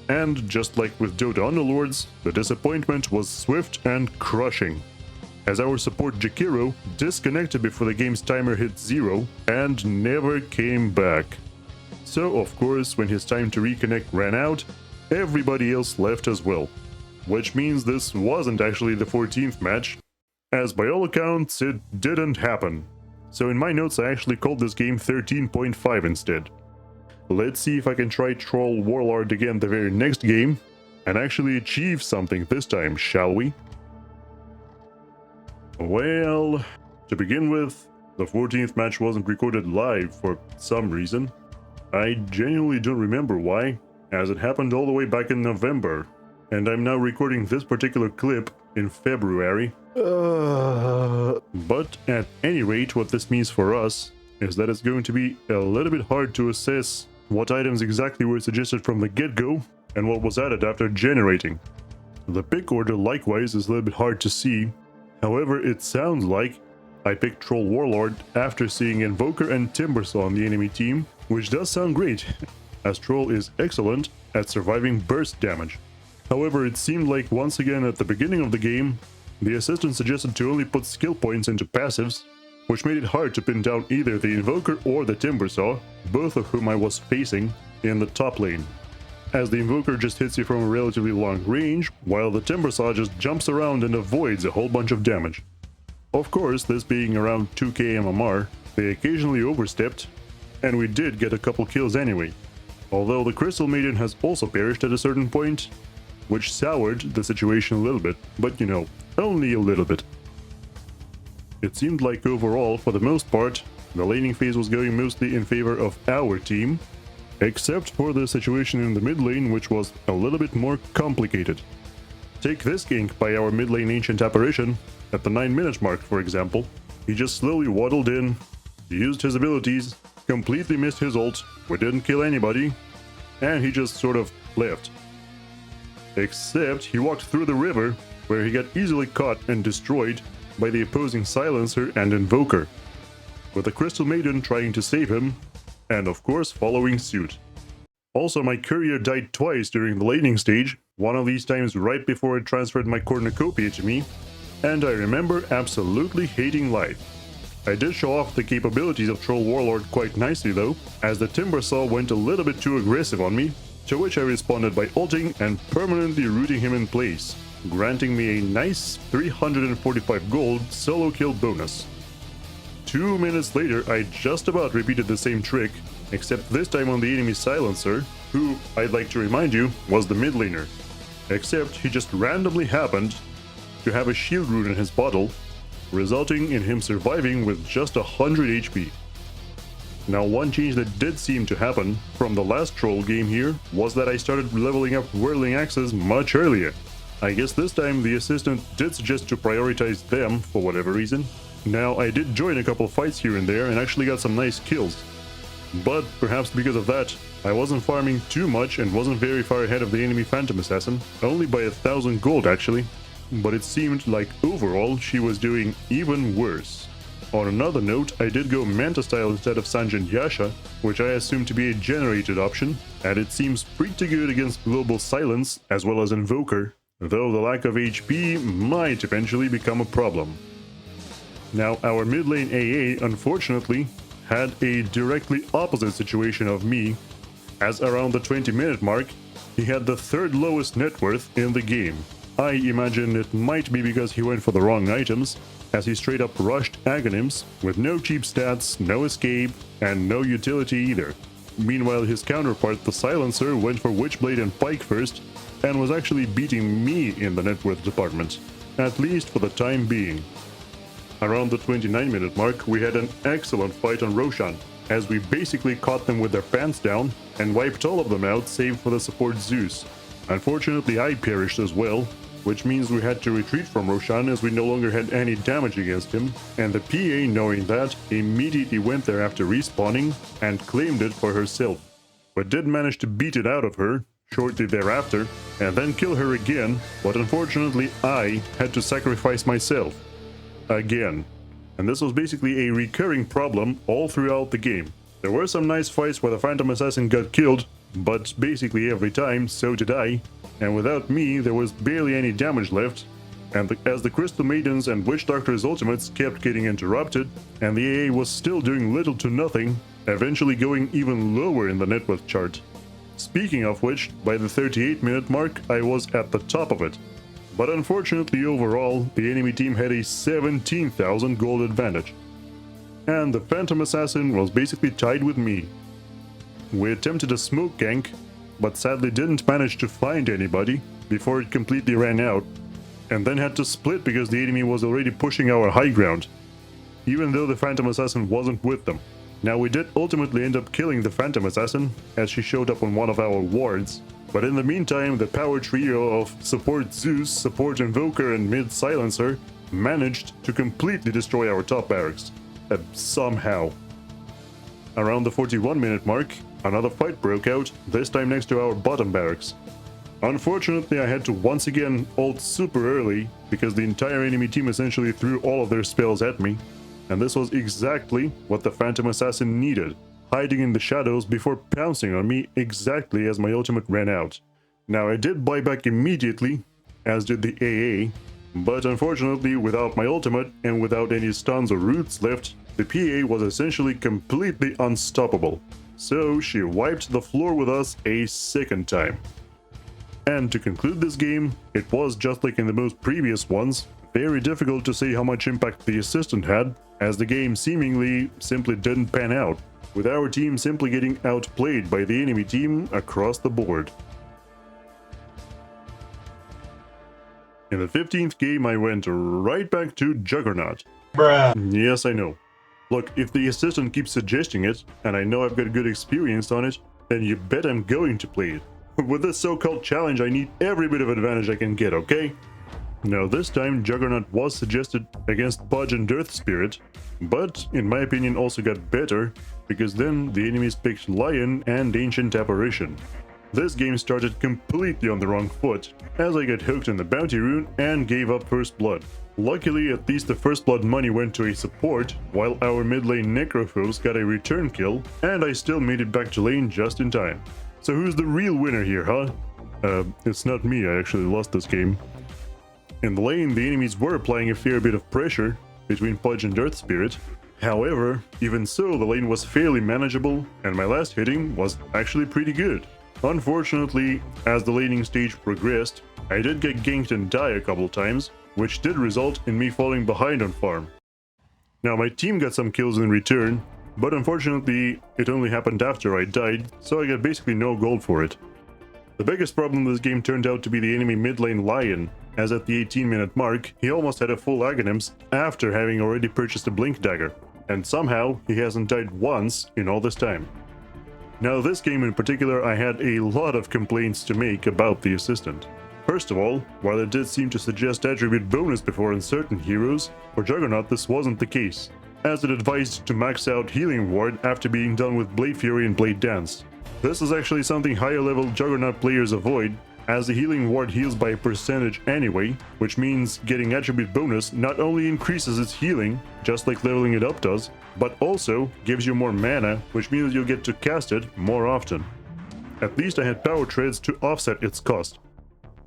[SPEAKER 1] And just like with Dota Underlords, the disappointment was swift and crushing. as our support Jakiro disconnected before the game's timer hit 0 and never came back. So of course, when his time to reconnect ran out, everybody else left as well. Which means this wasn't actually the 14th match, as by all accounts it didn't happen. So in my notes I actually called this game 13.5 instead. Let's see if I can try Troll Warlord again the very next game, and actually achieve something this time, shall we? Well, to begin with, the 14th match wasn't recorded live for some reason. I genuinely don't remember why, as it happened all the way back in November, and I'm now recording this particular clip in February. But at any rate, what this means for us is that it's going to be a little bit hard to assess what items exactly were suggested from the get-go and what was added after generating. The pick order likewise is a little bit hard to see. However, it sounds like I picked Troll Warlord after seeing Invoker and Timbersaw on the enemy team, which does sound great, as Troll is excellent at surviving burst damage. However, it seemed like once again at the beginning of the game, the assistant suggested to only put skill points into passives, which made it hard to pin down either the Invoker or the Timbersaw, both of whom I was facing in the top lane, as the Invoker just hits you from a relatively long range, while the Timbersaw just jumps around and avoids a whole bunch of damage. Of course, this being around 2k MMR, they occasionally overstepped, and we did get a couple kills anyway, although the Crystal Maiden has also perished at a certain point, which soured the situation a little bit, but you know, only a little bit. It seemed like overall, for the most part, the laning phase was going mostly in favor of our team, except for the situation in the mid lane, which was a little bit more complicated. Take this gank by our mid lane Ancient Apparition at the 9-minute mark, for example. He just slowly waddled in, used his abilities, completely missed his ult, we didn't kill anybody, and he just sort of left. Except he walked through the river, where he got easily caught and destroyed by the opposing Silencer and Invoker, with the Crystal Maiden trying to save him, and of course following suit. Also, my courier died twice during the laning stage, one of these times right before it transferred my cornucopia to me, and I remember absolutely hating life. I did show off the capabilities of Troll Warlord quite nicely though, as the Timbersaw went a little bit too aggressive on me, to which I responded by ulting and permanently rooting him in place, granting me a nice 345 gold solo kill bonus. 2 minutes later, I just about repeated the same trick, except this time on the enemy Silencer, who, I'd like to remind you, was the mid laner. Except he just randomly happened to have a shield rune in his bottle, resulting in him surviving with just 100 HP. Now, one change that did seem to happen from the last Troll game here was that I started leveling up Whirling Axes much earlier. I guess this time the assistant did suggest to prioritize them for whatever reason. Now, I did join a couple fights here and there and actually got some nice kills. But perhaps because of that, I wasn't farming too much and wasn't very far ahead of the enemy Phantom Assassin, only by 1,000 gold actually. But it seemed like overall she was doing even worse. On another note, I did go Manta style instead of Sanjin Yasha, which I assume to be a generated option, and it seems pretty good against Global Silence as well as Invoker, though the lack of HP might eventually become a problem. Now, our mid lane AA unfortunately had a directly opposite situation of me, as around the 20-minute mark, he had the third lowest net worth in the game. I imagine it might be because he went for the wrong items, as he straight up rushed Aghanim's with no cheap stats, no escape, and no utility either. Meanwhile, his counterpart, the Silencer, went for Witchblade and Pike first, and was actually beating me in the net worth department, at least for the time being. Around the 29-minute mark, we had an excellent fight on Roshan, as we basically caught them with their pants down and wiped all of them out save for the support Zeus. Unfortunately, I perished as well, which means we had to retreat from Roshan as we no longer had any damage against him, and the PA, knowing that, immediately went there after respawning and claimed it for herself, but did manage to beat it out of her shortly thereafter, and then kill her again, but unfortunately I had to sacrifice myself. Again. And this was basically a recurring problem all throughout the game. There were some nice fights where the Phantom Assassin got killed, but basically every time, so did I, and without me there was barely any damage left, and as the Crystal Maidens and Witch Doctor's ultimates kept getting interrupted, and the AA was still doing little to nothing, eventually going even lower in the net worth chart. Speaking of which, by the 38-minute mark, I was at the top of it. But unfortunately overall, the enemy team had a 17,000 gold advantage. And the Phantom Assassin was basically tied with me. We attempted a smoke gank, but sadly didn't manage to find anybody before it completely ran out, and then had to split because the enemy was already pushing our high ground, even though the Phantom Assassin wasn't with them. Now we did ultimately end up killing the Phantom Assassin, as she showed up on one of our wards, but in the meantime the power trio of Support Zeus, Support Invoker and Mid Silencer managed to completely destroy our top barracks. Somehow. Around the 41-minute mark, another fight broke out, this time next to our bottom barracks. Unfortunately, I had to once again ult super early, because the entire enemy team essentially threw all of their spells at me, and this was exactly what the Phantom Assassin needed, hiding in the shadows before pouncing on me exactly as my ultimate ran out. Now I did buy back immediately, as did the AA, but unfortunately without my ultimate and without any stuns or roots left, the PA was essentially completely unstoppable. So she wiped the floor with us a second time. And to conclude this game, it was just like in the most previous ones, very difficult to say how much impact the assistant had, as the game seemingly simply didn't pan out, with our team simply getting outplayed by the enemy team across the board. In the 15th game I went right back to Juggernaut. Bruh. Yes, I know. Look, if the assistant keeps suggesting it, and I know I've got good experience on it, then you bet I'm going to play it. With this so-called challenge, I need every bit of advantage I can get, okay? Now this time, Juggernaut was suggested against Pudge and Earth Spirit, but in my opinion also got better, because then the enemies picked Lion and Ancient Apparition. This game started completely on the wrong foot, as I got hooked in the bounty rune and gave up first blood. Luckily, at least the first blood money went to a support, while our mid lane Necrophos got a return kill, and I still made it back to lane just in time. So who's the real winner here, huh? It's not me, I actually lost this game. In the lane, the enemies were applying a fair bit of pressure between Pudge and Earth Spirit. However, even so, the lane was fairly manageable, and my last hitting was actually pretty good. Unfortunately, as the laning stage progressed, I did get ganked and die a couple times, which did result in me falling behind on farm. Now my team got some kills in return, but unfortunately it only happened after I died, so I got basically no gold for it. The biggest problem in this game turned out to be the enemy mid lane Lion, as at the 18-minute mark he almost had a full Aghanims after having already purchased a Blink Dagger, and somehow he hasn't died once in all this time. Now this game in particular, I had a lot of complaints to make about the assistant. First of all, while it did seem to suggest attribute bonus before on certain heroes, for Juggernaut this wasn't the case, as it advised to max out Healing Ward after being done with Blade Fury and Blade Dance. This is actually something higher level Juggernaut players avoid, as the Healing Ward heals by a percentage anyway, which means getting attribute bonus not only increases its healing, just like leveling it up does, but also gives you more mana, which means you'll get to cast it more often. At least I had power treads to offset its cost.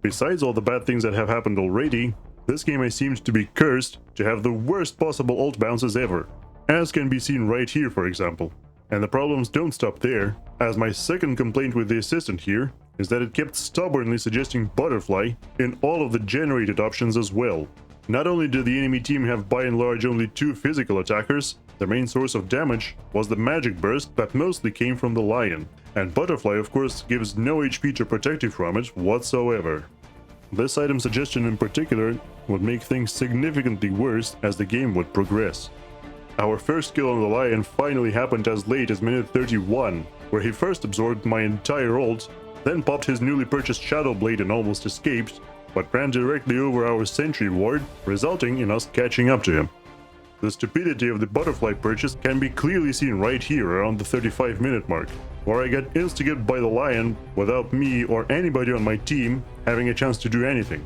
[SPEAKER 1] Besides all the bad things that have happened already, this game I seemed to be cursed to have the worst possible ult bounces ever, as can be seen right here for example. And the problems don't stop there, as my second complaint with the assistant here is that it kept stubbornly suggesting Butterfly in all of the generated options as well. Not only did the enemy team have by and large only 2 physical attackers, their main source of damage was the magic burst that mostly came from the Lion, and Butterfly of course gives no HP to protect you from it whatsoever. This item suggestion in particular would make things significantly worse as the game would progress. Our first kill on the Lion finally happened as late as minute 31, where he first absorbed my entire ult, then popped his newly purchased Shadow Blade and almost escaped, but ran directly over our sentry ward, resulting in us catching up to him. The stupidity of the Butterfly purchase can be clearly seen right here around the 35-minute mark, where I got instigated by the Lion without me or anybody on my team having a chance to do anything,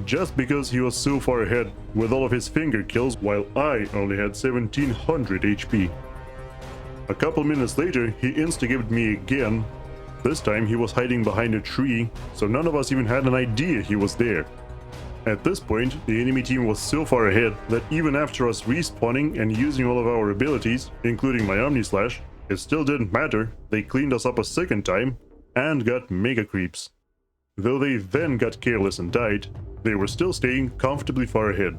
[SPEAKER 1] just because he was so far ahead with all of his finger kills while I only had 1700 HP. A couple minutes later he instigated me again. This time he was hiding behind a tree, so none of us even had an idea he was there. At this point, the enemy team was so far ahead that even after us respawning and using all of our abilities, including my Omni Slash, it still didn't matter. They cleaned us up a second time and got mega creeps. Though they then got careless and died, they were still staying comfortably far ahead.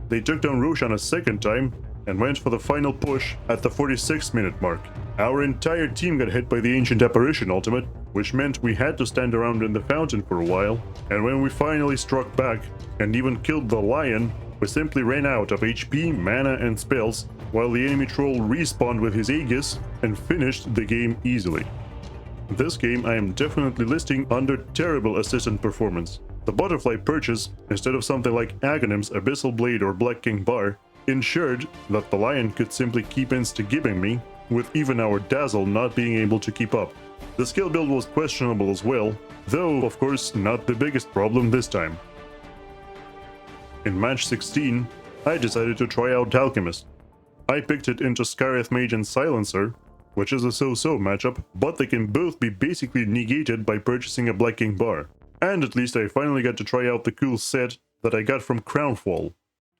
[SPEAKER 1] They took down Roshan a second time and went for the final push at the 46-minute mark. Our entire team got hit by the Ancient Apparition ultimate, which meant we had to stand around in the fountain for a while, and when we finally struck back and even killed the lion, we simply ran out of HP, mana and spells, while the enemy troll respawned with his Aegis and finished the game easily. This game I am definitely listing under terrible assistant performance. The butterfly purchase, instead of something like Aghanim's Abyssal Blade or Black King Bar, ensured that the lion could simply keep insta-gibbing me, with even our Dazzle not being able to keep up. The skill build was questionable as well, though of course not the biggest problem this time. In match 16, I decided to try out Alchemist. I picked it into Scarith Mage and Silencer, which is a so-so matchup, but they can both be basically negated by purchasing a Black King Bar. And at least I finally got to try out the cool set that I got from Crownfall.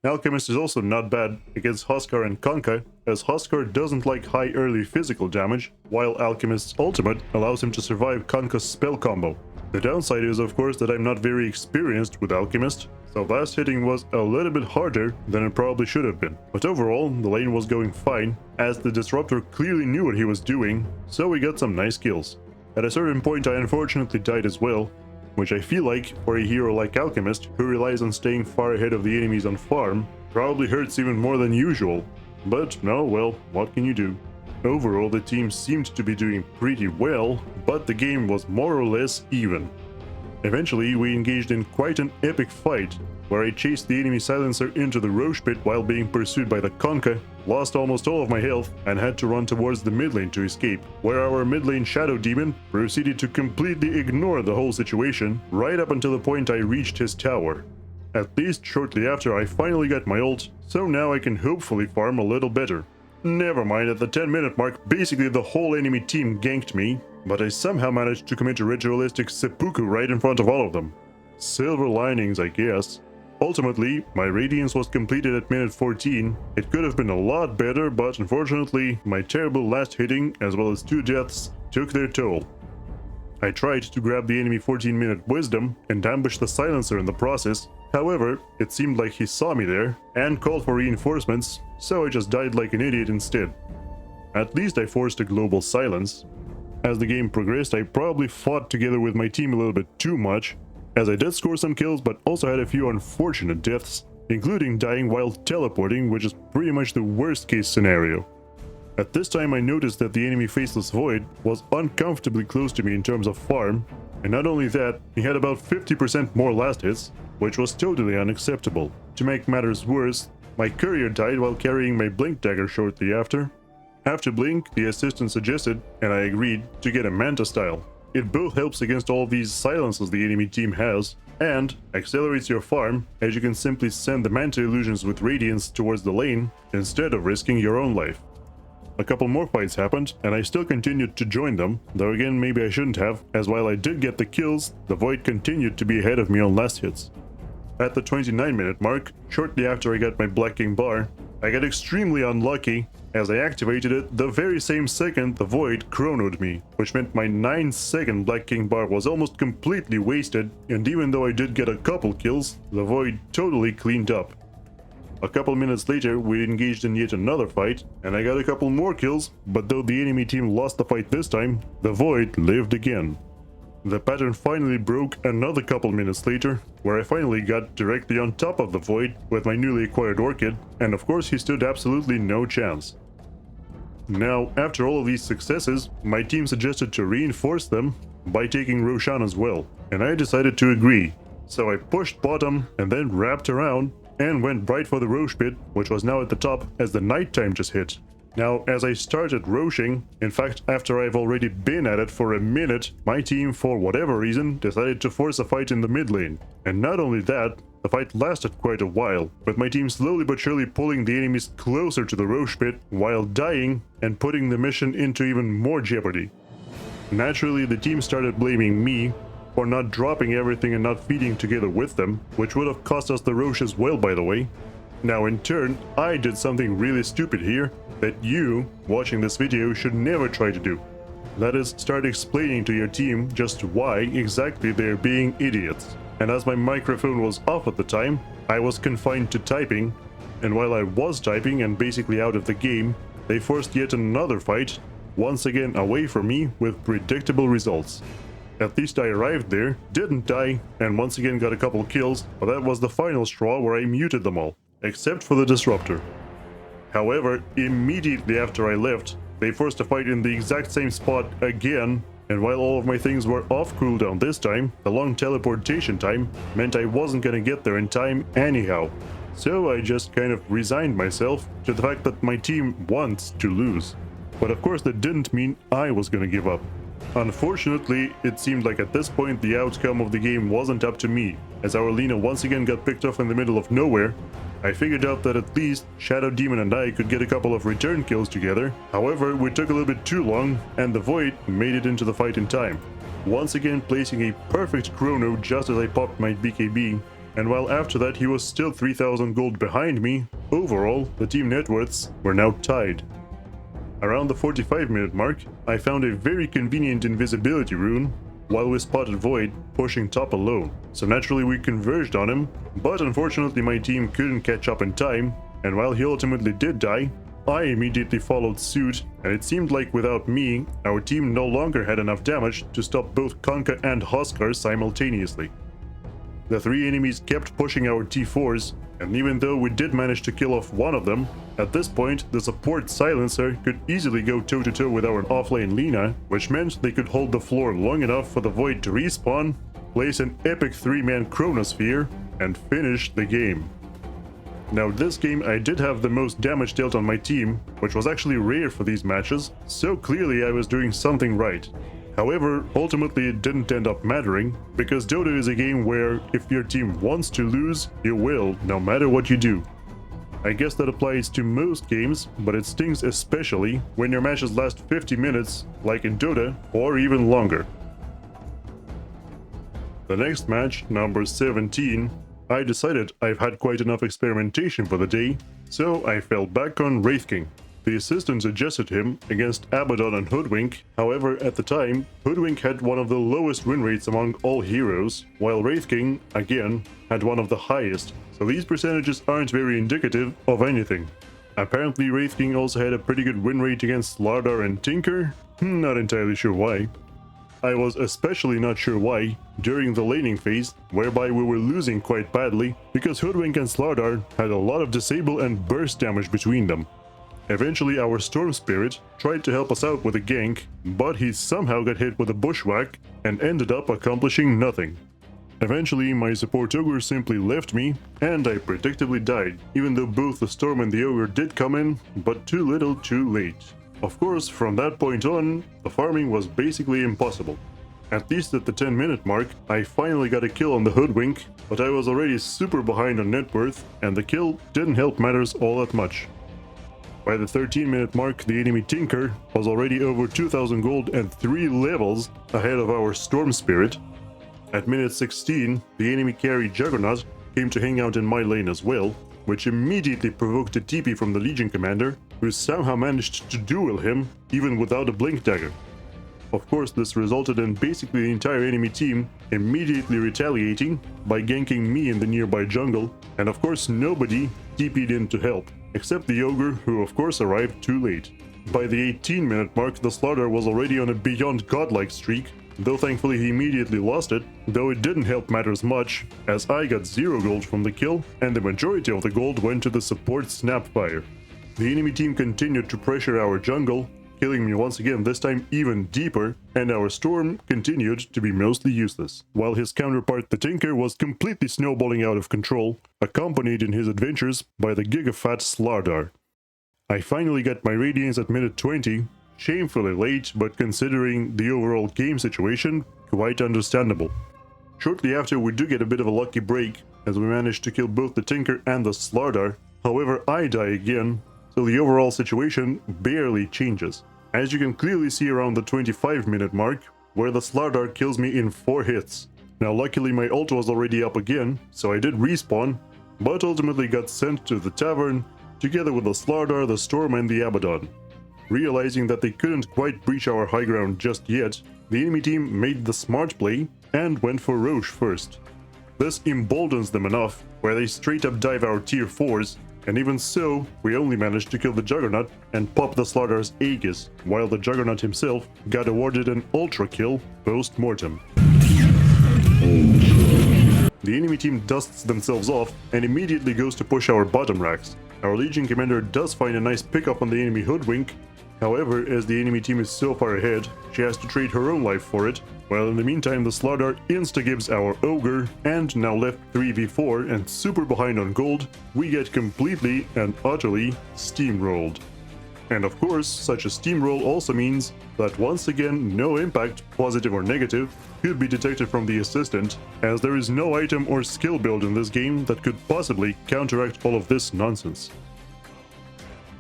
[SPEAKER 1] Alchemist is also not bad against Huskar and Conka, as Huskar doesn't like high early physical damage, while Alchemist's ultimate allows him to survive Conka's spell combo. The downside is of course that I'm not very experienced with Alchemist, so last hitting was a little bit harder than it probably should have been. But overall, the lane was going fine, as the Disruptor clearly knew what he was doing, so we got some nice kills. At a certain point I unfortunately died as well, which I feel like, for a hero like Alchemist, who relies on staying far ahead of the enemies on farm, probably hurts even more than usual. But no, well, what can you do? Overall, the team seemed to be doing pretty well, but the game was more or less even. Eventually, we engaged in quite an epic fight, where I chased the enemy Silencer into the Roche Pit while being pursued by the Conka, lost almost all of my health, and had to run towards the mid lane to escape, where our mid lane Shadow Demon proceeded to completely ignore the whole situation, right up until the point I reached his tower. At least shortly after I finally got my ult, so now I can hopefully farm a little better. Never mind, at the 10-minute mark, basically the whole enemy team ganked me, but I somehow managed to commit a ritualistic seppuku right in front of all of them. Silver linings, I guess. Ultimately, my Radiance was completed at minute 14. It could have been a lot better, but unfortunately, my terrible last hitting, as well as 2 deaths, took their toll. I tried to grab the enemy 14-minute Wisdom and ambush the Silencer in the process. However, it seemed like he saw me there and called for reinforcements, so I just died like an idiot instead. At least I forced a global silence. As the game progressed, I probably fought together with my team a little bit too much, as I did score some kills but also had a few unfortunate deaths, including dying while teleporting, which is pretty much the worst case scenario. At this time I noticed that the enemy Faceless Void was uncomfortably close to me in terms of farm, and not only that, he had about 50% more last hits, which was totally unacceptable. To make matters worse, my courier died while carrying my Blink Dagger shortly after. After Blink, the assistant suggested, and I agreed, to get a Manta style. It both helps against all these silences the enemy team has, and accelerates your farm, as you can simply send the Manta illusions with Radiance towards the lane, instead of risking your own life. A couple more fights happened, and I still continued to join them, though again maybe I shouldn't have, as while I did get the kills, the Void continued to be ahead of me on last hits. At the 29-minute mark, shortly after I got my Black King Bar, I got extremely unlucky, as I activated it the very same second the Void chronoed me, which meant my 9-second Black King Bar was almost completely wasted, and even though I did get a couple kills, the Void totally cleaned up. A couple minutes later, we engaged in yet another fight, and I got a couple more kills, but though the enemy team lost the fight this time, the Void lived again. The pattern finally broke another couple minutes later, where I finally got directly on top of the Void with my newly acquired Orchid, and of course he stood absolutely no chance. Now, after all of these successes, my team suggested to reinforce them by taking Roshan as well, and I decided to agree. So I pushed bottom and then wrapped around and went right for the Roche Pit, which was now at the top as the nighttime just hit. Now, as I started roshing, in fact after I've already been at it for a minute, my team, for whatever reason, decided to force a fight in the mid lane. And not only that, the fight lasted quite a while, with my team slowly but surely pulling the enemies closer to the Roche Pit while dying and putting the mission into even more jeopardy. Naturally, the team started blaming me for not dropping everything and not feeding together with them, which would have cost us the Roche as well, by the way. Now in turn, I did something really stupid here that you, watching this video, should never try to do. That is, start explaining to your team just why exactly they're being idiots. And as my microphone was off at the time, I was confined to typing, and while I was typing and basically out of the game, they forced yet another fight, once again away from me with predictable results. At least I arrived there, didn't die, and once again got a couple kills, but that was the final straw where I muted them all, except for the Disruptor. However, immediately after I left, they forced a fight in the exact same spot again, and while all of my things were off cooldown this time, the long teleportation time meant I wasn't gonna get there in time anyhow. So I just kind of resigned myself to the fact that my team wants to lose. But of course that didn't mean I was gonna give up. Unfortunately, it seemed like at this point the outcome of the game wasn't up to me, as our Lina once again got picked off in the middle of nowhere. I figured out that at least Shadow Demon and I could get a couple of return kills together. However, we took a little bit too long, and the Void made it into the fight in time, once again placing a perfect chrono just as I popped my BKB, and while after that he was still 3000 gold behind me, overall the team net worths were now tied. Around the 45-minute mark, I found a very convenient invisibility rune, while we spotted Void pushing top alone, so naturally we converged on him, but unfortunately my team couldn't catch up in time, and while he ultimately did die, I immediately followed suit, and it seemed like without me, our team no longer had enough damage to stop both Konka and Huskar simultaneously. The three enemies kept pushing our T4s, and even though we did manage to kill off one of them, at this point the support Silencer could easily go toe-to-toe with our offlane Lina, which meant they could hold the floor long enough for the Void to respawn, place an epic 3-man Chronosphere, and finish the game. Now this game I did have the most damage dealt on my team, which was actually rare for these matches, so clearly I was doing something right. However, ultimately it didn't end up mattering, because Dota is a game where if your team wants to lose, you will, no matter what you do. I guess that applies to most games, but it stings especially when your matches last 50 minutes, like in Dota, or even longer. The next match, number 17, I decided I've had quite enough experimentation for the day, so I fell back on Wraith King. The assistant suggested him against Abaddon and Hoodwink, however at the time, Hoodwink had one of the lowest win rates among all heroes, while Wraith King, again, had one of the highest, so these percentages aren't very indicative of anything. Apparently Wraith King also had a pretty good win rate against Slardar and Tinker, not entirely sure why. I was especially not sure why during the laning phase, whereby we were losing quite badly, because Hoodwink and Slardar had a lot of disable and burst damage between them. Eventually our Storm Spirit tried to help us out with a gank, but he somehow got hit with a bushwhack and ended up accomplishing nothing. Eventually my support Ogre simply left me, and I predictably died, even though both the Storm and the Ogre did come in, but too little too late. Of course, from that point on, the farming was basically impossible. At least at the 10-minute mark, I finally got a kill on the Hoodwink, but I was already super behind on net worth, and the kill didn't help matters all that much. By the 13-minute mark, the enemy Tinker was already over 2000 gold and 3 levels ahead of our Storm Spirit. At minute 16, the enemy carry Juggernaut came to hang out in my lane as well, which immediately provoked a TP from the Legion commander, who somehow managed to duel him even without a blink dagger. Of course, this resulted in basically the entire enemy team immediately retaliating by ganking me in the nearby jungle, and of course nobody TP'd in to help, except the Ogre, who of course arrived too late. By the 18-minute mark, the Slaughter was already on a beyond godlike streak, though thankfully he immediately lost it, though it didn't help matters much, as I got 0 gold from the kill, and the majority of the gold went to the support Snapfire. The enemy team continued to pressure our jungle, killing me once again, this time even deeper, and our Storm continued to be mostly useless, while his counterpart the Tinker was completely snowballing out of control, accompanied in his adventures by the gigafat Slardar. I finally got my Radiance at minute 20, shamefully late, but considering the overall game situation, quite understandable. Shortly after, we do get a bit of a lucky break, as we manage to kill both the Tinker and the Slardar, however I die again, so the overall situation barely changes. As you can clearly see around the 25-minute mark, where the Slardar kills me in 4 hits. Now luckily my ult was already up again, so I did respawn, but ultimately got sent to the tavern, together with the Slardar, the Storm and the Abaddon. Realizing that they couldn't quite breach our high ground just yet, the enemy team made the smart play and went for Roche first. This emboldens them enough, where they straight up dive our tier 4s, and even so, we only managed to kill the Juggernaut and pop the Slardar's Aegis, while the Juggernaut himself got awarded an ultra kill post-mortem. The enemy team dusts themselves off and immediately goes to push our bottom racks. Our Legion commander does find a nice pickup on the enemy Hoodwink. However, as the enemy team is so far ahead, she has to trade her own life for it, while in the meantime the Slardar insta-gives our Ogre, and now left 3v4 and super behind on gold, we get completely and utterly steamrolled. And of course, such a steamroll also means that once again no impact, positive or negative, could be detected from the assistant, as there is no item or skill build in this game that could possibly counteract all of this nonsense.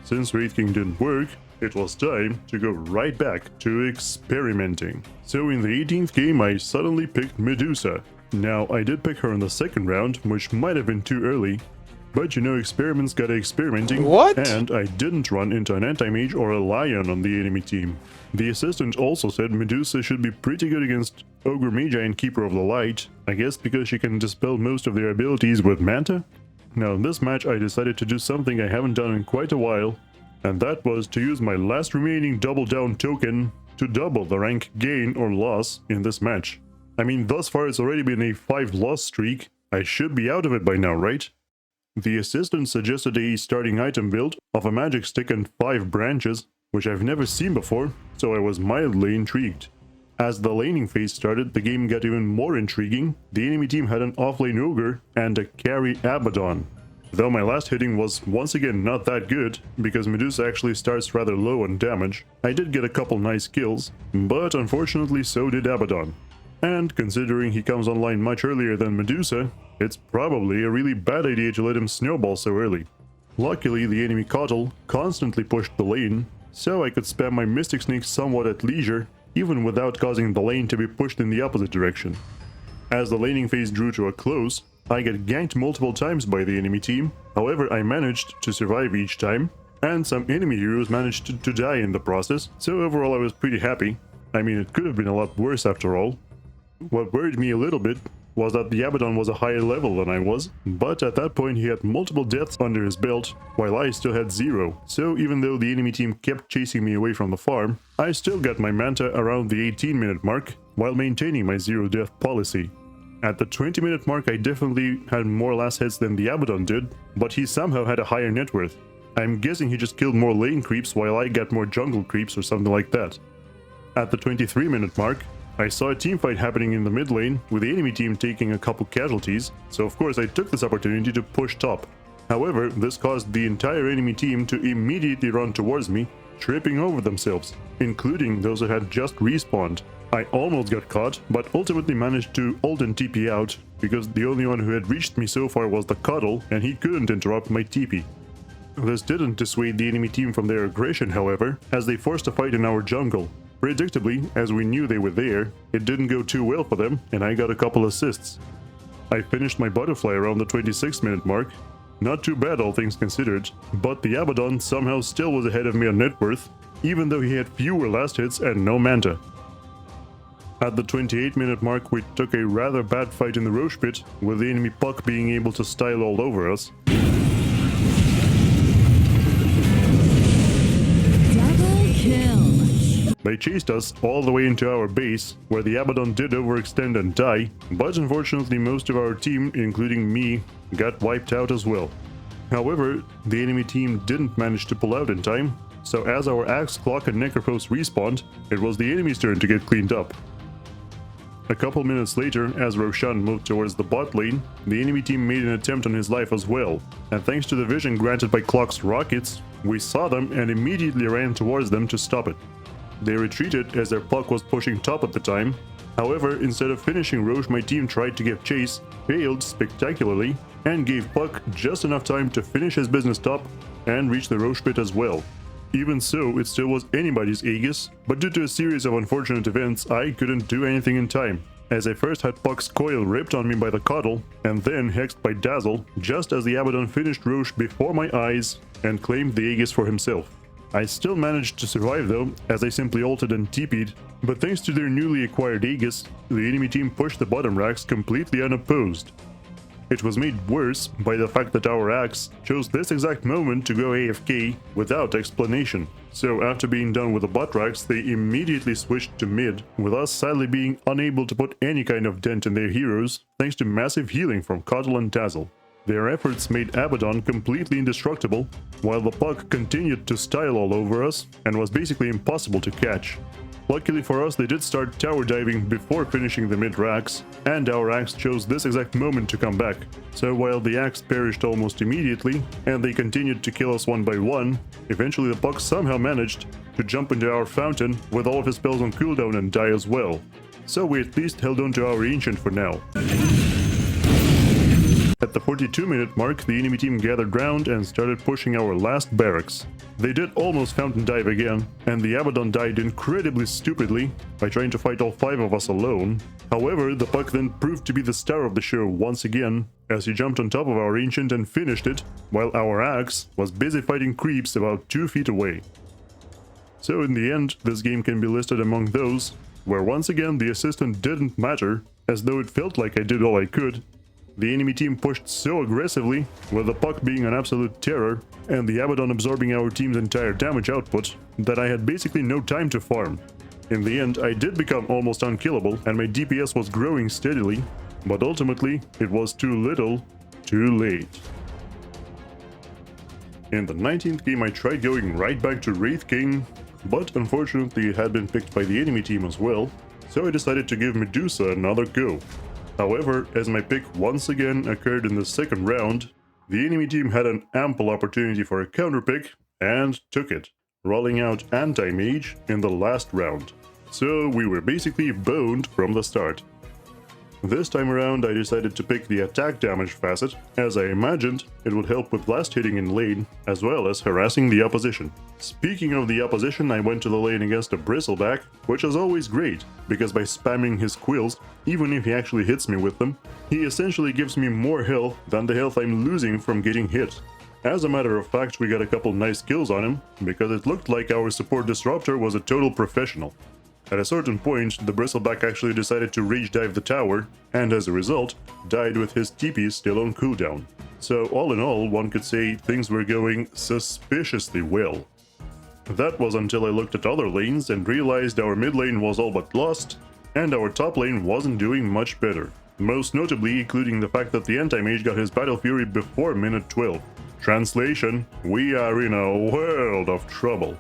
[SPEAKER 1] Since Wraith King didn't work, it was time to go right back to experimenting. So in the 18th game I suddenly picked Medusa. Now I did pick her in the second round, which might have been too early, but you know, experiments got experimenting.
[SPEAKER 2] What?
[SPEAKER 1] And I didn't run into an anti-mage or a lion on the enemy team. The assistant also said Medusa should be pretty good against Ogre Magi and Keeper of the Light, I guess because she can dispel most of their abilities with Manta? Now in this match I decided to do something I haven't done in quite a while, and that was to use my last remaining double down token to double the rank gain or loss in this match. I mean, thus far it's already been a 5-loss streak, I should be out of it by now, right? The assistant suggested a starting item build of a magic stick and 5 branches, which I've never seen before, so I was mildly intrigued. As the laning phase started, the game got even more intriguing. The enemy team had an offlane Ogre and a carry Abaddon. Though my last hitting was once again not that good, because Medusa actually starts rather low on damage, I did get a couple nice kills, but unfortunately so did Abaddon. And considering he comes online much earlier than Medusa, it's probably a really bad idea to let him snowball so early. Luckily, the enemy Kotl constantly pushed the lane, so I could spam my Mystic Snake somewhat at leisure, even without causing the lane to be pushed in the opposite direction. As the laning phase drew to a close, I get ganked multiple times by the enemy team, however I managed to survive each time, and some enemy heroes managed to die in the process, so overall I was pretty happy. I mean, it could have been a lot worse after all. What worried me a little bit was that the Abaddon was a higher level than I was, but at that point he had multiple deaths under his belt, while I still had 0. So even though the enemy team kept chasing me away from the farm, I still got my Manta around the 18-minute mark, while maintaining my 0 death policy. At the 20-minute mark I definitely had more last hits than the Abaddon did, but he somehow had a higher net worth. I'm guessing he just killed more lane creeps while I got more jungle creeps or something like that. At the 23-minute mark, I saw a teamfight happening in the mid lane, with the enemy team taking a couple casualties, so of course I took this opportunity to push top. However, this caused the entire enemy team to immediately run towards me, tripping over themselves, including those that had just respawned. I almost got caught, but ultimately managed to ult and TP out, because the only one who had reached me so far was the Kotl, and he couldn't interrupt my TP. This didn't dissuade the enemy team from their aggression, however, as they forced a fight in our jungle. Predictably, as we knew they were there, it didn't go too well for them, and I got a couple assists. I finished my butterfly around the 26-minute mark. Not too bad, all things considered, but the Abaddon somehow still was ahead of me on net worth, even though he had fewer last hits and no Manta. At the 28-minute mark, we took a rather bad fight in the Roche pit, with the enemy Puck being able to style all over us.
[SPEAKER 8] Double kill.
[SPEAKER 1] They chased us all the way into our base, where the Abaddon did overextend and die, but unfortunately most of our team, including me, got wiped out as well. However, the enemy team didn't manage to pull out in time, so as our Axe, Clock and Necrophos respawned, it was the enemy's turn to get cleaned up. A couple minutes later, as Roshan moved towards the bot lane, the enemy team made an attempt on his life as well, and thanks to the vision granted by Clock's rockets, we saw them and immediately ran towards them to stop it. They retreated as their Puck was pushing top at the time. However, instead of finishing Roche, my team tried to give chase, failed spectacularly, and gave Puck just enough time to finish his business top and reach the Roche pit as well. Even so, it still was anybody's Aegis, but due to a series of unfortunate events, I couldn't do anything in time, as I first had Puck's coil ripped on me by the Coddle, and then hexed by Dazzle, just as the Abaddon finished Roche before my eyes and claimed the Aegis for himself. I still managed to survive though, as I simply ulted and TP'd, but thanks to their newly acquired Aegis, the enemy team pushed the bottom racks completely unopposed. It was made worse by the fact that our Axe chose this exact moment to go AFK without explanation. So after being done with the bot racks, they immediately switched to mid, with us sadly being unable to put any kind of dent in their heroes thanks to massive healing from Coddle and Dazzle. Their efforts made Abaddon completely indestructible, while the Puck continued to style all over us and was basically impossible to catch. Luckily for us, they did start tower diving before finishing the mid racks, and our Axe chose this exact moment to come back. So while the Axe perished almost immediately, and they continued to kill us one by one, eventually the Puck somehow managed to jump into our fountain with all of his spells on cooldown and die as well. So we at least held on to our Ancient for now. At the 42-minute mark, the enemy team gathered round and started pushing our last barracks. They did almost fountain dive again, and the Abaddon died incredibly stupidly by trying to fight all 5 of us alone. However, the Puck then proved to be the star of the show once again, as he jumped on top of our Ancient and finished it, while our Axe was busy fighting creeps about 2 feet away. So in the end, this game can be listed among those where once again the assistant didn't matter, as though it felt like I did all I could. The enemy team pushed so aggressively, with the Puck being an absolute terror, and the Abaddon absorbing our team's entire damage output, that I had basically no time to farm. In the end, I did become almost unkillable, and my DPS was growing steadily, but ultimately, it was too little, too late. In the 19th game, I tried going right back to Wraith King, but unfortunately it had been picked by the enemy team as well, so I decided to give Medusa another go. However, as my pick once again occurred in the second round, the enemy team had an ample opportunity for a counter pick and took it, rolling out Anti-Mage in the last round. So we were basically boned from the start. This time around I decided to pick the attack damage facet, as I imagined it would help with blast hitting in lane, as well as harassing the opposition. Speaking of the opposition, I went to the lane against a Bristleback, which is always great, because by spamming his quills, even if he actually hits me with them, he essentially gives me more health than the health I'm losing from getting hit. As a matter of fact, we got a couple nice kills on him, because it looked like our support disruptor was a total professional. At a certain point, the Bristleback actually decided to rage dive the tower, and as a result, died with his TP still on cooldown. So all in all, one could say things were going suspiciously well. That was until I looked at other lanes and realized our mid lane was all but lost, and our top lane wasn't doing much better. Most notably including the fact that the Anti-Mage got his Battle Fury before minute 12. Translation: we are in a world of trouble.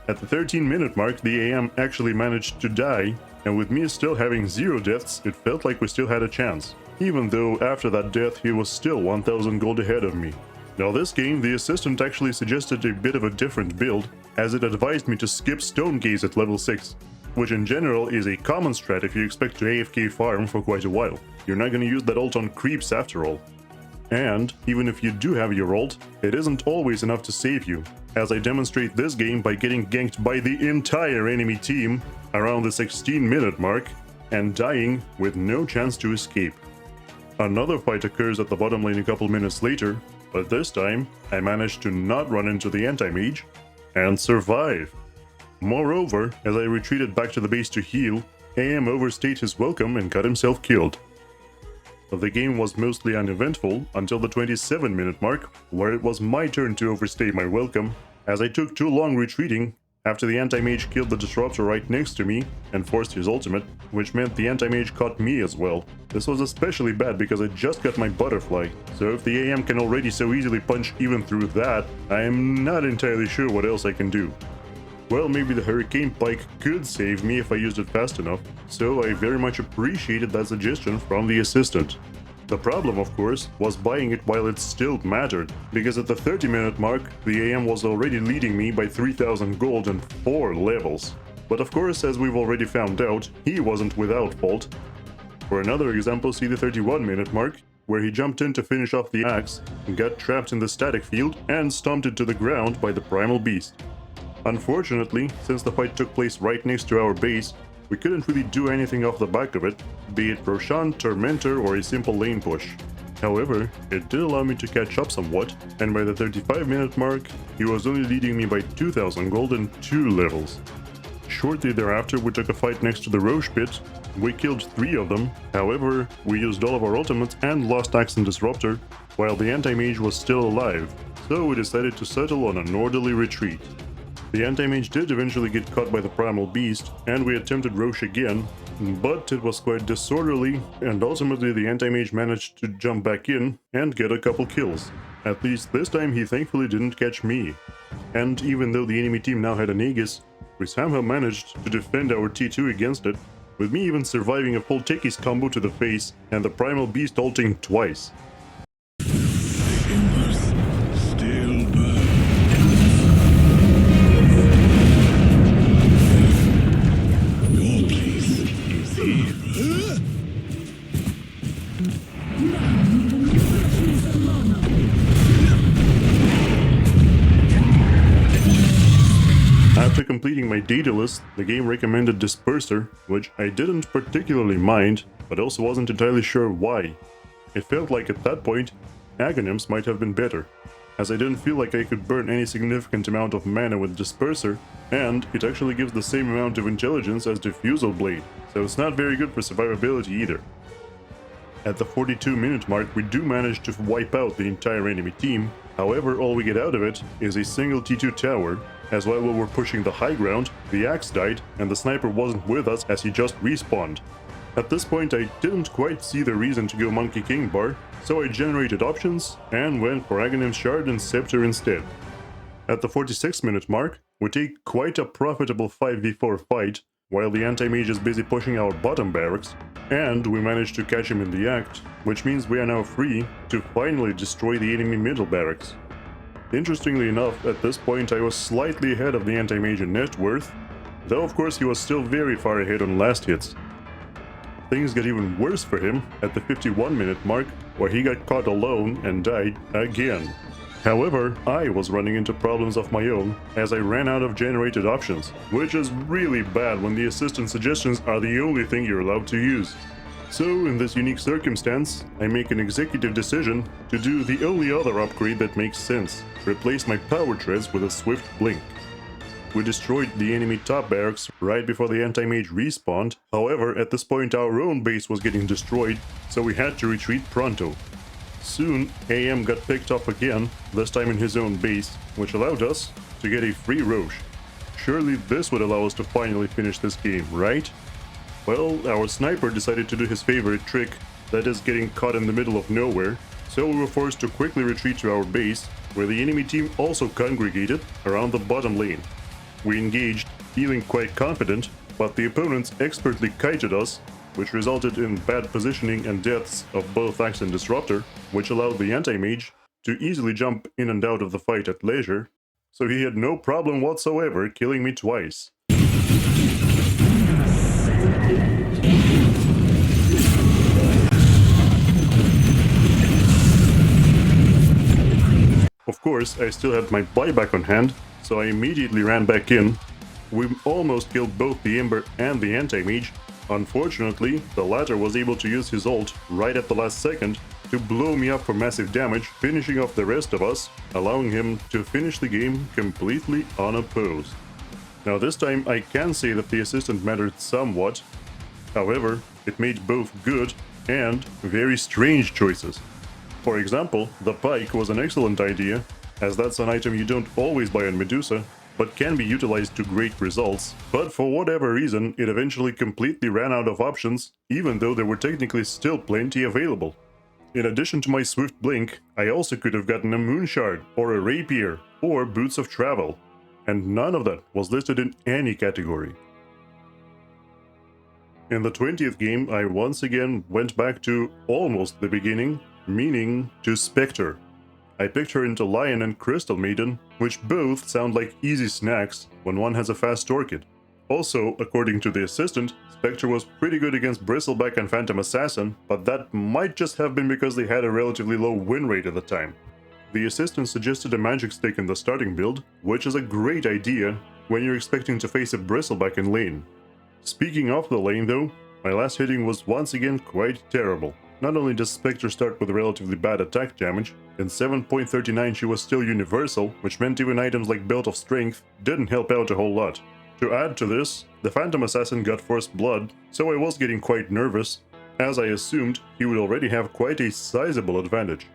[SPEAKER 1] At the 13-minute mark, the AM actually managed to die, and with me still having 0 deaths, it felt like we still had a chance, even though after that death he was still 1000 gold ahead of me. Now this game, the assistant actually suggested a bit of a different build, as it advised me to skip Stone Gaze at level 6, which in general is a common strat if you expect to AFK farm for quite a while. You're not gonna use that ult on creeps after all. And, even if you do have your ult, it isn't always enough to save you, as I demonstrate this game by getting ganked by the entire enemy team around the 16-minute mark, and dying with no chance to escape. Another fight occurs at the bottom lane a couple minutes later, but this time, I managed to not run into the Anti-Mage, and survive. Moreover, as I retreated back to the base to heal, AM overstayed his welcome and got himself killed. The game was mostly uneventful until the 27-minute mark, where it was my turn to overstay my welcome, as I took too long retreating after the Anti-Mage killed the Disruptor right next to me and forced his ultimate, which meant the Anti-Mage caught me as well. This was especially bad because I just got my Butterfly, so if the AM can already so easily punch even through that, I am not entirely sure what else I can do. Well, maybe the Hurricane Pike could save me if I used it fast enough, so I very much appreciated that suggestion from the assistant. The problem, of course, was buying it while it still mattered, because at the 30-minute mark, the AM was already leading me by 3000 gold and 4 levels. But of course, as we've already found out, he wasn't without fault. For another example, see the 31-minute mark, where he jumped in to finish off the Axe, got trapped in the static field, and stomped it to the ground by the Primal Beast. Unfortunately, since the fight took place right next to our base, we couldn't really do anything off the back of it, be it Roshan, Tormentor, or a simple lane push. However, it did allow me to catch up somewhat, and by the 35-minute mark, he was only leading me by 2000 gold and 2 levels. Shortly thereafter, we took a fight next to the Roche pit. We killed 3 of them, however, we used all of our ultimates and lost Axe and Disruptor, while the anti-mage was still alive, so we decided to settle on an orderly retreat. The anti-mage did eventually get caught by the primal beast, and we attempted Roche again, but it was quite disorderly, and ultimately the anti-mage managed to jump back in and get a couple kills. At least this time he thankfully didn't catch me. And even though the enemy team now had an Aegis, we somehow managed to defend our T2 against it, with me even surviving a full Techies combo to the face and the primal beast ulting twice. After completing my data list, the game recommended Disperser, which I didn't particularly mind, but also wasn't entirely sure why. It felt like at that point, Aghanim's might have been better, as I didn't feel like I could burn any significant amount of mana with Disperser, and it actually gives the same amount of intelligence as Diffusal Blade, so it's not very good for survivability either. At the 42-minute mark, we do manage to wipe out the entire enemy team, however all we get out of it is a single T2 tower, as while we were pushing the high ground, the axe died and the sniper wasn't with us as he just respawned. At this point I didn't quite see the reason to go Monkey King bar, so I generated options and went for Aghanim's Shard and Scepter instead. At the 46-minute mark, we take quite a profitable 5v4 fight, while the anti-mage is busy pushing our bottom barracks, and we manage to catch him in the act, which means we are now free to finally destroy the enemy middle barracks. Interestingly enough, at this point I was slightly ahead of the anti-mage in net worth, though of course he was still very far ahead on last hits. Things got even worse for him at the 51-minute mark, where he got caught alone and died again. However, I was running into problems of my own as I ran out of generated options, which is really bad when the assistant suggestions are the only thing you're allowed to use. So, in this unique circumstance, I make an executive decision to do the only other upgrade that makes sense: replace my power treads with a swift blink. We destroyed the enemy top barracks right before the anti-mage respawned, however at this point our own base was getting destroyed, so we had to retreat pronto. Soon, AM got picked up again, this time in his own base, which allowed us to get a free Roche. Surely this would allow us to finally finish this game, right? Well, our sniper decided to do his favorite trick, that is getting caught in the middle of nowhere, so we were forced to quickly retreat to our base, where the enemy team also congregated around the bottom lane. We engaged, feeling quite confident, but the opponents expertly kited us, which resulted in bad positioning and deaths of both Axe and Disruptor, which allowed the anti-mage to easily jump in and out of the fight at leisure, so he had no problem whatsoever killing me twice. Of course, I still had my buyback on hand, so I immediately ran back in. We almost killed both the Ember and the anti-mage. Unfortunately, the latter was able to use his ult right at the last second to blow me up for massive damage, finishing off the rest of us, allowing him to finish the game completely unopposed. Now this time I can say that the assistant mattered somewhat. However, it made both good and very strange choices. For example, the pike was an excellent idea, as that's an item you don't always buy on Medusa, but can be utilized to great results, but for whatever reason it eventually completely ran out of options, even though there were technically still plenty available. In addition to my swift blink, I also could have gotten a moon shard, or a rapier, or boots of travel, and none of that was listed in any category. In the 20th game, I once again went back to almost the beginning, meaning to Spectre. I picked her into Lion and Crystal Maiden, which both sound like easy snacks when one has a fast orchid. Also, according to the assistant, Spectre was pretty good against Bristleback and Phantom Assassin, but that might just have been because they had a relatively low win rate at the time. The assistant suggested a magic stick in the starting build, which is a great idea when you're expecting to face a bristleback in lane. Speaking of the lane though, my last hitting was once again quite terrible. Not only does Spectre start with relatively bad attack damage, in 7.39 she was still universal, which meant even items like Belt of Strength didn't help out a whole lot. To add to this, the Phantom Assassin got First Blood, so I was getting quite nervous, as I assumed he would already have quite a sizable advantage.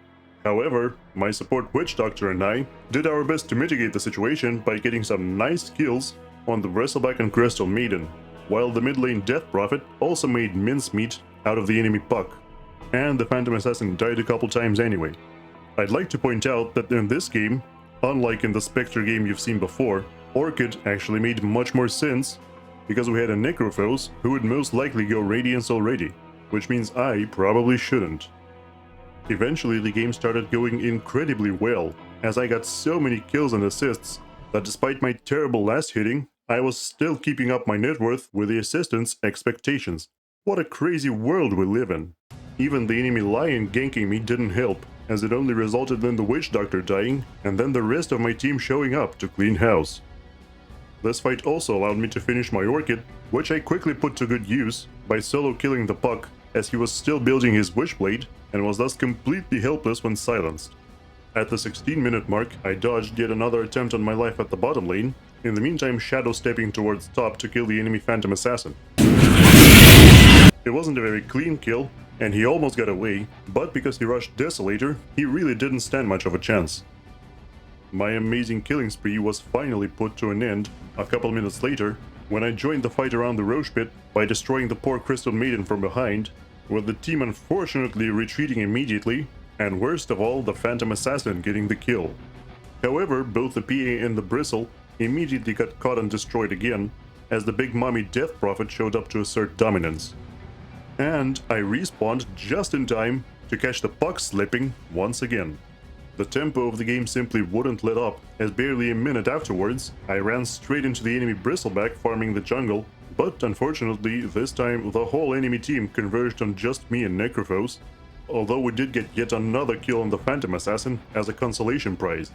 [SPEAKER 1] However, my support Witch Doctor and I did our best to mitigate the situation by getting some nice kills on the Bristleback and Crystal Maiden, while the mid lane Death Prophet also made mincemeat out of the enemy puck, and the Phantom Assassin died a couple times anyway. I'd like to point out that in this game, unlike in the Spectre game you've seen before, Orchid actually made much more sense because we had a Necrophos who would most likely go Radiance already, which means I probably shouldn't. Eventually the game started going incredibly well, as I got so many kills and assists that despite my terrible last hitting, I was still keeping up my net worth with the assistant's expectations. What a crazy world we live in. Even the enemy Lion ganking me didn't help, as it only resulted in the Witch Doctor dying and then the rest of my team showing up to clean house. This fight also allowed me to finish my Orchid, which I quickly put to good use by solo killing the puck as he was still building his Wishblade and was thus completely helpless when silenced. At the 16-minute mark, I dodged yet another attempt on my life at the bottom lane, in the meantime shadow stepping towards top to kill the enemy Phantom Assassin. It wasn't a very clean kill, and he almost got away, but because he rushed Desolator, he really didn't stand much of a chance. My amazing killing spree was finally put to an end a couple minutes later, when I joined the fight around the Roche Pit by destroying the poor Crystal Maiden from behind, with the team unfortunately retreating immediately, and worst of all, the Phantom Assassin getting the kill. However, both the PA and the Bristle immediately got caught and destroyed again, as the Big Mommy Death Prophet showed up to assert dominance. And I respawned just in time to catch the puck slipping once again. The tempo of the game simply wouldn't let up, as barely a minute afterwards, I ran straight into the enemy Bristleback farming the jungle, but unfortunately this time the whole enemy team converged on just me and Necrophos, although we did get yet another kill on the Phantom Assassin as a consolation prize.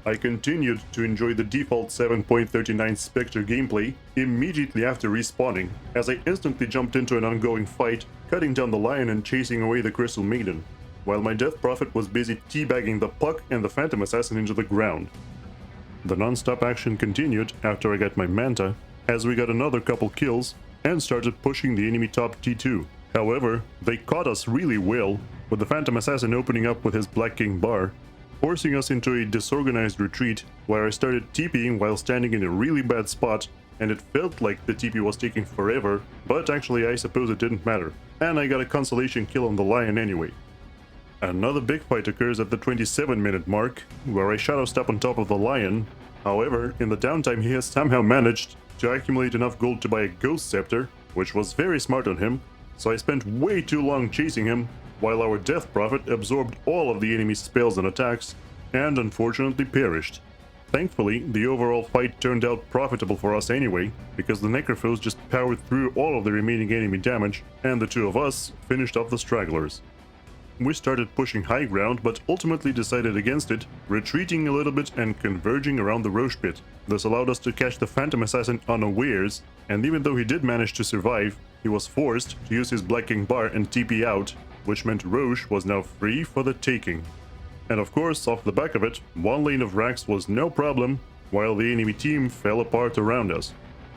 [SPEAKER 1] I continued to enjoy the default 7.39 Spectre gameplay immediately after respawning, as I instantly jumped into an ongoing fight, cutting down the Lion and chasing away the Crystal Maiden, while my Death Prophet was busy teabagging the puck and the Phantom Assassin into the ground. The non-stop action continued after I got my Manta, as we got another couple kills and started pushing the enemy top T2. However, they caught us really well, with the Phantom Assassin opening up with his Black King bar, forcing us into a disorganized retreat where I started TPing while standing in a really bad spot, and it felt like the TP was taking forever, but actually I suppose it didn't matter, and I got a consolation kill on the Lion anyway. Another big fight occurs at the 27-minute mark, where I shadow step on top of the Lion. However, in the downtime he has somehow managed to accumulate enough gold to buy a Ghost Scepter, which was very smart on him, so I spent way too long chasing him, while our Death Prophet absorbed all of the enemy's spells and attacks, and unfortunately perished. Thankfully, the overall fight turned out profitable for us anyway, because the Necrophos just powered through all of the remaining enemy damage, and the two of us finished off the stragglers. We started pushing high ground, but ultimately decided against it, retreating a little bit and converging around the Roche Pit. This allowed us to catch the Phantom Assassin unawares, and even though he did manage to survive, he was forced to use his Black King bar and TP out, which meant Roche was now free for the taking. And of course, off the back of it, one lane of Rax was no problem, while the enemy team fell apart around us.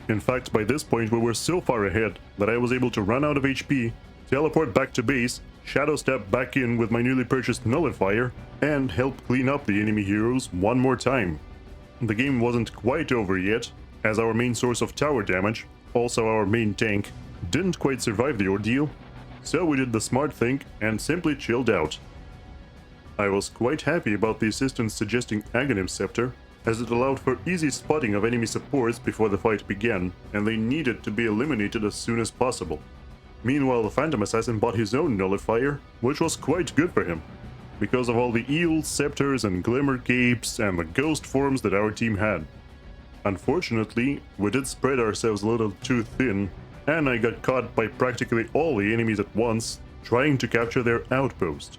[SPEAKER 1] In fact, by this point we were so far ahead that I was able to run out of HP, teleport back to base, shadow step back in with my newly purchased Nullifier, and help clean up the enemy heroes one more time. The game wasn't quite over yet, as our main source of tower damage, also our main tank, didn't quite survive the ordeal, so we did the smart thing and simply chilled out. I was quite happy about the assistant suggesting Aghanim Scepter, as it allowed for easy spotting of enemy supports before the fight began, and they needed to be eliminated as soon as possible. Meanwhile, the Phantom Assassin bought his own Nullifier, which was quite good for him, because of all the eels, scepters and glimmer capes and the ghost forms that our team had. Unfortunately, we did spread ourselves a little too thin, and I got caught by practically all the enemies at once, trying to capture their outpost.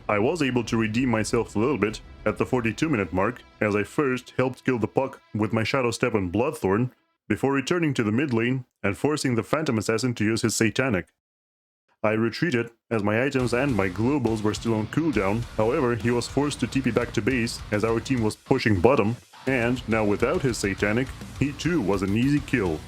[SPEAKER 1] I was able to redeem myself a little bit at the 42-minute mark, as I first helped kill the puck with my Shadow Step and Bloodthorn, before returning to the mid lane and forcing the Phantom Assassin to use his Satanic. I retreated, as my items and my globals were still on cooldown. However, he was forced to TP back to base as our team was pushing bottom, and now without his Satanic, he too was an easy kill.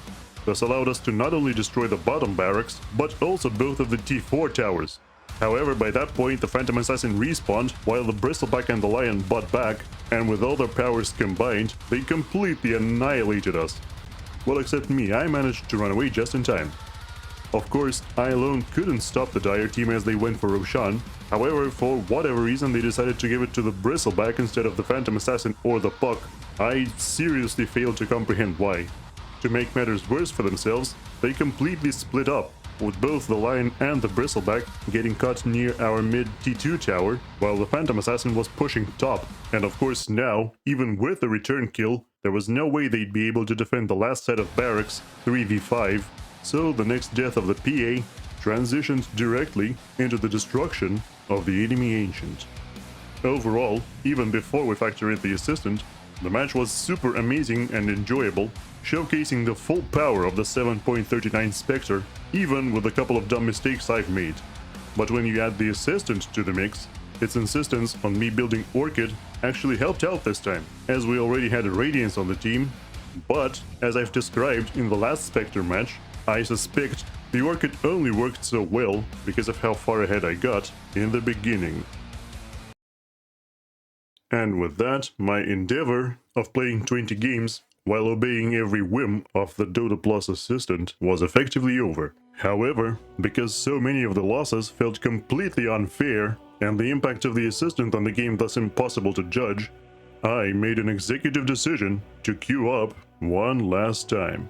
[SPEAKER 1] This allowed us to not only destroy the bottom barracks, but also both of the T4 towers. However, by that point the Phantom Assassin respawned, while the Bristleback and the Lion butt back, and with all their powers combined, they completely annihilated us. Well, except me, I managed to run away just in time. Of course, I alone couldn't stop the Dire team as they went for Roshan. However, for whatever reason they decided to give it to the Bristleback instead of the Phantom Assassin or the Puck. I seriously failed to comprehend why. To make matters worse for themselves, they completely split up, with both the Lion and the Bristleback getting caught near our mid T2 tower, while the Phantom Assassin was pushing top. And of course now, even with the return kill, there was no way they'd be able to defend the last set of barracks 3v5, so the next death of the PA transitioned directly into the destruction of the enemy Ancient. Overall, even before we factor in the assistant, the match was super amazing and enjoyable, showcasing the full power of the 7.39 Spectre, even with a couple of dumb mistakes I've made. But when you add the assistant to the mix, its insistence on me building Orchid actually helped out this time, as we already had a Radiance on the team, but, as I've described in the last Spectre match, I suspect the Orchid only worked so well because of how far ahead I got in the beginning. And with that, my endeavor of playing 20 games while obeying every whim of the Dota Plus assistant was effectively over. However, because so many of the losses felt completely unfair and the impact of the assistant on the game thus impossible to judge, I made an executive decision to queue up one last time.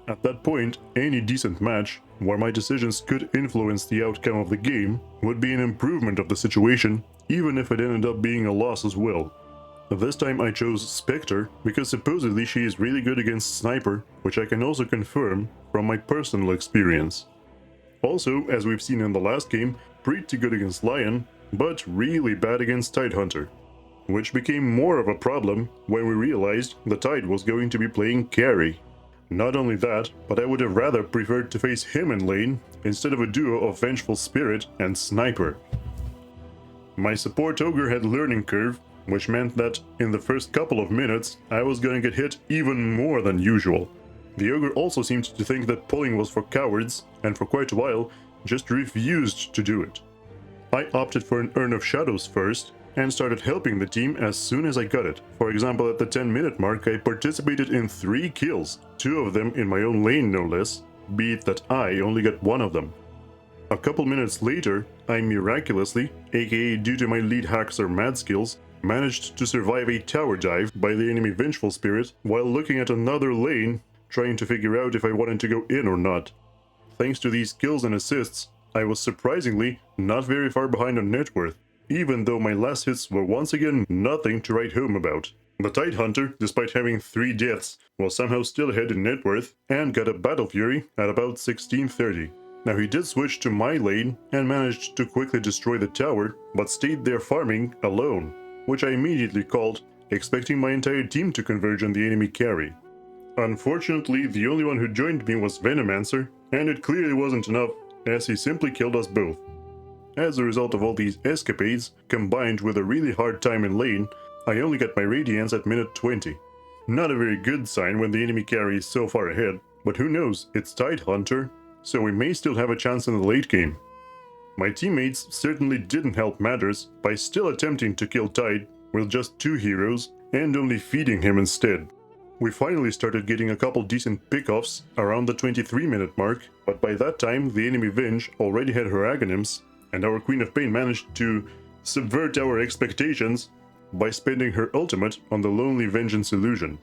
[SPEAKER 1] At that point, any decent match, where my decisions could influence the outcome of the game, would be an improvement of the situation, even if it ended up being a loss as well. This time I chose Spectre, because supposedly she is really good against Sniper, which I can also confirm from my personal experience. Also, as we've seen in the last game, pretty good against Lion, but really bad against Tidehunter, which became more of a problem when we realized the Tide was going to be playing carry. Not only that, but I would have rather preferred to face him in lane instead of a duo of Vengeful Spirit and Sniper. My support Ogre had learning curve, which meant that in the first couple of minutes I was going to get hit even more than usual. The Ogre also seemed to think that pulling was for cowards, and for quite a while just refused to do it. I opted for an Urn of Shadows first, and started helping the team as soon as I got it. For example, at the 10-minute mark I participated in 3 kills, 2 of them in my own lane no less, be it that I only got 1 of them. A couple minutes later, I miraculously, aka due to my lead hacker mad skills, managed to survive a tower dive by the enemy Vengeful Spirit while looking at another lane, trying to figure out if I wanted to go in or not. Thanks to these kills and assists, I was surprisingly not very far behind on net worth, even though my last hits were once again nothing to write home about. The Tidehunter, despite having 3 deaths, was somehow still ahead in net worth and got a Battle Fury at about 1630. Now he did switch to my lane and managed to quickly destroy the tower, but stayed there farming alone, which I immediately called, expecting my entire team to converge on the enemy carry. Unfortunately, the only one who joined me was Venomancer, and it clearly wasn't enough, as he simply killed us both. As a result of all these escapades, combined with a really hard time in lane, I only got my Radiance at minute 20. Not a very good sign when the enemy carry is so far ahead, but who knows, it's Tidehunter, so we may still have a chance in the late game. My teammates certainly didn't help matters by still attempting to kill Tide with just 2 heroes and only feeding him instead. We finally started getting a couple decent pickoffs around the 23-minute mark, but by that time the enemy Venge already had her Aghanim's, and our Queen of Pain managed to subvert our expectations by spending her ultimate on the Lonely Vengeance illusion.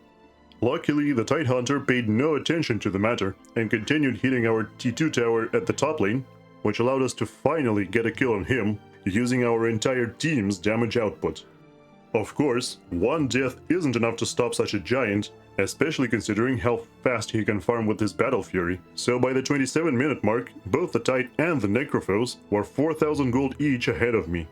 [SPEAKER 1] Luckily, the Tidehunter paid no attention to the matter and continued hitting our T2 tower at the top lane, which allowed us to finally get a kill on him using our entire team's damage output. Of course, 1 death isn't enough to stop such a giant, especially considering how fast he can farm with his Battle Fury, so by the 27-minute mark, both the Tide and the Necrophos were 4,000 gold each ahead of me.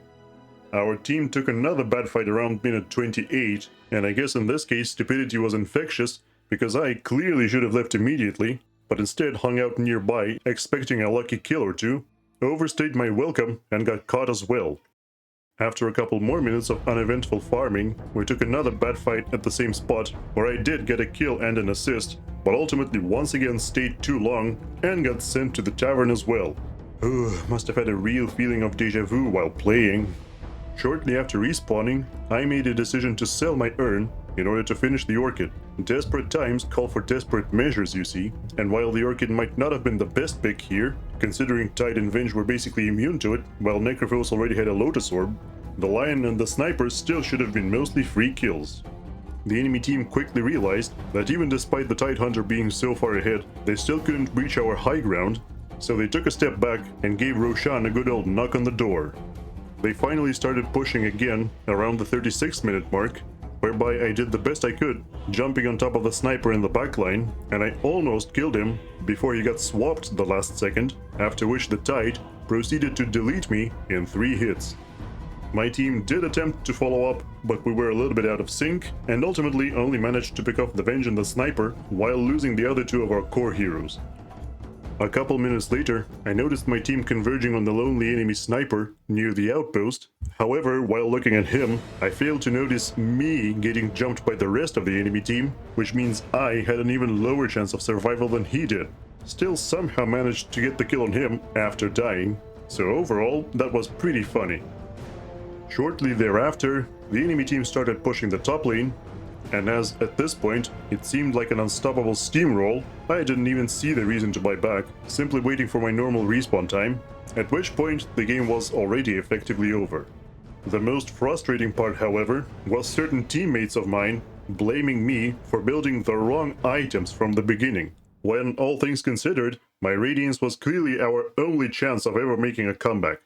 [SPEAKER 1] Our team took another bad fight around minute 28, and I guess in this case stupidity was infectious, because I clearly should have left immediately, but instead hung out nearby expecting a lucky kill or two, overstayed my welcome and got caught as well. After a couple more minutes of uneventful farming, we took another bad fight at the same spot, where I did get a kill and an assist, but ultimately once again stayed too long and got sent to the tavern as well. Must have had a real feeling of deja vu while playing. Shortly after respawning, I made a decision to sell my urn in order to finish the orchid. Desperate times call for desperate measures, you see, and while the orchid might not have been the best pick here, considering Tide and Venge were basically immune to it, while Necrophos already had a Lotus Orb, the Lion and the Sniper still should have been mostly free kills. The enemy team quickly realized that even despite the Tide Hunter being so far ahead, they still couldn't reach our high ground, so they took a step back and gave Roshan a good old knock on the door. They finally started pushing again around the 36-minute mark, whereby I did the best I could, jumping on top of the Sniper in the backline, and I almost killed him before he got swapped the last second, after which the Tide proceeded to delete me in 3 hits. My team did attempt to follow up, but we were a little bit out of sync, and ultimately only managed to pick off the Venge and the Sniper while losing the other 2 of our core heroes. A couple minutes later, I noticed my team converging on the lonely enemy Sniper near the outpost. However, while looking at him, I failed to notice me getting jumped by the rest of the enemy team, which means I had an even lower chance of survival than he did. Still somehow managed to get the kill on him after dying, so overall, that was pretty funny. Shortly thereafter, the enemy team started pushing the top lane, and as at this point it seemed like an unstoppable steamroll, I didn't even see the reason to buy back, simply waiting for my normal respawn time, at which point the game was already effectively over. The most frustrating part, however, was certain teammates of mine blaming me for building the wrong items from the beginning, when all things considered, my Radiance was clearly our only chance of ever making a comeback.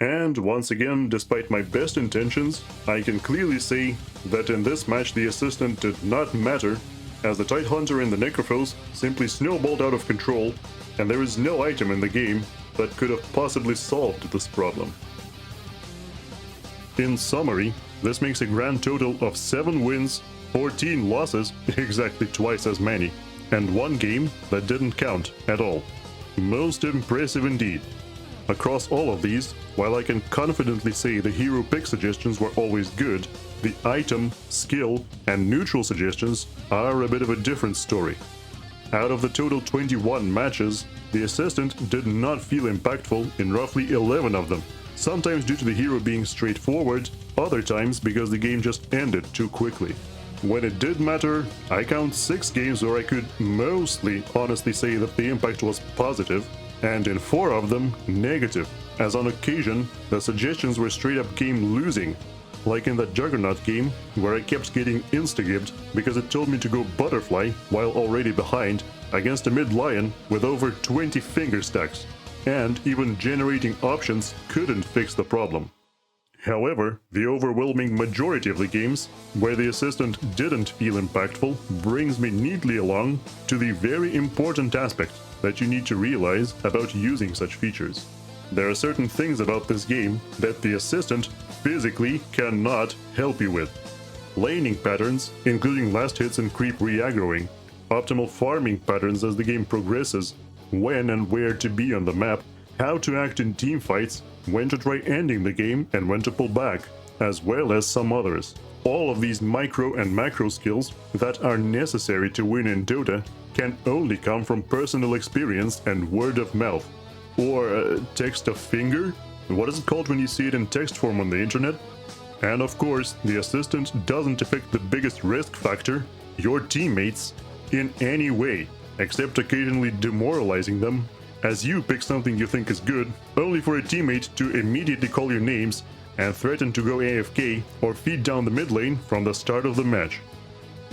[SPEAKER 1] And once again, despite my best intentions, I can clearly say that in this match the assistant did not matter, as the Tide Hunter and the Necrophos simply snowballed out of control, and there is no item in the game that could have possibly solved this problem. In summary, this makes a grand total of 7 wins, 14 losses, exactly twice as many, and 1 game that didn't count at all. Most impressive indeed. Across all of these, while I can confidently say the hero pick suggestions were always good, the item, skill, and neutral suggestions are a bit of a different story. Out of the total 21 matches, the assistant did not feel impactful in roughly 11 of them, sometimes due to the hero being straightforward, other times because the game just ended too quickly. When it did matter, I count 6 games where I could mostly honestly say that the impact was positive, and in 4 of them, negative, as on occasion, the suggestions were straight up game losing, like in that Juggernaut game, where I kept getting insta-gibbed because it told me to go Butterfly while already behind, against a mid-Lion with over 20 finger stacks, and even generating options couldn't fix the problem. However, the overwhelming majority of the games, where the assistant didn't feel impactful, brings me neatly along to the very important aspect that you need to realize about using such features. There are certain things about this game that the assistant physically cannot help you with. Laning patterns, including last hits and creep re-aggroing, optimal farming patterns as the game progresses, when and where to be on the map, how to act in teamfights, when to try ending the game and when to pull back, as well as some others. All of these micro and macro skills that are necessary to win in Dota can only come from personal experience and word of mouth. Or text of finger? What is it called when you see it in text form on the internet? And of course, the assistant doesn't affect the biggest risk factor, your teammates, in any way, except occasionally demoralizing them, as you pick something you think is good, only for a teammate to immediately call your names and threaten to go AFK or feed down the mid lane from the start of the match.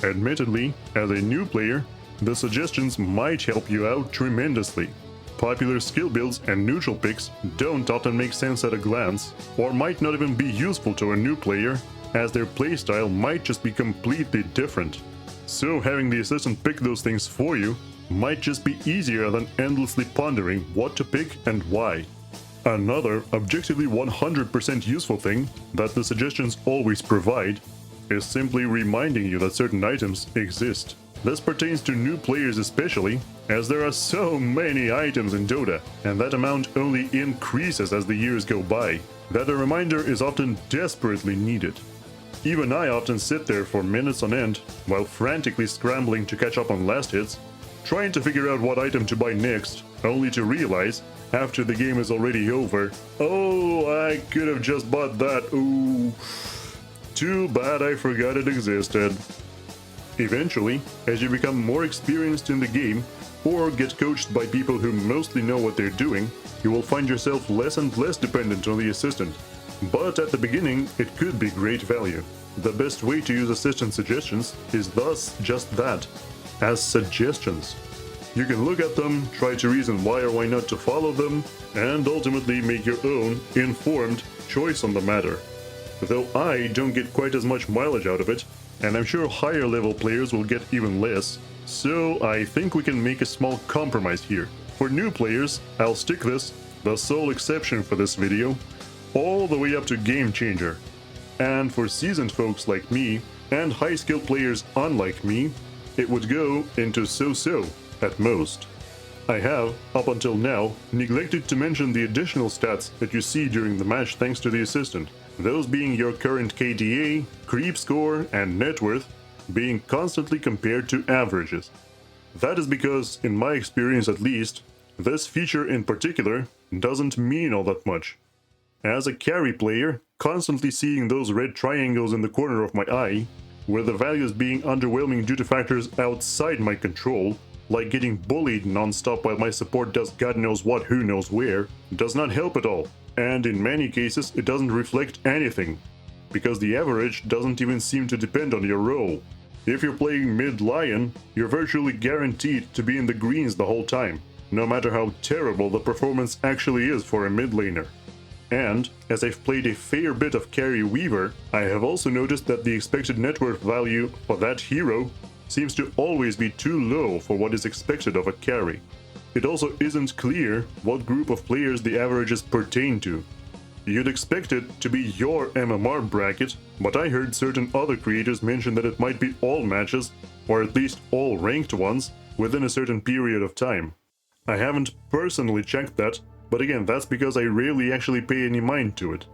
[SPEAKER 1] Admittedly, as a new player, the suggestions might help you out tremendously. Popular skill builds and neutral picks don't often make sense at a glance, or might not even be useful to a new player, as their playstyle might just be completely different. So having the assistant pick those things for you might just be easier than endlessly pondering what to pick and why. Another objectively 100% useful thing that the suggestions always provide is simply reminding you that certain items exist. This pertains to new players especially, as there are so many items in Dota, and that amount only increases as the years go by, that a reminder is often desperately needed. Even I often sit there for minutes on end, while frantically scrambling to catch up on last hits, trying to figure out what item to buy next, only to realize, after the game is already over, oh, I could have just bought that, ooh, too bad I forgot it existed. Eventually, as you become more experienced in the game, or get coached by people who mostly know what they're doing, you will find yourself less and less dependent on the assistant. But at the beginning, it could be great value. The best way to use assistant suggestions is thus just that, as suggestions. You can look at them, try to reason why or why not to follow them, and ultimately make your own informed choice on the matter. Though I don't get quite as much mileage out of it, and I'm sure higher level players will get even less, so I think we can make a small compromise here. For new players, I'll stick this, the sole exception for this video, all the way up to Game Changer. And for seasoned folks like me, and high-skilled players unlike me, it would go into so-so at most. I have, up until now, neglected to mention the additional stats that you see during the match thanks to the assistant, those being your current KDA, creep score, and net worth, being constantly compared to averages. That is because, in my experience at least, this feature in particular doesn't mean all that much. As a carry player, constantly seeing those red triangles in the corner of my eye, with the values being underwhelming due to factors outside my control, like getting bullied non-stop while my support does God knows what who knows where, does not help at all. And in many cases it doesn't reflect anything, because the average doesn't even seem to depend on your role. If you're playing mid-Lion, you're virtually guaranteed to be in the greens the whole time, no matter how terrible the performance actually is for a mid laner. And, as I've played a fair bit of carry Weaver, I have also noticed that the expected net worth value for that hero seems to always be too low for what is expected of a carry. It also isn't clear what group of players the averages pertain to. You'd expect it to be your MMR bracket, but I heard certain other creators mention that it might be all matches, or at least all ranked ones, within a certain period of time. I haven't personally checked that, but again, that's because I rarely actually pay any mind to it.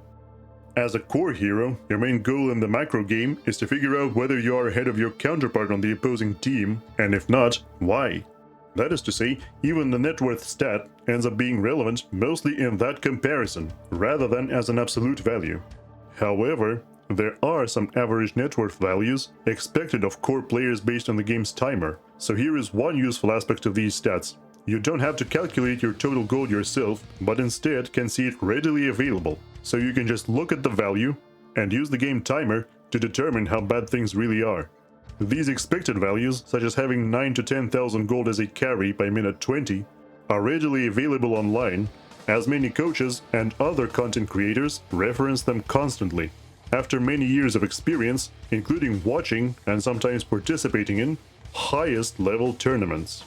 [SPEAKER 1] As a core hero, your main goal in the macro game is to figure out whether you are ahead of your counterpart on the opposing team, and if not, why. That is to say, even the net worth stat ends up being relevant mostly in that comparison, rather than as an absolute value. However, there are some average net worth values expected of core players based on the game's timer, so here is one useful aspect of these stats. You don't have to calculate your total gold yourself, but instead can see it readily available, so you can just look at the value and use the game timer to determine how bad things really are. These expected values, such as having 9 to 10,000 gold as a carry by minute 20, are readily available online, as many coaches and other content creators reference them constantly. After many years of experience, including watching and sometimes participating in highest level tournaments.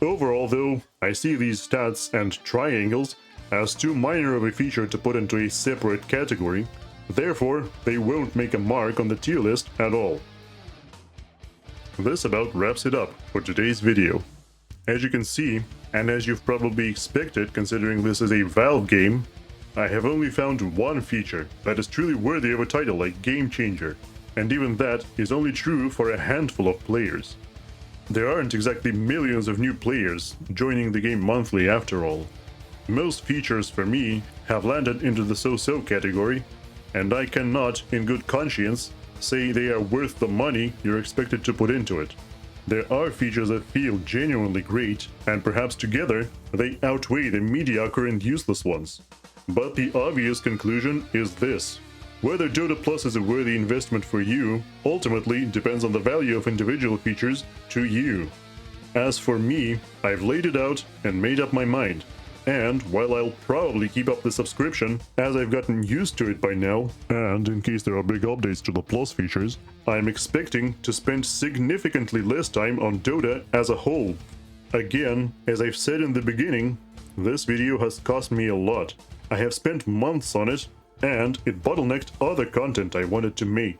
[SPEAKER 1] Overall though, I see these stats and triangles as too minor of a feature to put into a separate category, therefore they won't make a mark on the tier list at all. This about wraps it up for today's video. As you can see, and as you've probably expected considering this is a Valve game, I have only found one feature that is truly worthy of a title like Game Changer, and even that is only true for a handful of players. There aren't exactly millions of new players joining the game monthly after all. Most features for me have landed into the so-so category, and I cannot, in good conscience, say they are worth the money you're expected to put into it. There are features that feel genuinely great, and perhaps together they outweigh the mediocre and useless ones. But the obvious conclusion is this: whether Dota Plus is a worthy investment for you ultimately depends on the value of individual features to you. As for me, I've laid it out and made up my mind. And while I'll probably keep up the subscription, as I've gotten used to it by now, and in case there are big updates to the Plus features, I'm expecting to spend significantly less time on Dota as a whole. Again, as I've said in the beginning, this video has cost me a lot, I have spent months on it, and it bottlenecked other content I wanted to make.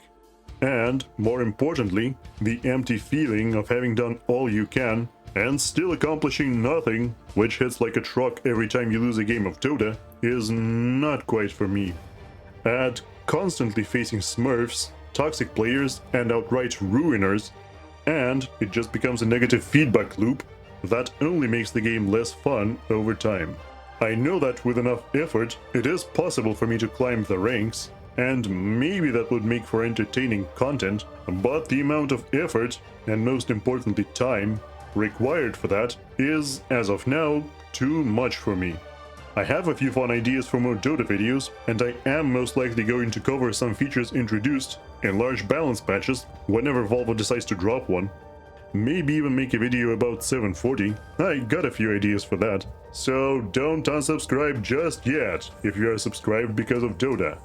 [SPEAKER 1] And, more importantly, the empty feeling of having done all you can and still accomplishing nothing, which hits like a truck every time you lose a game of Dota, is not quite for me. Add constantly facing smurfs, toxic players, and outright ruiners, and it just becomes a negative feedback loop that only makes the game less fun over time. I know that with enough effort, it is possible for me to climb the ranks, and maybe that would make for entertaining content, but the amount of effort, and most importantly time, required for that is, as of now, too much for me. I have a few fun ideas for more Dota videos, and I am most likely going to cover some features introduced in large balance patches whenever Volvo decides to drop one. Maybe even make a video about 740. I got a few ideas for that. So don't unsubscribe just yet if you are subscribed because of Dota.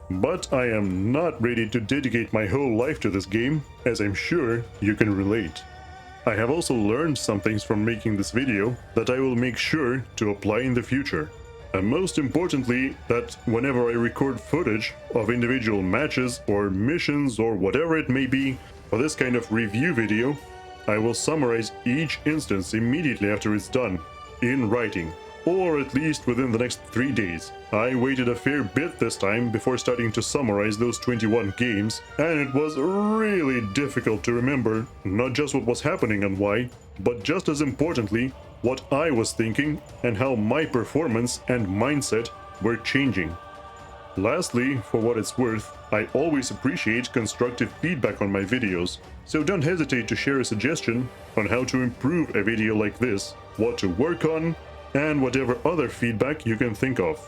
[SPEAKER 1] But I am not ready to dedicate my whole life to this game, as I'm sure you can relate. I have also learned some things from making this video that I will make sure to apply in the future. And most importantly, that whenever I record footage of individual matches or missions or whatever it may be for this kind of review video, I will summarize each instance immediately after it's done, in writing, or at least within the next 3 days. I waited a fair bit this time before starting to summarize those 21 games, and it was really difficult to remember not just what was happening and why, but just as importantly, what I was thinking and how my performance and mindset were changing. Lastly, for what it's worth, I always appreciate constructive feedback on my videos, so don't hesitate to share a suggestion on how to improve a video like this, what to work on, and whatever other feedback you can think of.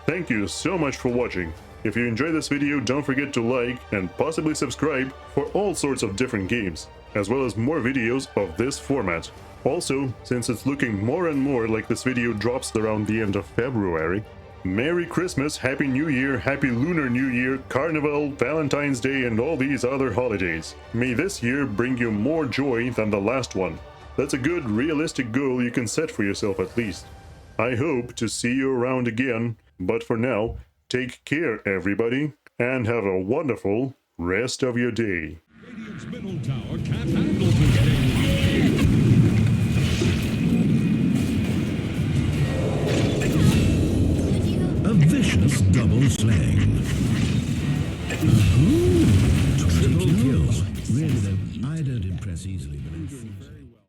[SPEAKER 1] Thank you so much for watching. If you enjoyed this video, don't forget to like and possibly subscribe for all sorts of different games, as well as more videos of this format. Also, since it's looking more and more like this video drops around the end of February, Merry Christmas, Happy New Year, Happy Lunar New Year, Carnival, Valentine's Day, and all these other holidays. May this year bring you more joy than the last one. That's a good, realistic goal you can set for yourself at least. I hope to see you around again, but for now, take care everybody, and have a wonderful rest of your day.
[SPEAKER 5] Radiant's middle tower can't handle this game. A vicious double slang. Ooh, triple kill. Really though, I don't impress easily, but